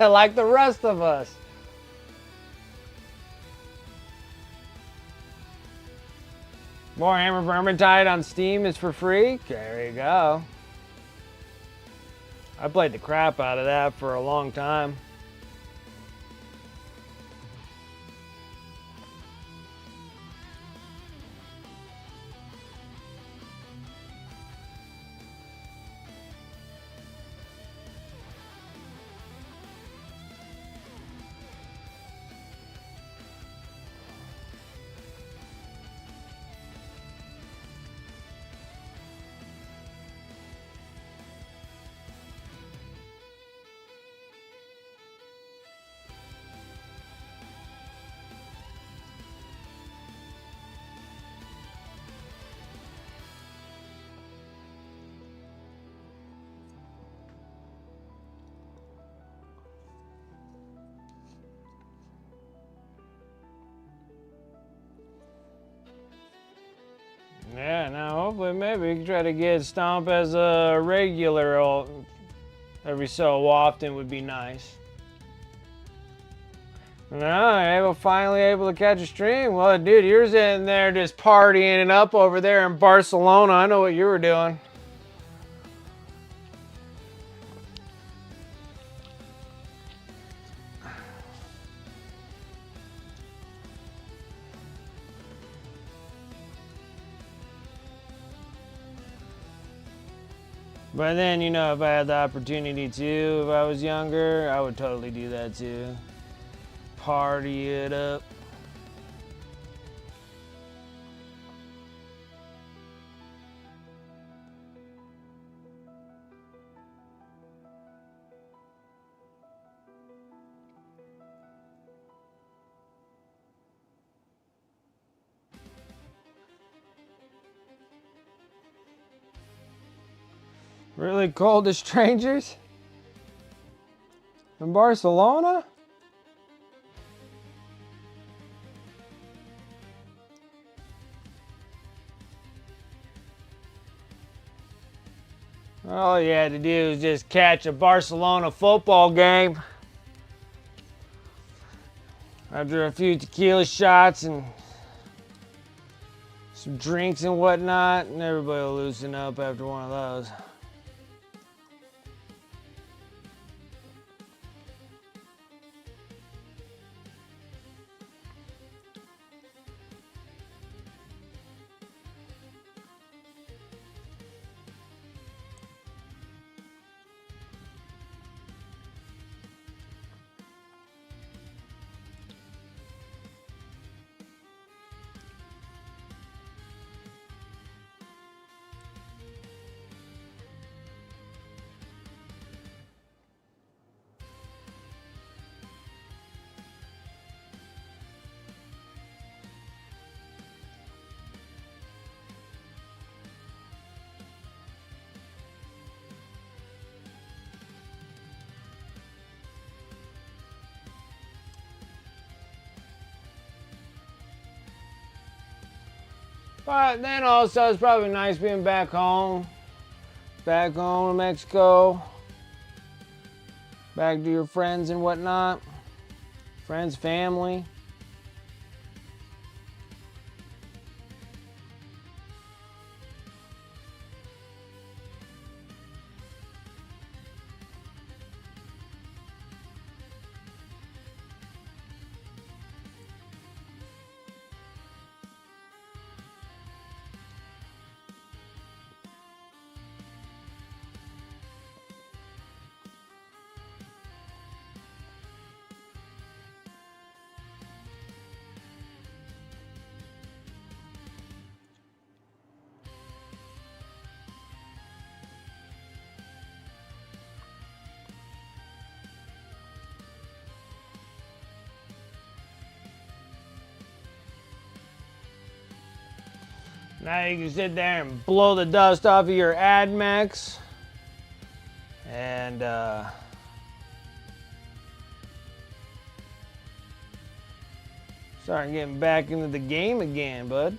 Like the rest of us. Warhammer Vermintide on Steam is for free. There you go. I played the crap out of that for a long time. Yeah, now hopefully maybe we can try to get Stomp as a regular every so often would be nice. No, we're finally able to catch a stream. Well, dude, you're sitting there just partying it up over there in Barcelona. I know what you were doing. But then, you know, if I had the opportunity to, if I was younger, I would totally do that too. Party it up. Really cold to strangers? In Barcelona? All you had to do was just catch a Barcelona football game. After a few tequila shots and some drinks and whatnot, and everybody will loosen up after one of those. But then also, it's probably nice being back home to Mexico, back to your friends and whatnot, friends, family. Now you can sit there and blow the dust off of your AdMex and start getting back into the game again, bud.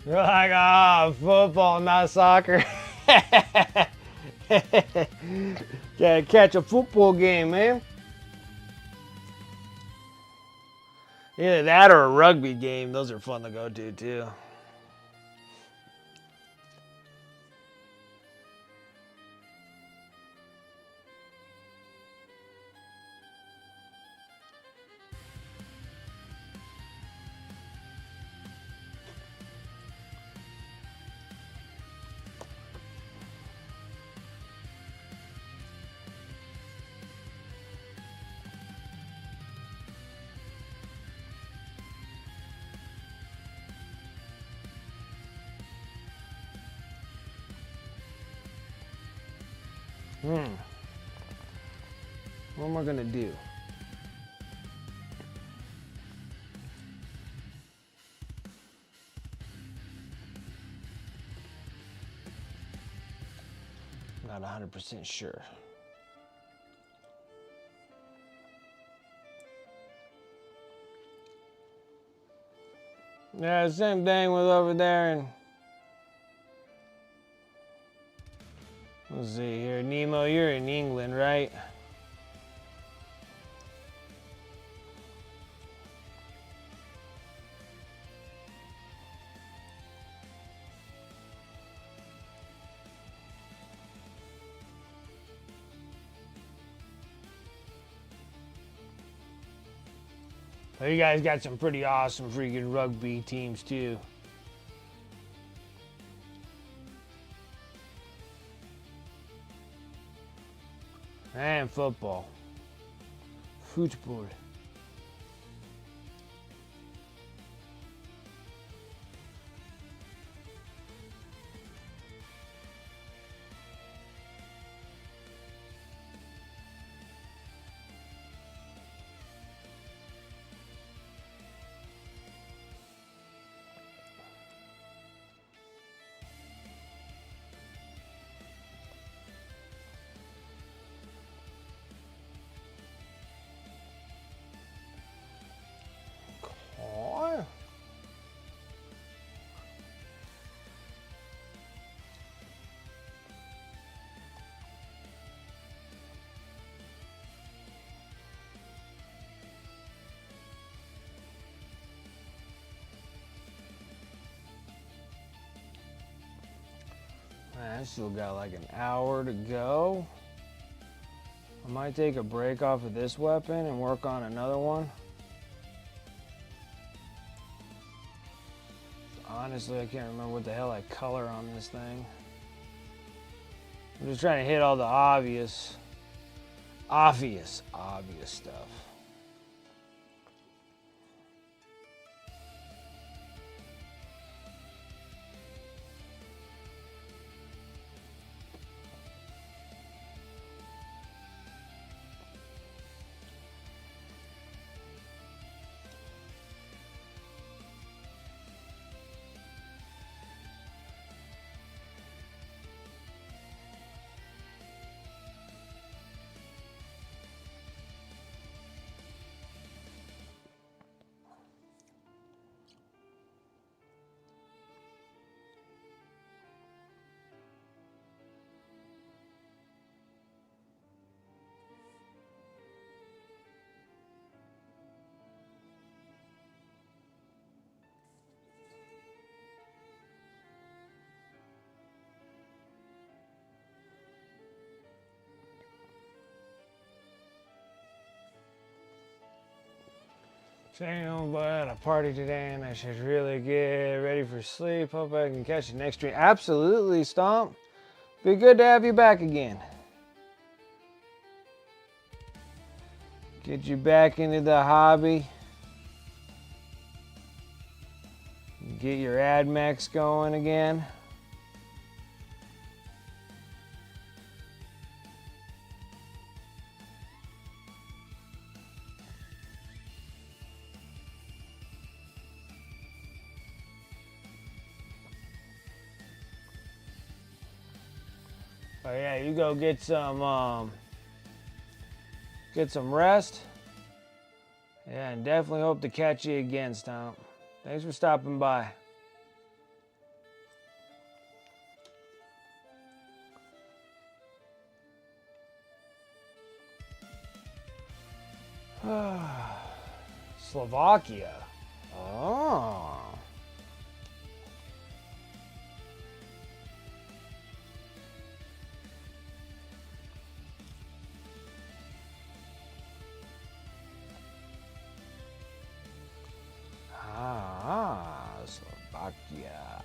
You're like, ah, football, not soccer. Gotta catch a football game, man. Either that or a rugby game. Those are fun to go to, too. What am I gonna do? Not 100% sure. Yeah, same thing with over there and let's see here. Nemo, you're in England, right? Well, you guys got some pretty awesome freaking rugby teams too. And football. Football. I still got like an hour to go. I might take a break off of this weapon and work on another one. Honestly, I can't remember what the hell I color on this thing. I'm just trying to hit all the obvious stuff. Saying, but I had a party today and I should really get ready for sleep. Hope I can catch the next stream. Absolutely, Stomp. Be good to have you back again. Get you back into the hobby. Get your AdMex going again. Oh yeah, you go get some rest. Yeah, and definitely hope to catch you again, Stomp. Thanks for stopping by. Slovakia. Oh. Slovakia.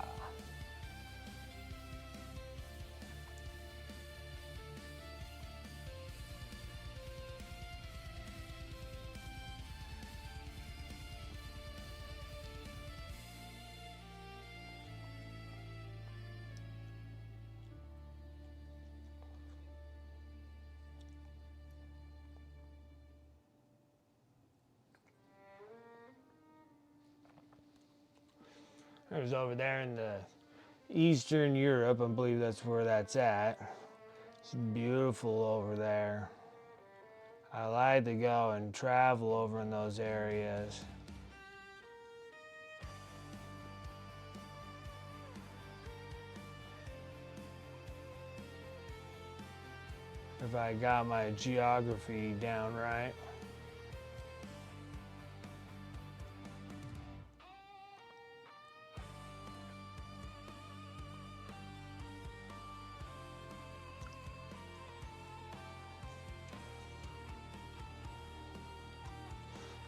It was over there in the Eastern Europe, I believe that's where that's at. It's beautiful over there. I like to go and travel over in those areas. If I got my geography down right.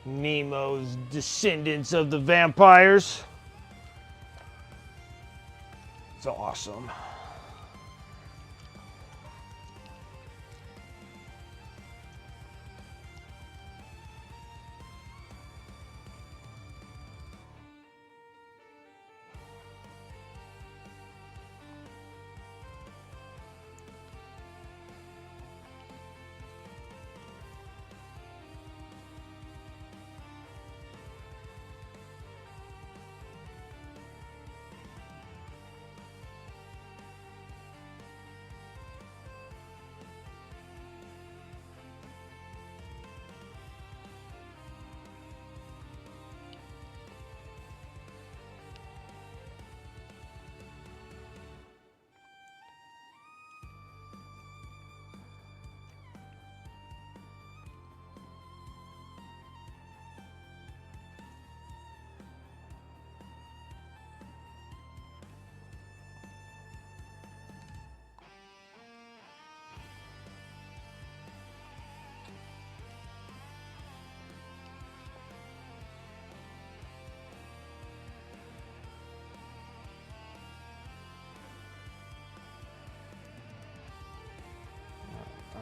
Nemo's descendants of the vampires. It's awesome.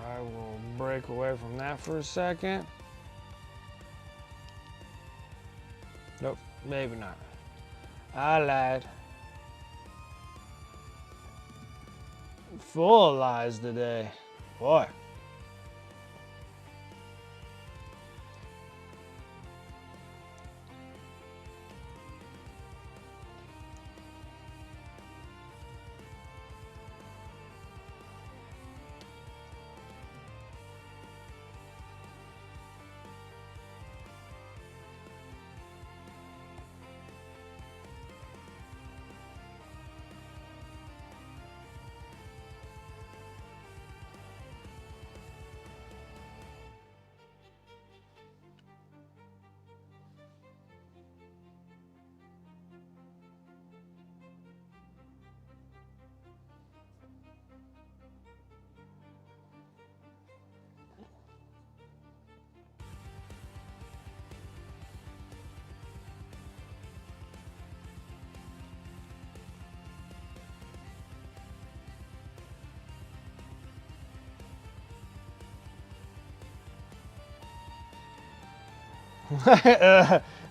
I will break away from that for a second. Nope, maybe not. I lied. Full of lies today. Boy.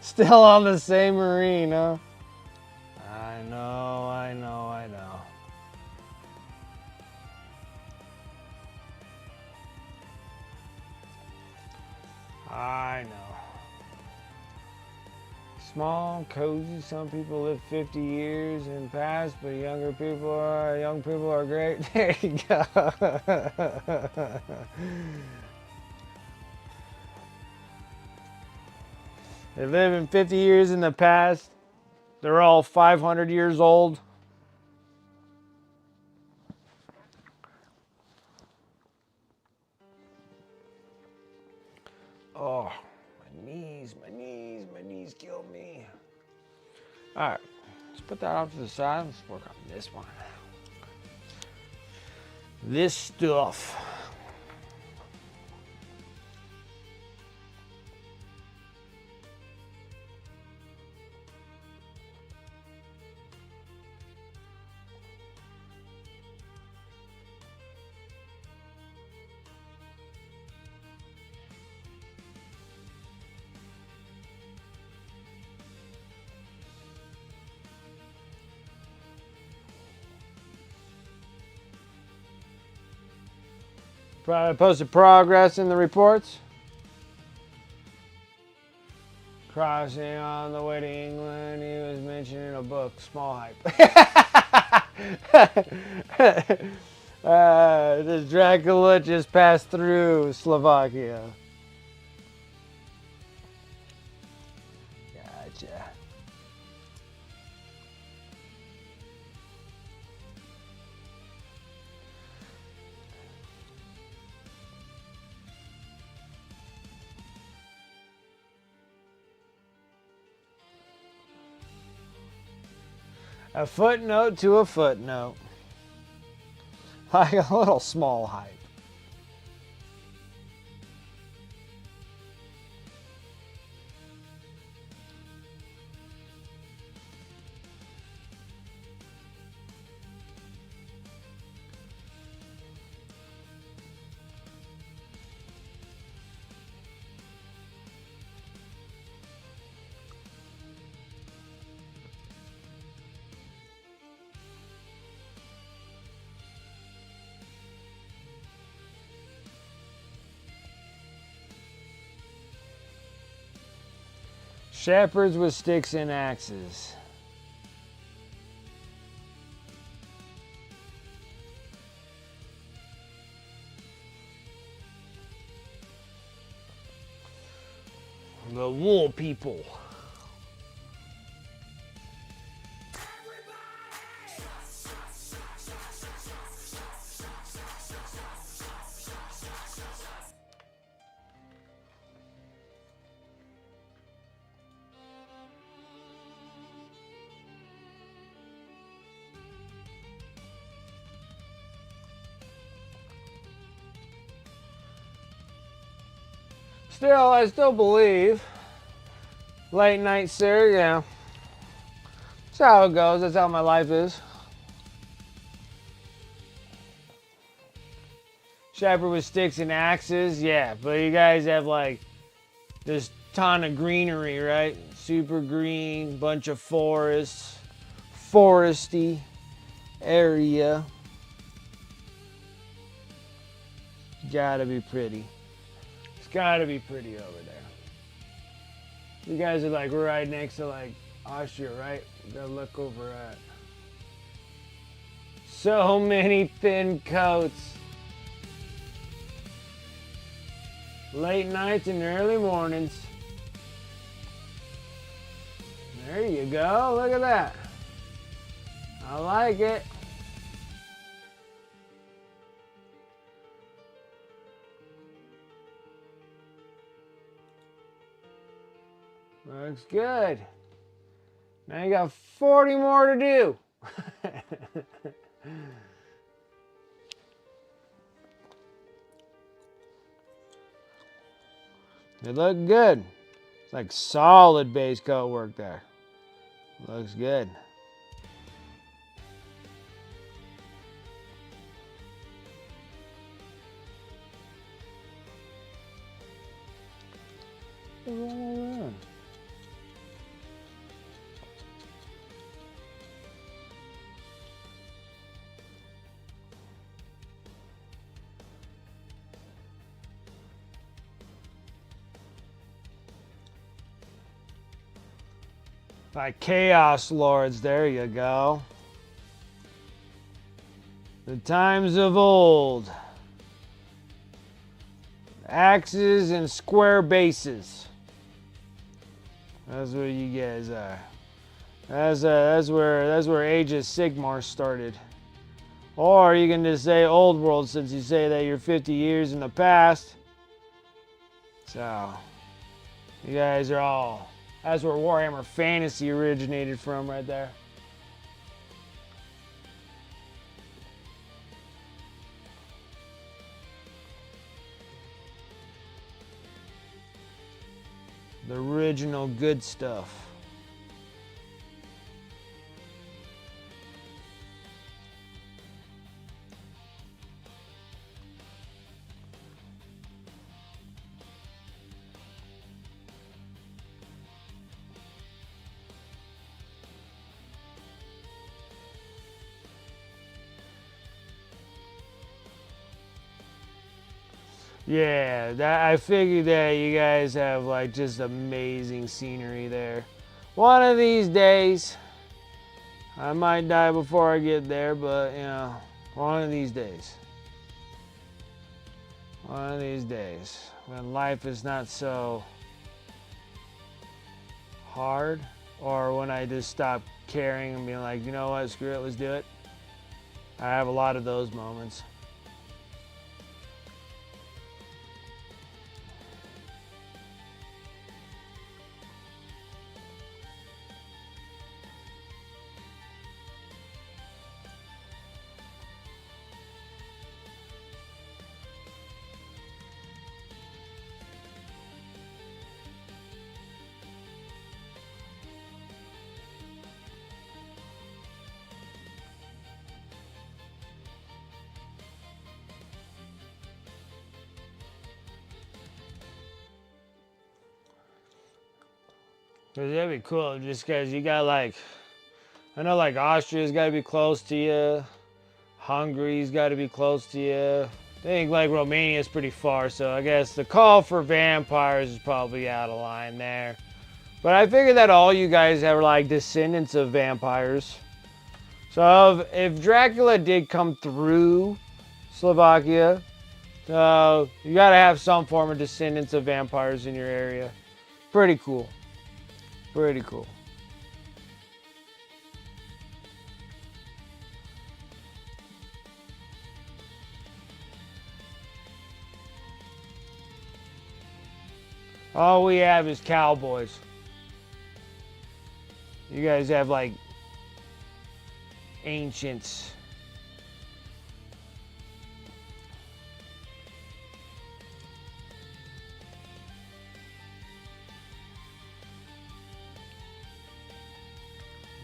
Still on the same marine, huh? I know, I know, I know. I know. Small, cozy. Some people live 50 years in the past, but young people are great. There you go. They live in 50 years in the past. They're all 500 years old. Oh. My knees kill me. All right, let's put that off to the side. Let's work on this one. This stuff. Probably posted progress in the reports. Crossing on the way to England, he was mentioned in a book, Small Hype. This Dracula just passed through Slovakia. Gotcha. A footnote to a footnote. Like a little small hype. Shepherds with sticks and axes. The wool people. Still, I still believe. Late night, sir, yeah. That's how it goes. That's how my life is. Shepherd with sticks and axes, yeah. But you guys have like this ton of greenery, right? Super green, bunch of forests, foresty area. Gotta be pretty. It's gotta be pretty over there. You guys are like right next to like Austria, right? You gotta look over at. So many thin coats. Late nights and early mornings. There you go. Look at that. I like it. Looks good. Now you got 40 more to do. They look good. It's like solid base coat work there. Looks good. Like Chaos Lords, there you go. The times of old. Axes and square bases. That's what you guys are. That's where Age of Sigmar started. Or you can just say old world since you say that you're 50 years in the past. So You guys are all... That's where Warhammer Fantasy originated from right there. The original good stuff. Yeah, I figured that you guys have like just amazing scenery there. One of these days, I might die before I get there, but you know, one of these days. One of these days, when life is not so hard, or when I just stop caring and being like, you know what, screw it, let's do it. I have a lot of those moments. Cause that'd be cool, just cause you got like, I know like Austria's gotta be close to you, Hungary's gotta be close to you. I think like Romania's pretty far, so I guess the call for vampires is probably out of line there. But I figured that all you guys have like descendants of vampires. So if Dracula did come through Slovakia, you gotta have some form of descendants of vampires in your area. Pretty cool. Pretty cool. All we have is cowboys. You guys have like ancients.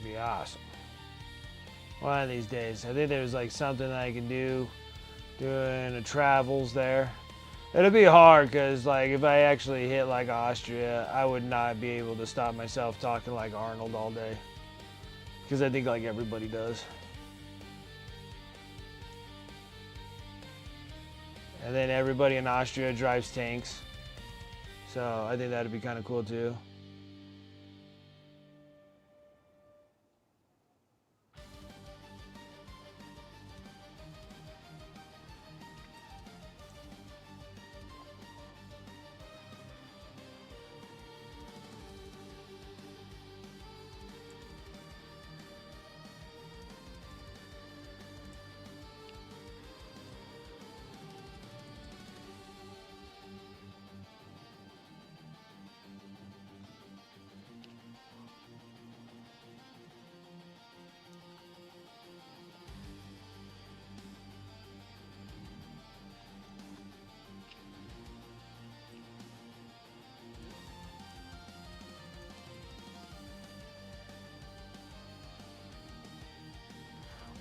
Be awesome. One of these days. I think there's like something I can do doing the travels there. It'll be hard because like if I actually hit like Austria, I would not be able to stop myself talking like Arnold all day. Because I think like everybody does. And then everybody in Austria drives tanks. So I think that'd be kind of cool too.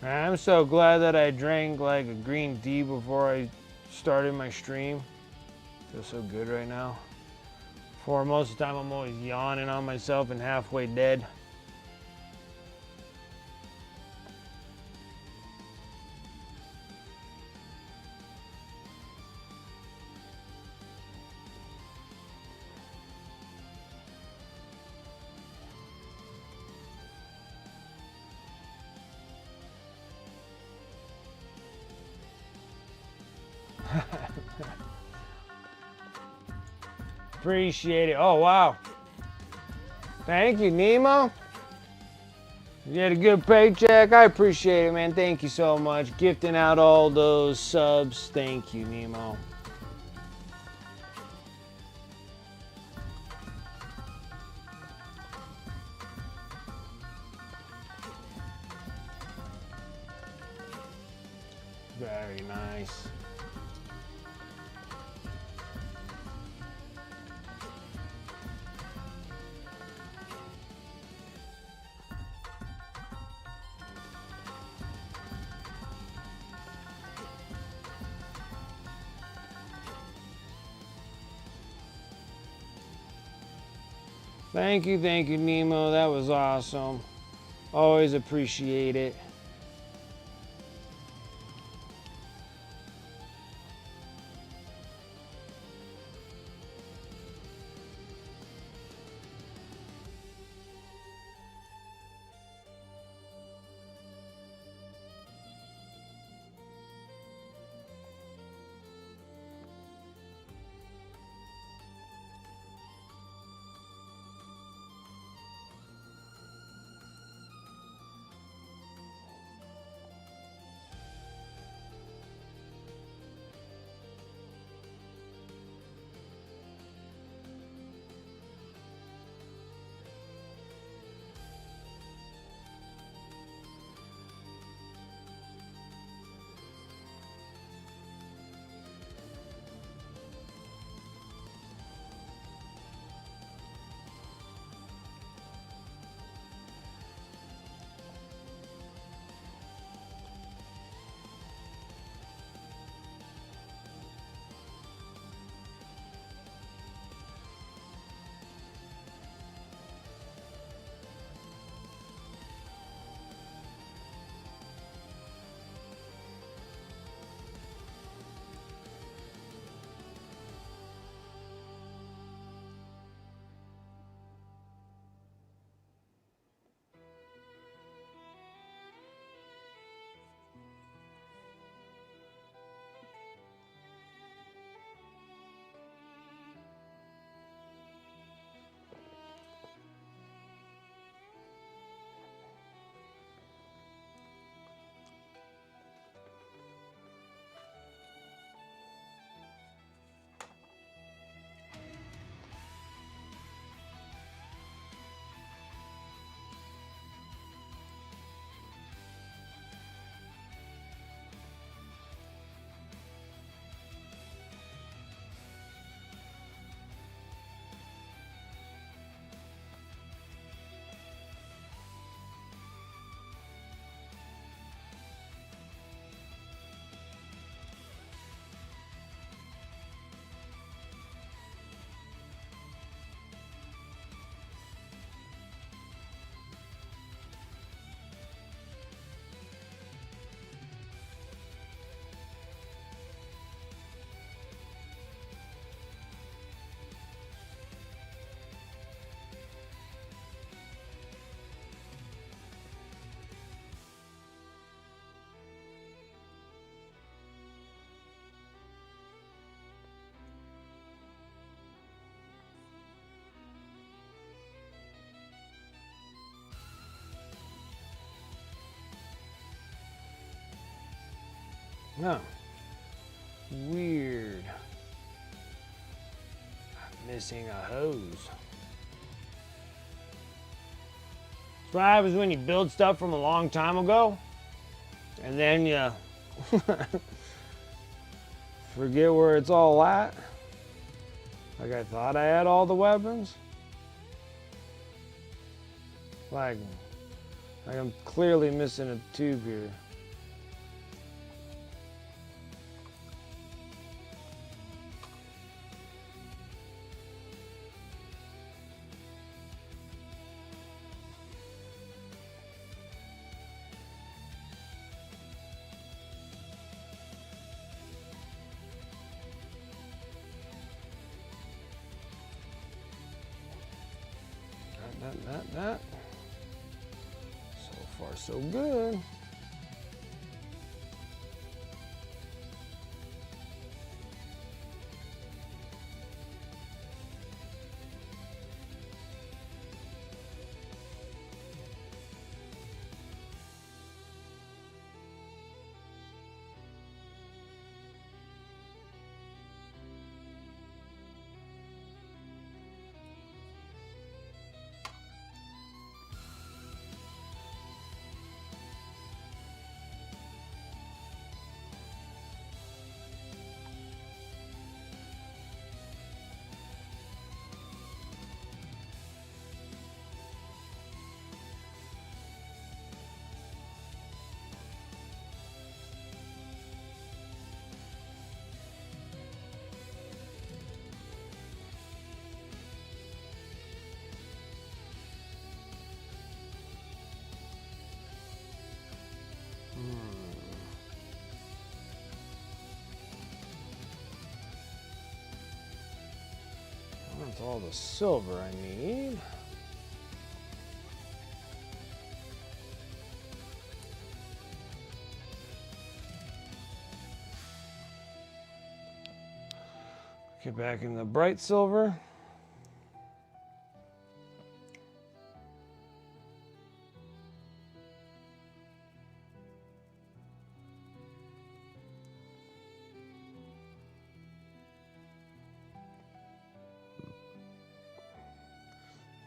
I'm so glad that I drank like a green tea before I started my stream. Feels so good right now. For most of the time I'm always yawning on myself and halfway dead. Appreciate it. Oh, wow. Thank you, Nemo. You had a good paycheck. I appreciate it, man. Thank you so much. Gifting out all those subs. Thank you, Nemo. Very nice. Thank you, Nemo. That was awesome. Always appreciate it. No. Weird. I'm missing a hose. That's what happens when you build stuff from a long time ago, and then you forget where it's all at. Like I thought I had all the weapons. Like I'm clearly missing a tube here. That. So far, so good. all the silver I need. Get back in the bright silver.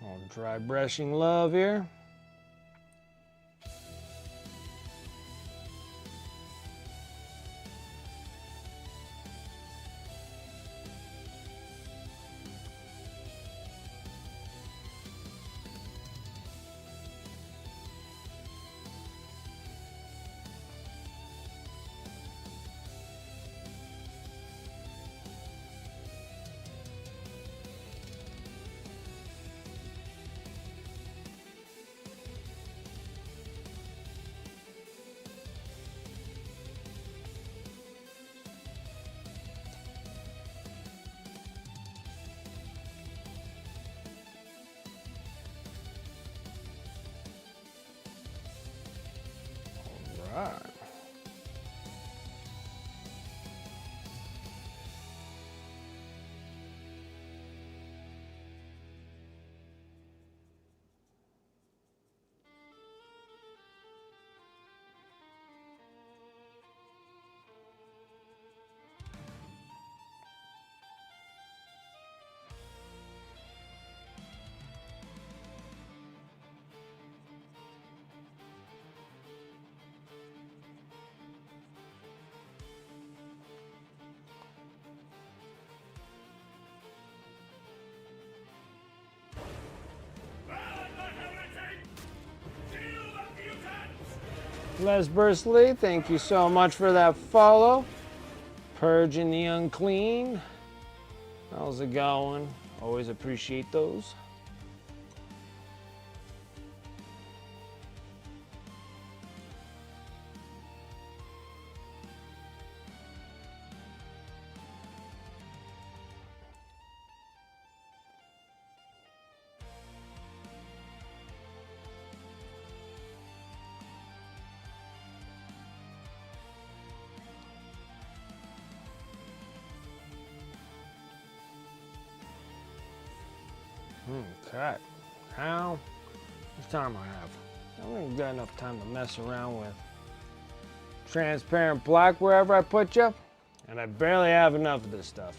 All dry brushing love here. Right. Les Bursley, thank you so much for that follow. Purging the unclean. How's it going? Always appreciate those. Okay, how much time I have? I don't even got enough time to mess around with transparent black wherever I put you, and I barely have enough of this stuff.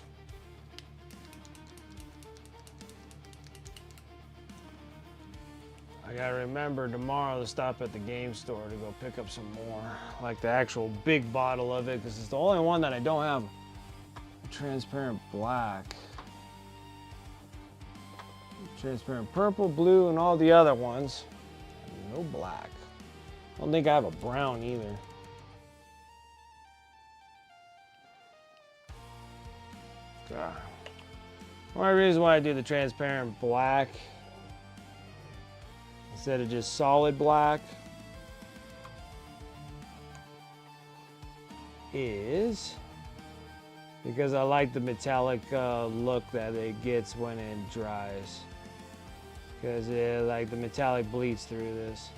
I gotta remember tomorrow to stop at the game store to go pick up some more, like the actual big bottle of it, because it's the only one that I don't have transparent black. Transparent purple, blue, and all the other ones. No black. I don't think I have a brown either. God. One reason why I do the transparent black instead of just solid black is because I like the metallic look that it gets when it dries. Because like the metallic bleeds through this.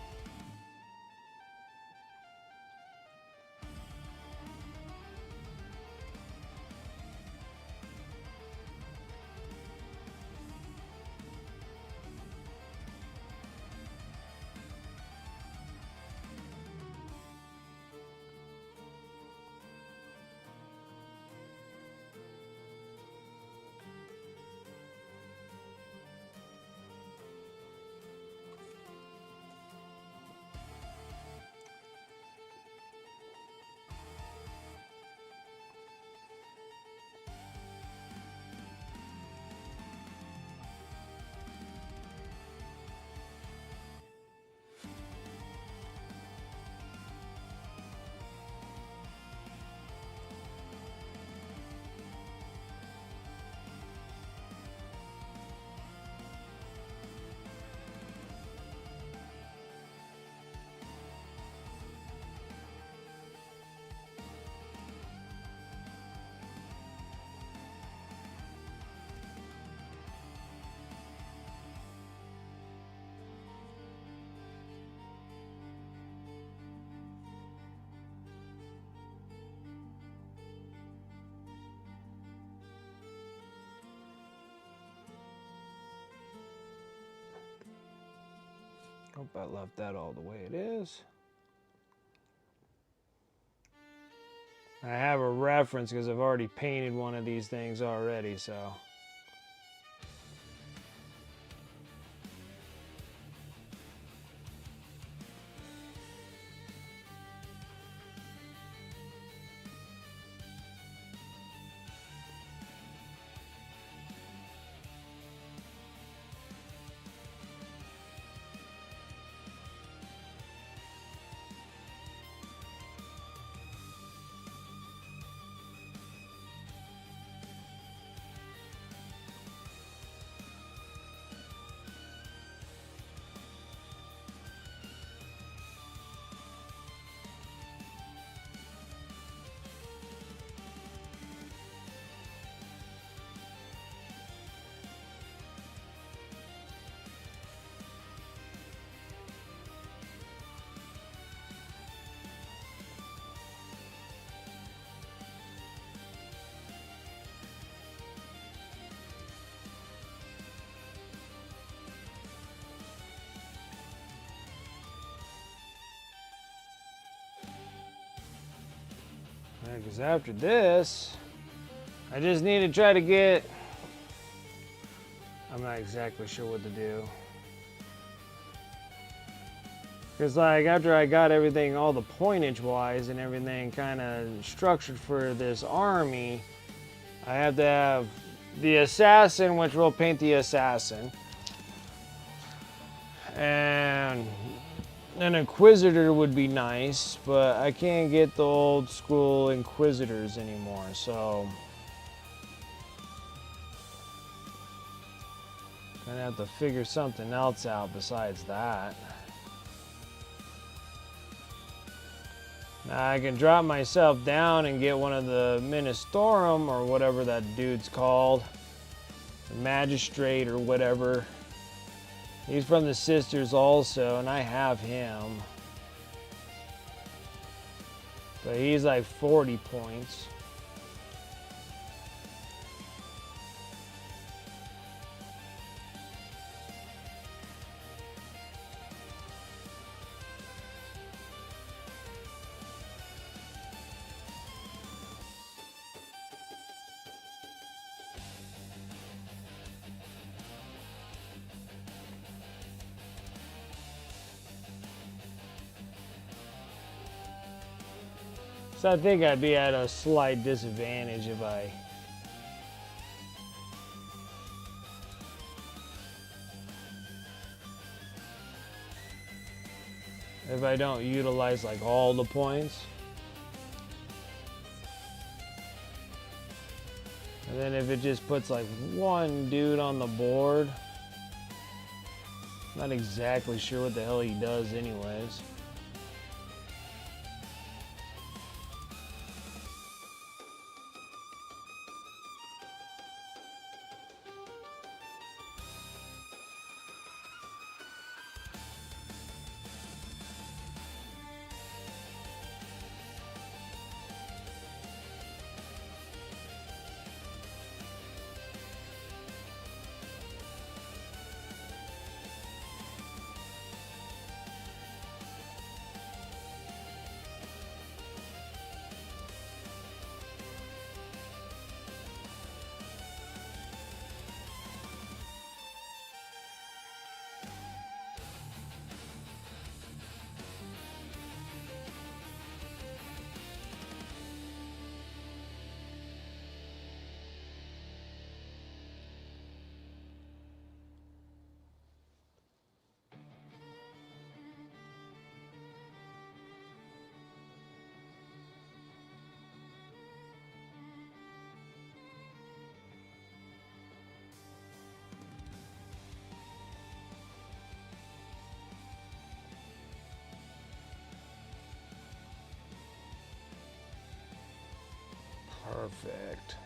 Hope I left that all the way it is. I have a reference because I've already painted one of these things already, so. Because after this, I just need to try to get, I'm not exactly sure what to do. Because like after I got everything, all the pointage wise and everything kind of structured for this army, I have to have the assassin, which will paint the assassin. And an inquisitor would be nice, but I can't get the old school inquisitors anymore, so gonna have to figure something else out besides that. Now I can drop myself down and get one of the Ministorum or whatever that dude's called, the magistrate or whatever. He's from the Sisters also, and I have him. But he's like 40 points. So I think I'd be at a slight disadvantage if I don't utilize like all the points. And then if it just puts like one dude on the board, not exactly sure what the hell he does anyways. Perfect.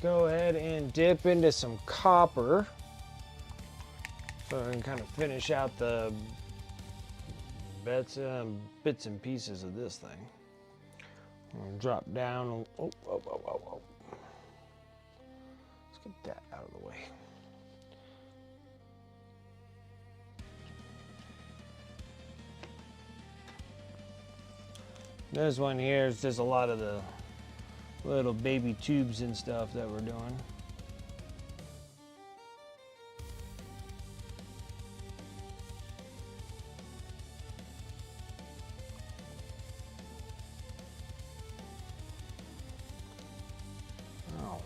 go ahead and dip into some copper so I can kind of finish out the bits and pieces of this thing. I'm gonna drop down. Oh. Let's get that out of the way. This one here is just a lot of the little baby tubes and stuff that we're doing. Oh.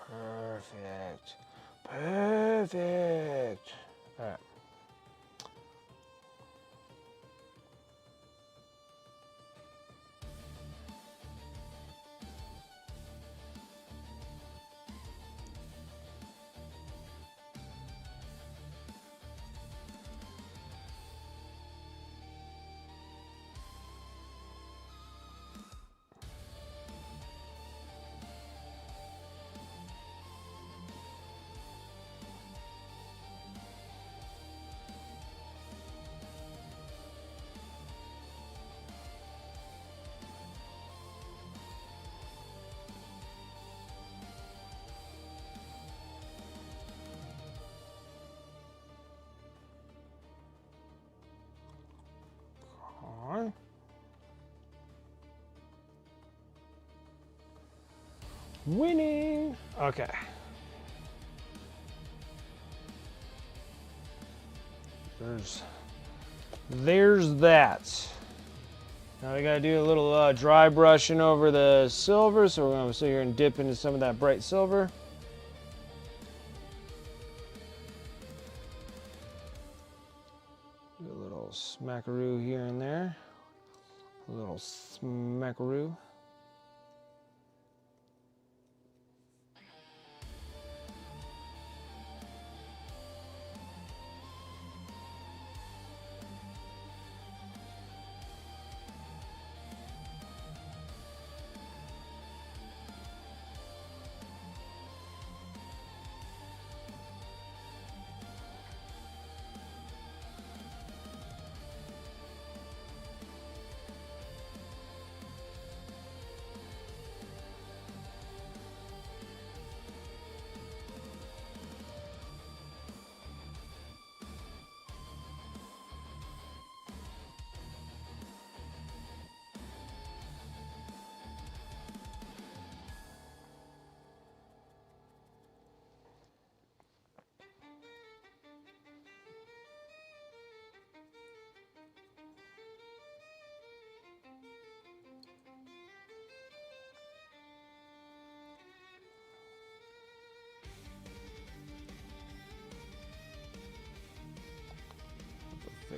Perfect. All right. On. Winning. Okay. There's that. Now we gotta do a little dry brushing over the silver, so we're gonna sit here and dip into some of that bright silver. Do a little smackaroo here and there. A little smackaroo.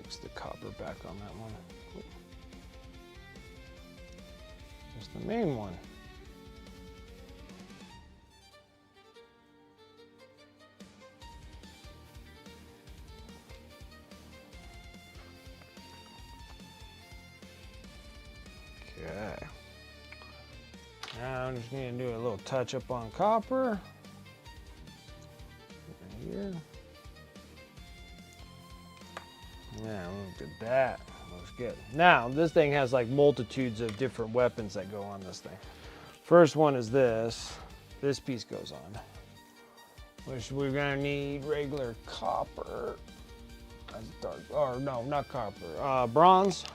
fix the copper back on that one. Just the main one. Okay. Now I just need to do a little touch up on copper. Right here. Yeah, look at that. Looks good. Now, this thing has like multitudes of different weapons that go on this thing. First one is this. This piece goes on. Which we're gonna need regular copper. That's dark, or no, not copper. Bronze.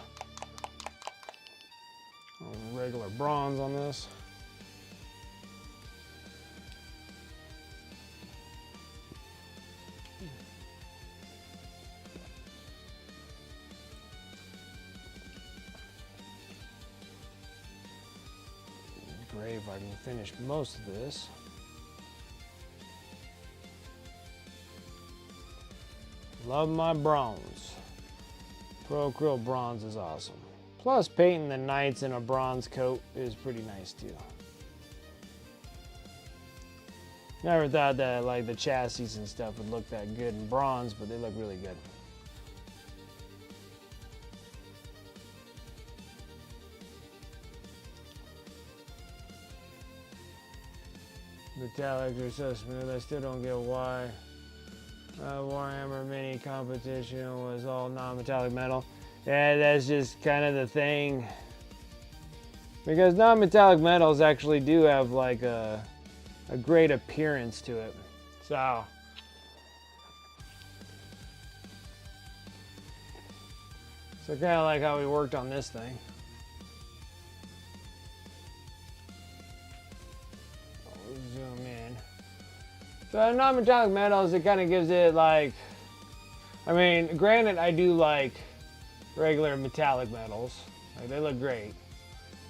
Regular bronze on this. Great if I can finish most of this. Love my bronze. Pro Krill bronze is awesome. Plus, painting the knights in a bronze coat is pretty nice too. Never thought that like the chassis and stuff would look that good in bronze, but they look really good. Metallics are so smooth, I still don't get why Warhammer Mini competition was all non-metallic metal. Yeah, that's just kind of the thing. Because non-metallic metals actually do have like a great appearance to it. So kind of like how we worked on this thing. Zoom in. So non-metallic metals, it kind of gives it like, I mean, granted I do like regular metallic metals. Like, they look great.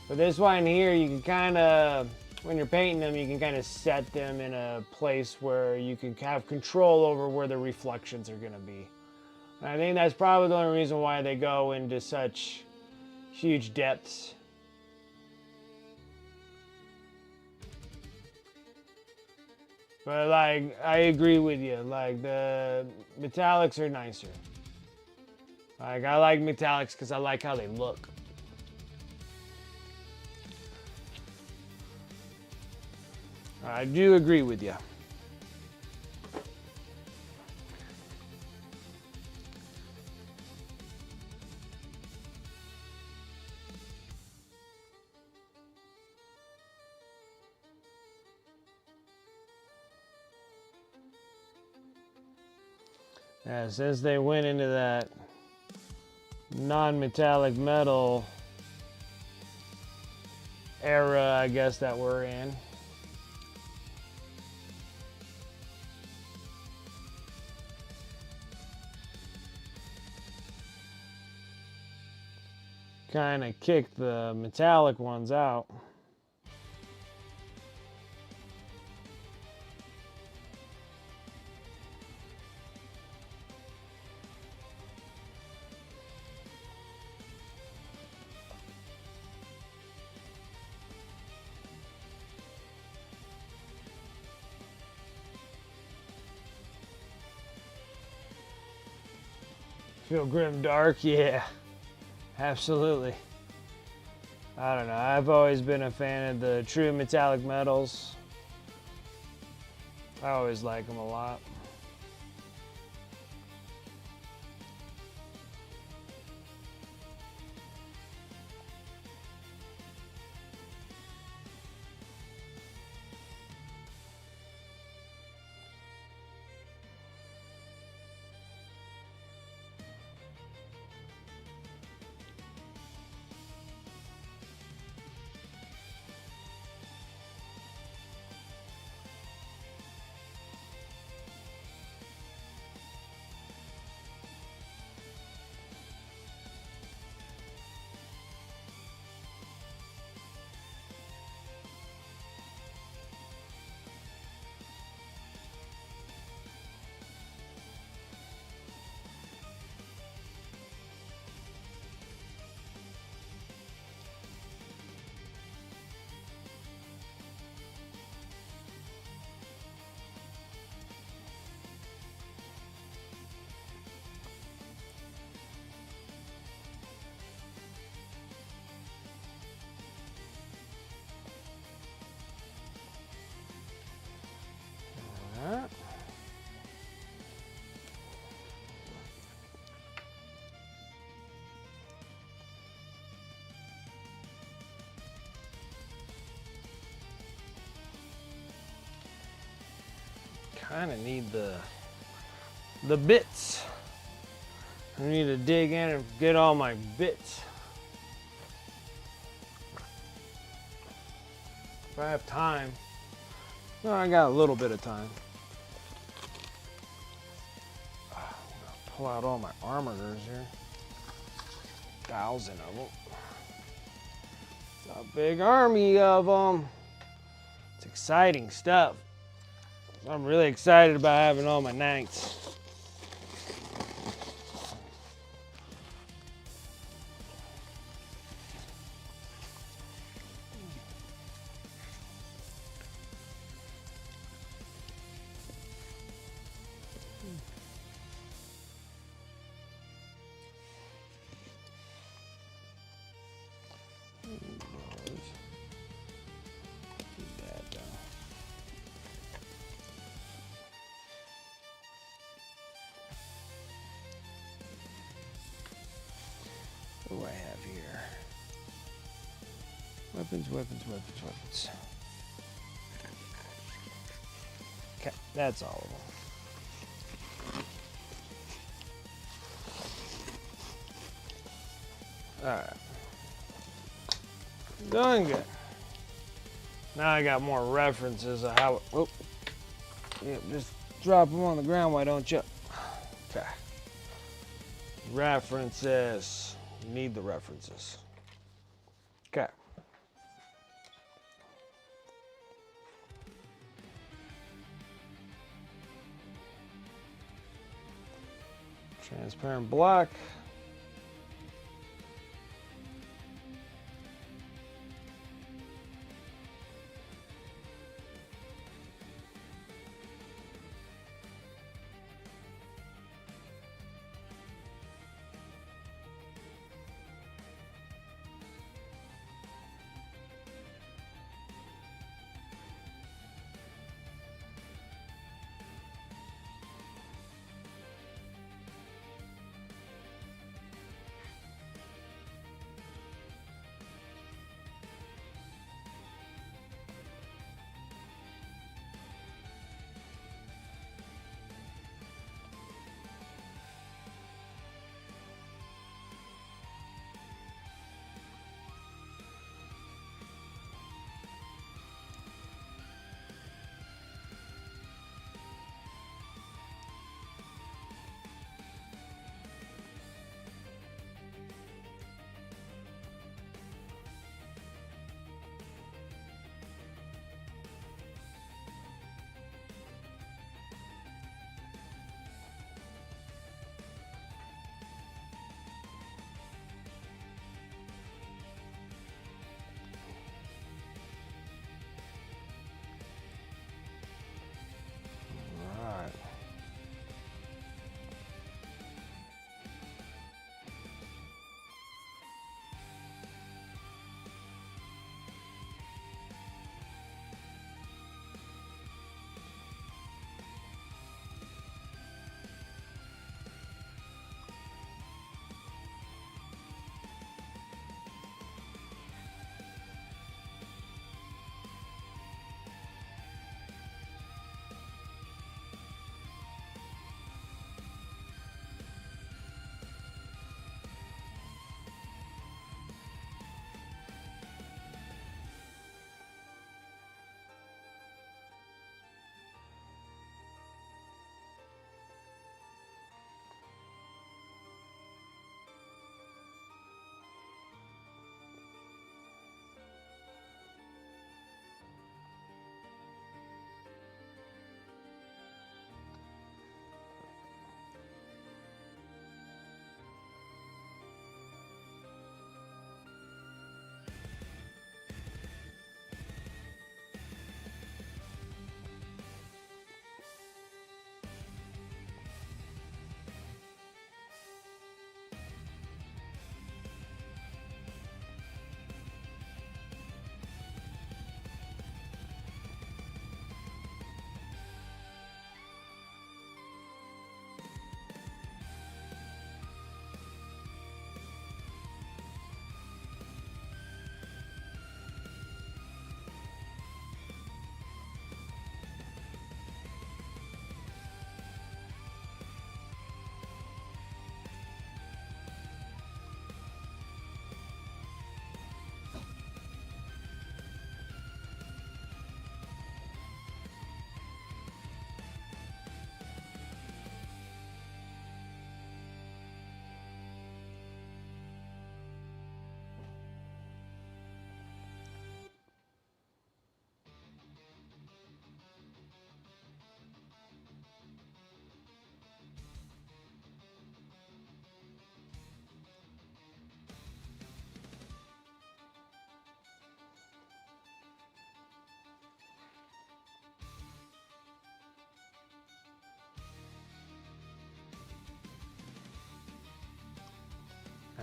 But this one here, you can kind of, when you're painting them, you can kind of set them in a place where you can have control over where the reflections are going to be. And I think that's probably the only reason why they go into such huge depths. But like, I agree with you. Like, the metallics are nicer. Like, I like metallics because I like how they look. I do agree with you. Yeah, since they went into that non-metallic metal era, I guess, that we're in. Kind of kicked the metallic ones out. Feel grim dark? Yeah, absolutely. I don't know. I've always been a fan of the true metallic metals. I always like them a lot. kind of need the bits. I need to dig in and get all my bits. If I have time. No, I got a little bit of time. Pull out all my armorers here. 1,000 of them. It's a big army of them. It's exciting stuff. I'm really excited about having all my knights. What do I have here? Weapons, weapons, weapons, weapons. Okay, that's all of them. Alright. Doing good. Now I got more references of how it... Oh. Yeah, just drop them on the ground, why don't you? Okay. References. You need the references. Okay. Transparent black.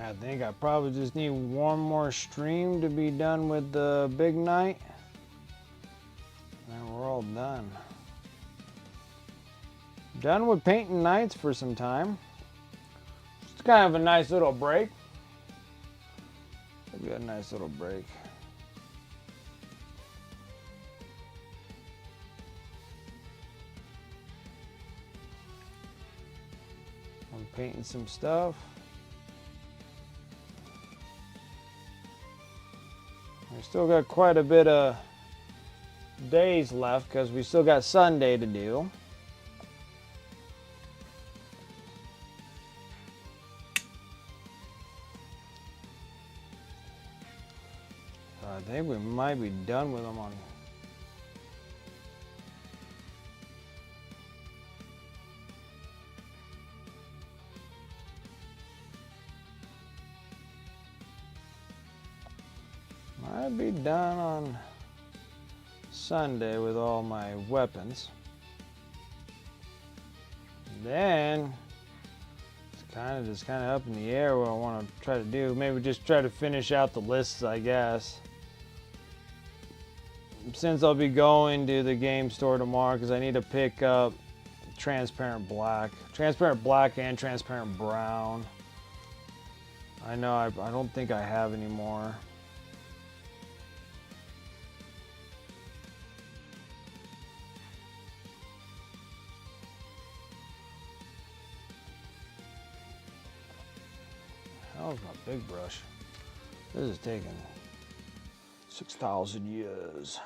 I think I probably just need one more stream to be done with the big night. And we're all done. Done with painting nights for some time. It's kind of a nice little break. It'll be a nice little break. I'm painting some stuff. We still got quite a bit of days left because we still got Sunday to do. I think we might be done with them on. Might be done on Sunday with all my weapons. Then it's kind of up in the air what I want to try to do. Maybe just try to finish out the lists, I guess. Since I'll be going to the game store tomorrow because I need to pick up transparent black and transparent brown. I know I don't think I have any more. How's my big brush? This is taking 6,000 years.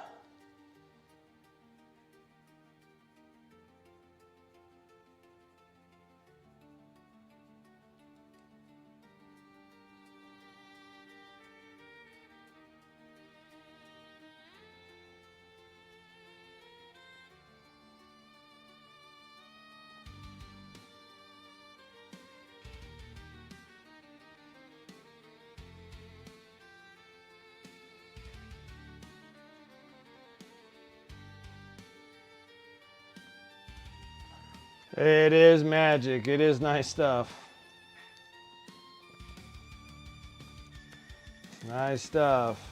It is magic. It is nice stuff. Nice stuff.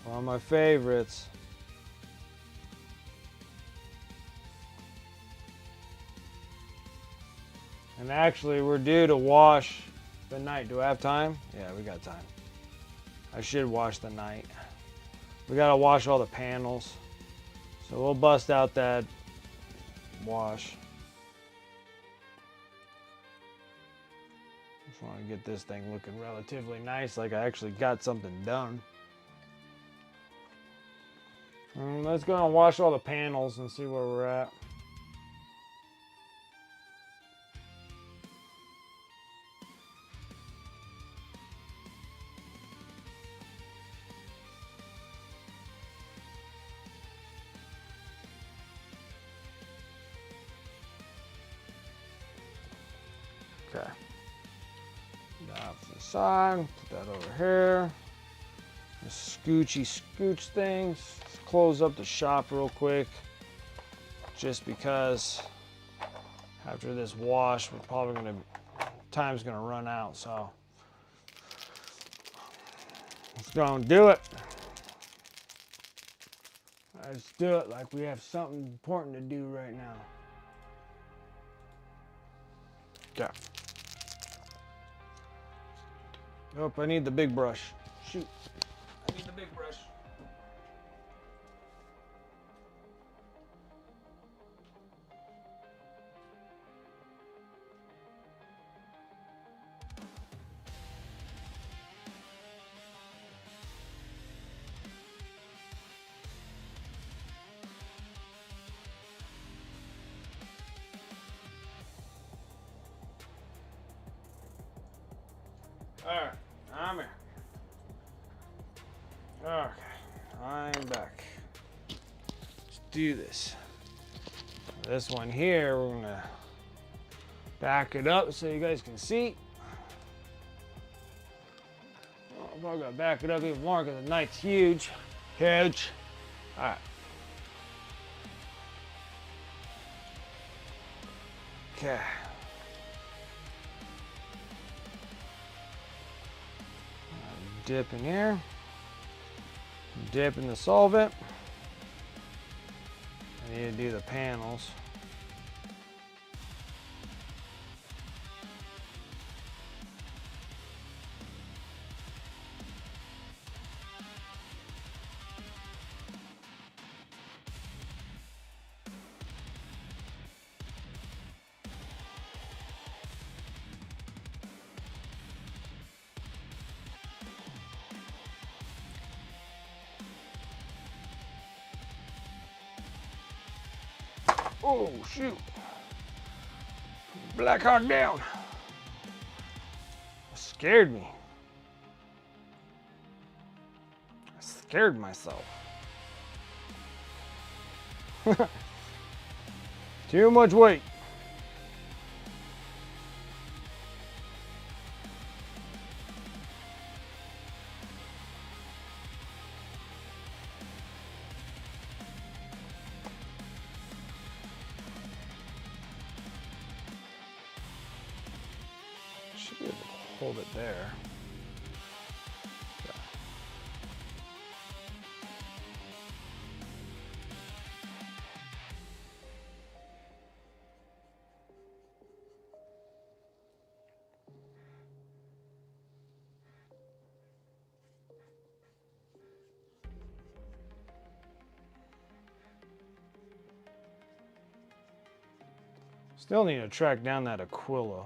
One of my favorites. And actually, we're due to wash the night. Do I have time? Yeah, we got time. I should wash the night. We gotta wash all the panels. So we'll bust out that wash. Just want to get this thing looking relatively nice, like I actually got something done. Let's go and wash all the panels and see where we're at. Okay. Off to the side, put that over here. The scooch things. Let's close up the shop real quick. Just because after this wash, we're probably time's gonna run out, so let's go and do it. Let's do it like we have something important to do right now. Okay. Oh, I need the big brush. Shoot. I need the big brush. Alright, I'm here. Okay, I'm back. Let's do this. This one here, we're gonna back it up so you guys can see. Oh, I'm probably gonna back it up even more because the night's huge. Huge. Alright. Okay. Dip in here. Dip in the solvent. I need to do the panels. Oh, shoot. Black Hawk down. Scared me. I scared myself. Too much weight. Should be able to hold it there. Okay. Still need to track down that Aquila.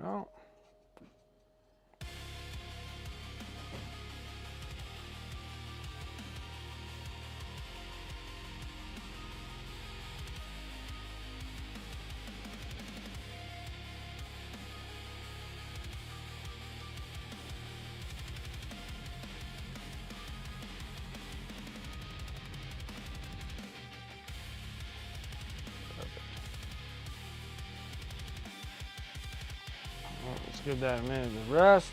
No. Let's give that a minute to rest.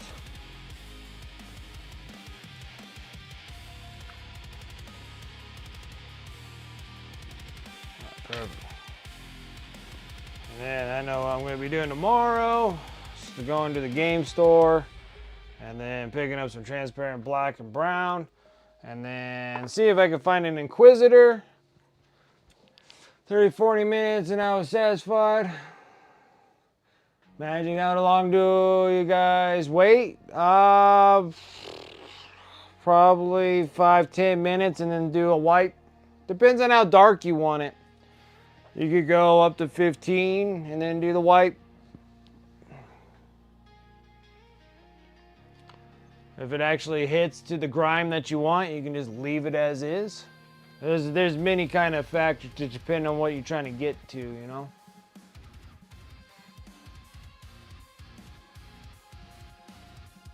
Perfect. And then I know what I'm going to be doing tomorrow. Just going to the game store and then picking up some transparent black and brown and then see if I can find an Inquisitor. 30, 40 minutes and I was satisfied. Imagine how long do you guys wait? Probably 5-10 minutes and then do a wipe. Depends on how dark you want it. You could go up to 15 and then do the wipe. If it actually hits to the grime that you want, you can just leave it as is. There's many kind of factors to depend on what you're trying to get to, you know.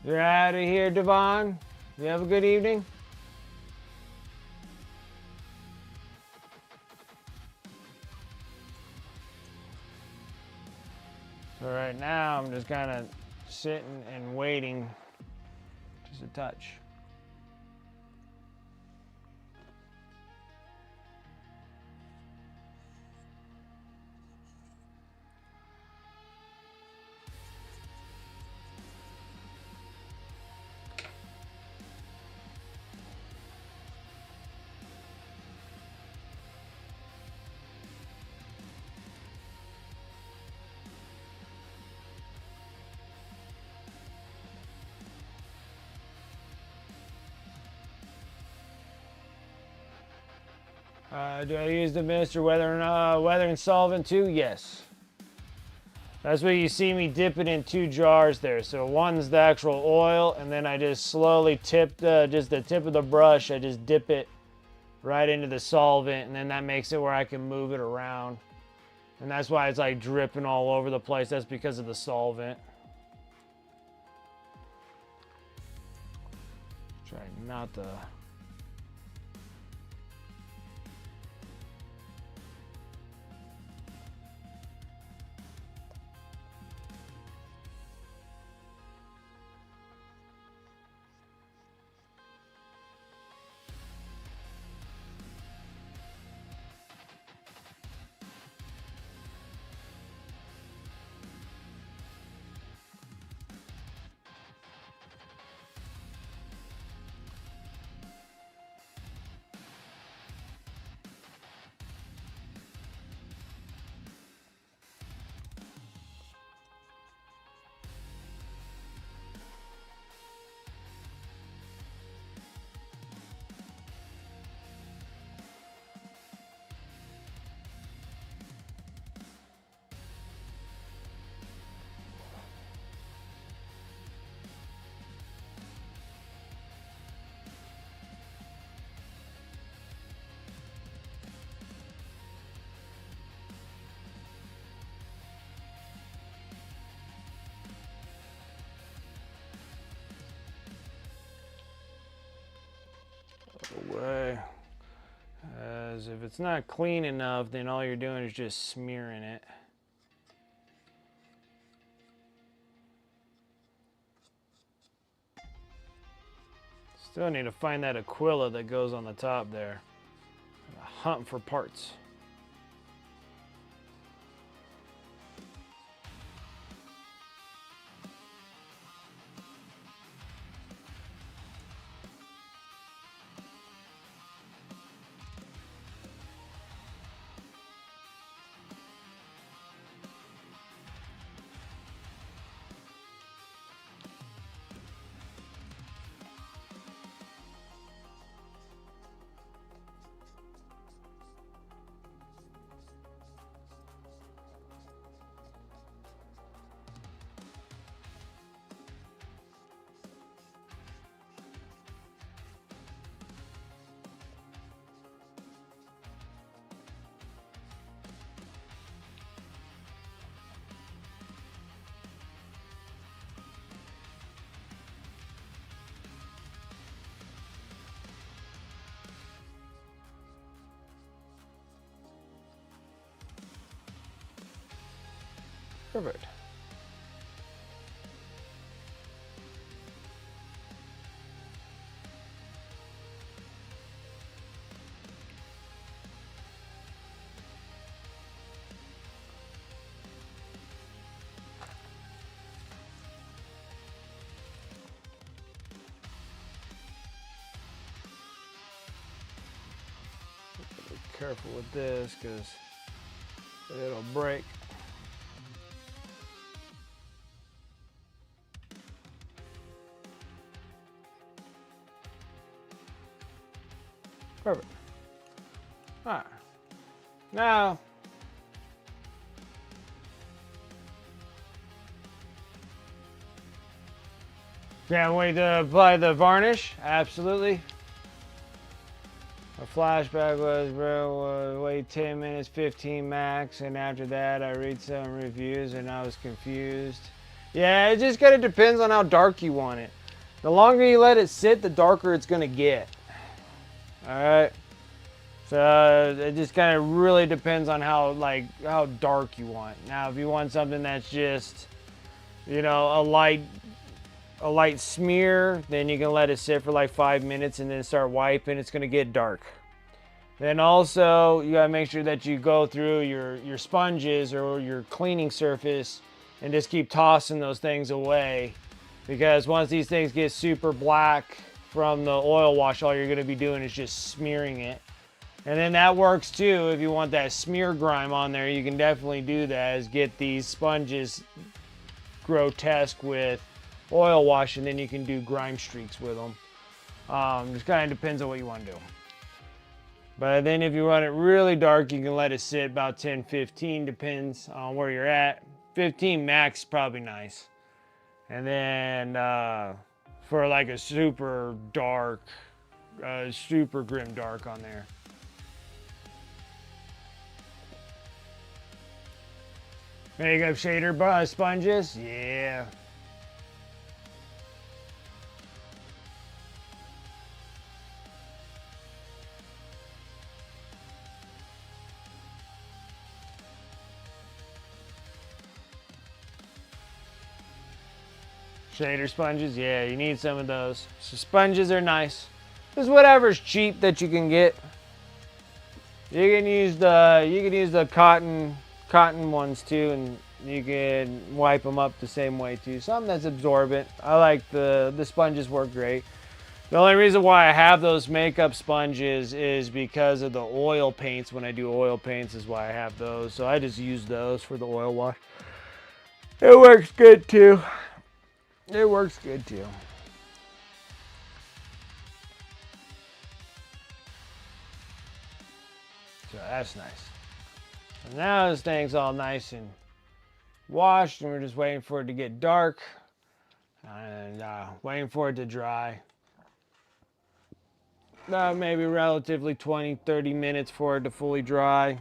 You're out of here, Devon. You have a good evening. So right now, I'm just kind of sitting and waiting just a touch. Do I use the Mr. Weather and Solvent too? Yes. That's what you see me dip it in 2 jars there. So one's the actual oil, and then I just slowly tip just the tip of the brush. I just dip it right into the solvent, and then that makes it where I can move it around. And that's why it's like dripping all over the place. That's because of the solvent. Try not to if it's not clean enough, then all you're doing is just smearing it. Still need to find that Aquila that goes on the top there. Hunt for parts. Perfect. Be careful with this because it'll break. Perfect. All right. Now, can't wait to apply the varnish. Absolutely. A flashback was, bro, wait 10 minutes, 15 max, and after that I read some reviews and I was confused. Yeah, it just kind of depends on how dark you want it. The longer you let it sit, the darker it's gonna get. Alright, so it just kind of really depends on how dark you want. Now, if you want something that's just, you know, a light smear, then you can let it sit for like 5 minutes and then start wiping. It's gonna get dark. Then also, you gotta make sure that you go through your sponges or your cleaning surface and just keep tossing those things away, because once these things get super black from the oil wash, all you're going to be doing is just smearing it. And then that works too. If you want that smear grime on there, you can definitely do that, is get these sponges grotesque with oil wash, and then you can do grime streaks with them. Just kind of depends on what you want to do. But then if you want it really dark, you can let it sit about 10-15, depends on where you're at. 15 max is probably nice. And then for like a super dark, super grim dark on there. Makeup shader sponges, yeah. Shader sponges, yeah, you need some of those. So sponges are nice. Just whatever's cheap that you can get. You can use the cotton ones too, and you can wipe them up the same way too. Something that's absorbent. I like the sponges work great. The only reason why I have those makeup sponges is because of the oil paints. When I do oil paints is why I have those. So I just use those for the oil wash. It works good too. It works good too. So that's nice. So now this thing's all nice and washed, and we're just waiting for it to get dark and waiting for it to dry. Maybe relatively 20-30 minutes for it to fully dry.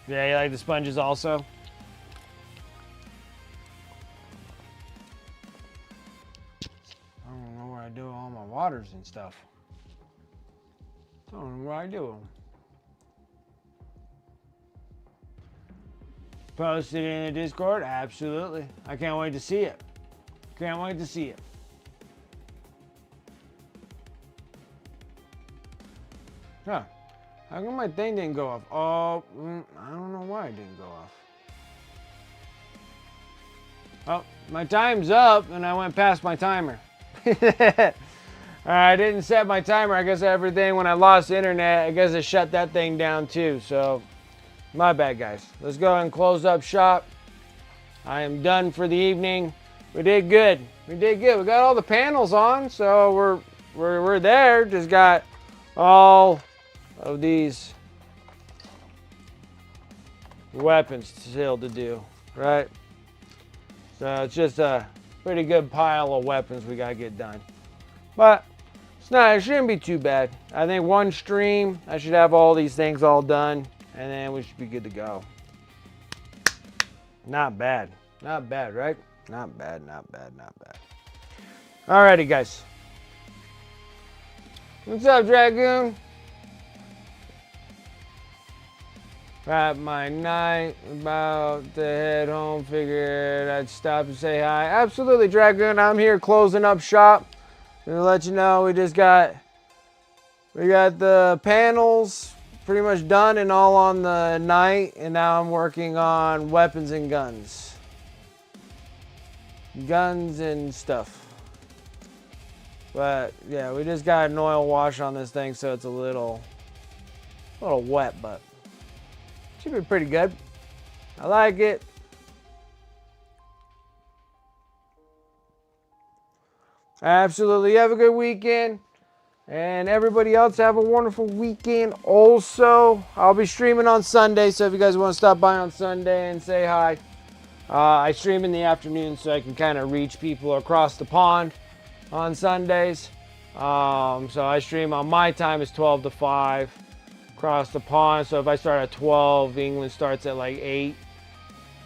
Yeah, you like the sponges also? waters and stuff. I don't know what I do. Post it in the Discord? Absolutely. I can't wait to see it. Can't wait to see it. Huh. How come my thing didn't go off? Oh, I don't know why it didn't go off. Oh, my time's up and I went past my timer. I didn't set my timer. I guess everything, when I lost internet, I guess it shut that thing down too. So, my bad, guys. Let's go ahead and close up shop. I am done for the evening. We did good. We did good. We got all the panels on, so we're there. Just got all of these weapons still to do, right? So it's just a pretty good pile of weapons we gotta get done. But it shouldn't be too bad. I think one stream, I should have all these things all done, and then we should be good to go. Not bad. Not bad, right? Not bad, not bad, not bad. Alrighty, guys. What's up, Dragoon? At my night, about to head home, figured I'd stop and say hi. Absolutely, Dragoon. I'm here closing up shop. I'm gonna let you know we got the panels pretty much done and all on the night, and now I'm working on weapons and guns. Guns and stuff. But yeah, we just got an oil wash on this thing, so it's a little wet, but should be pretty good. I like it. Absolutely. Have a good weekend. And everybody else have a wonderful weekend also. I'll be streaming on Sunday, so if you guys want to stop by on Sunday and say hi. I stream in the afternoon so I can kind of reach people across the pond on Sundays. So I stream on my time is 12 to 5 across the pond. So if I start at 12, England starts at like 8.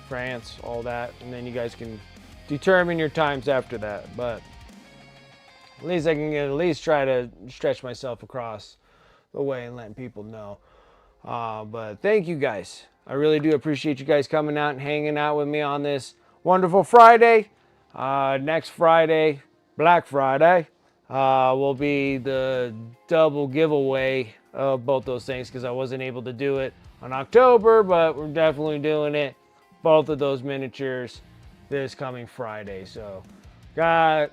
France, all that. And then you guys can determine your times after that. But at least I can at least try to stretch myself across the way and letting people know. But thank you guys. I really do appreciate you guys coming out and hanging out with me on this wonderful Friday. Next Friday, Black Friday, will be the double giveaway of both those things because I wasn't able to do it on October, but we're definitely doing it. Both of those miniatures this coming Friday. So, got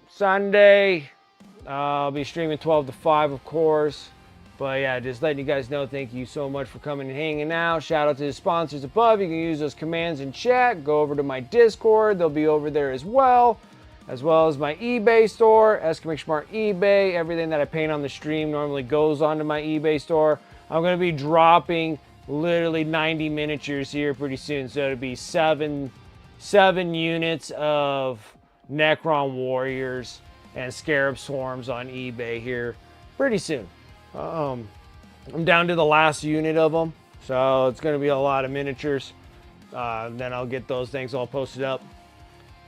Sunday. I'll be streaming 12 to 5, of course. But yeah, just letting you guys know, thank you so much for coming and hanging out. Shout out to the sponsors above. You can use those commands in chat. Go over to my Discord. They'll be over there as well as my eBay store, !Smart eBay. Everything that I paint on the stream normally goes onto my eBay store. I'm going to be dropping literally 90 miniatures here pretty soon. So it'll be seven units of Necron Warriors and Scarab Swarms on eBay here pretty soon. I'm down to the last unit of them, so it's going to be a lot of miniatures. Then I'll get those things all posted up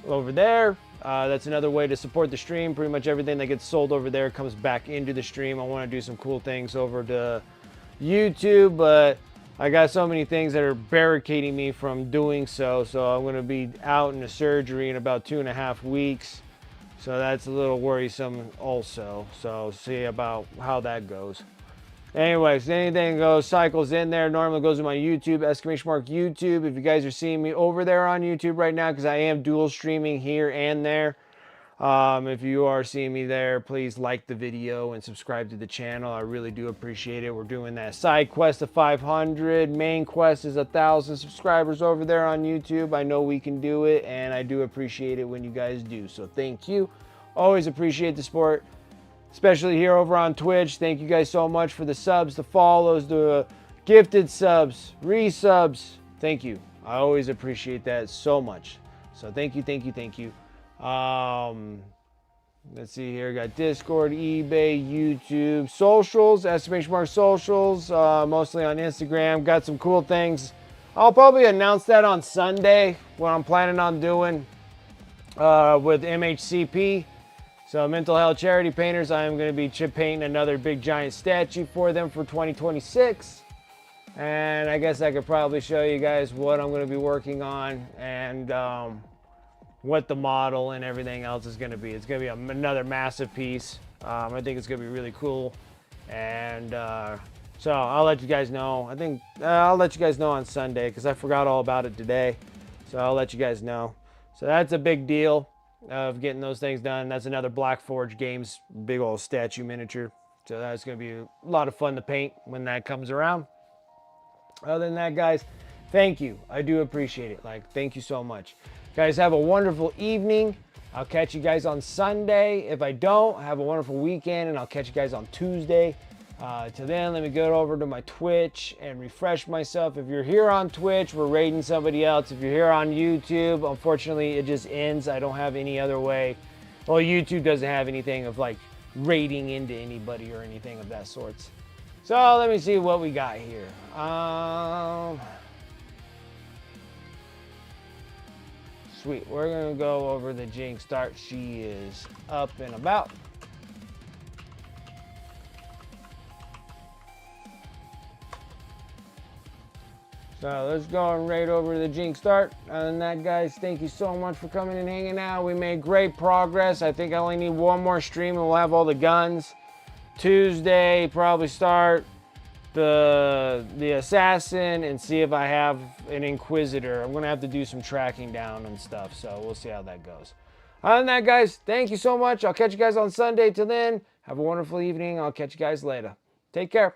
over there. That's another way to support the stream. Pretty much everything that gets sold over there comes back into the stream. I want to do some cool things over to YouTube, but I got so many things that are barricading me from doing so. So I'm going to be out in a surgery in about 2.5 weeks. So that's a little worrisome also. So see about how that goes. Anyways, anything goes, cycles in there. Normally goes to my YouTube, !Mark YouTube. If you guys are seeing me over there on YouTube right now, because I am dual streaming here and there. If you are seeing me there, please like the video and subscribe to the channel. I really do appreciate it. We're doing that side quest of 500. Main quest is 1,000 subscribers over there on YouTube. I know we can do it, and I do appreciate it when you guys do. So thank you. Always appreciate the support, especially here over on Twitch. Thank you guys so much for the subs, the follows, the gifted subs, resubs. Thank you. I always appreciate that so much. So thank you, thank you, thank you. Let's see here. Got Discord, eBay, YouTube, socials, !Mark socials, mostly on Instagram. Got some cool things. I'll probably announce that on Sunday, what I'm planning on doing with MHCP. So Mental Health Charity Painters, I am going to be chip painting another big giant statue for them for 2026. And I guess I could probably show you guys what I'm going to be working on and what the model and everything else is going to be. It's going to be another massive piece. I think it's going to be really cool. And so I'll let you guys know. I think I'll let you guys know on Sunday because I forgot all about it today. So I'll let you guys know. So that's a big deal of getting those things done. That's another Black Forge Games big old statue miniature. So that's going to be a lot of fun to paint when that comes around. Other than that, guys, thank you. I do appreciate it. Like, thank you so much. Guys, have a wonderful evening. I'll catch you guys on Sunday. If I don't, have a wonderful weekend, and I'll catch you guys on Tuesday. Till then, let me go over to my Twitch and refresh myself. If you're here on Twitch, we're raiding somebody else. If you're here on YouTube, unfortunately, it just ends. I don't have any other way. Well, YouTube doesn't have anything of like raiding into anybody or anything of that sorts. So let me see what we got here. Sweet, we're gonna go over the Jinx start. She is up and about. So let's go and raid over the Jinx start. Other than that, guys, thank you so much for coming and hanging out. We made great progress. I think I only need one more stream and we'll have all the guns. Tuesday, probably start the assassin and see if I have an inquisitor. I'm gonna have to do some tracking down and stuff, so we'll see how that goes. Other than that, guys, thank you so much. I'll catch you guys on Sunday. Till then, have a wonderful evening. I'll catch you guys later. Take care.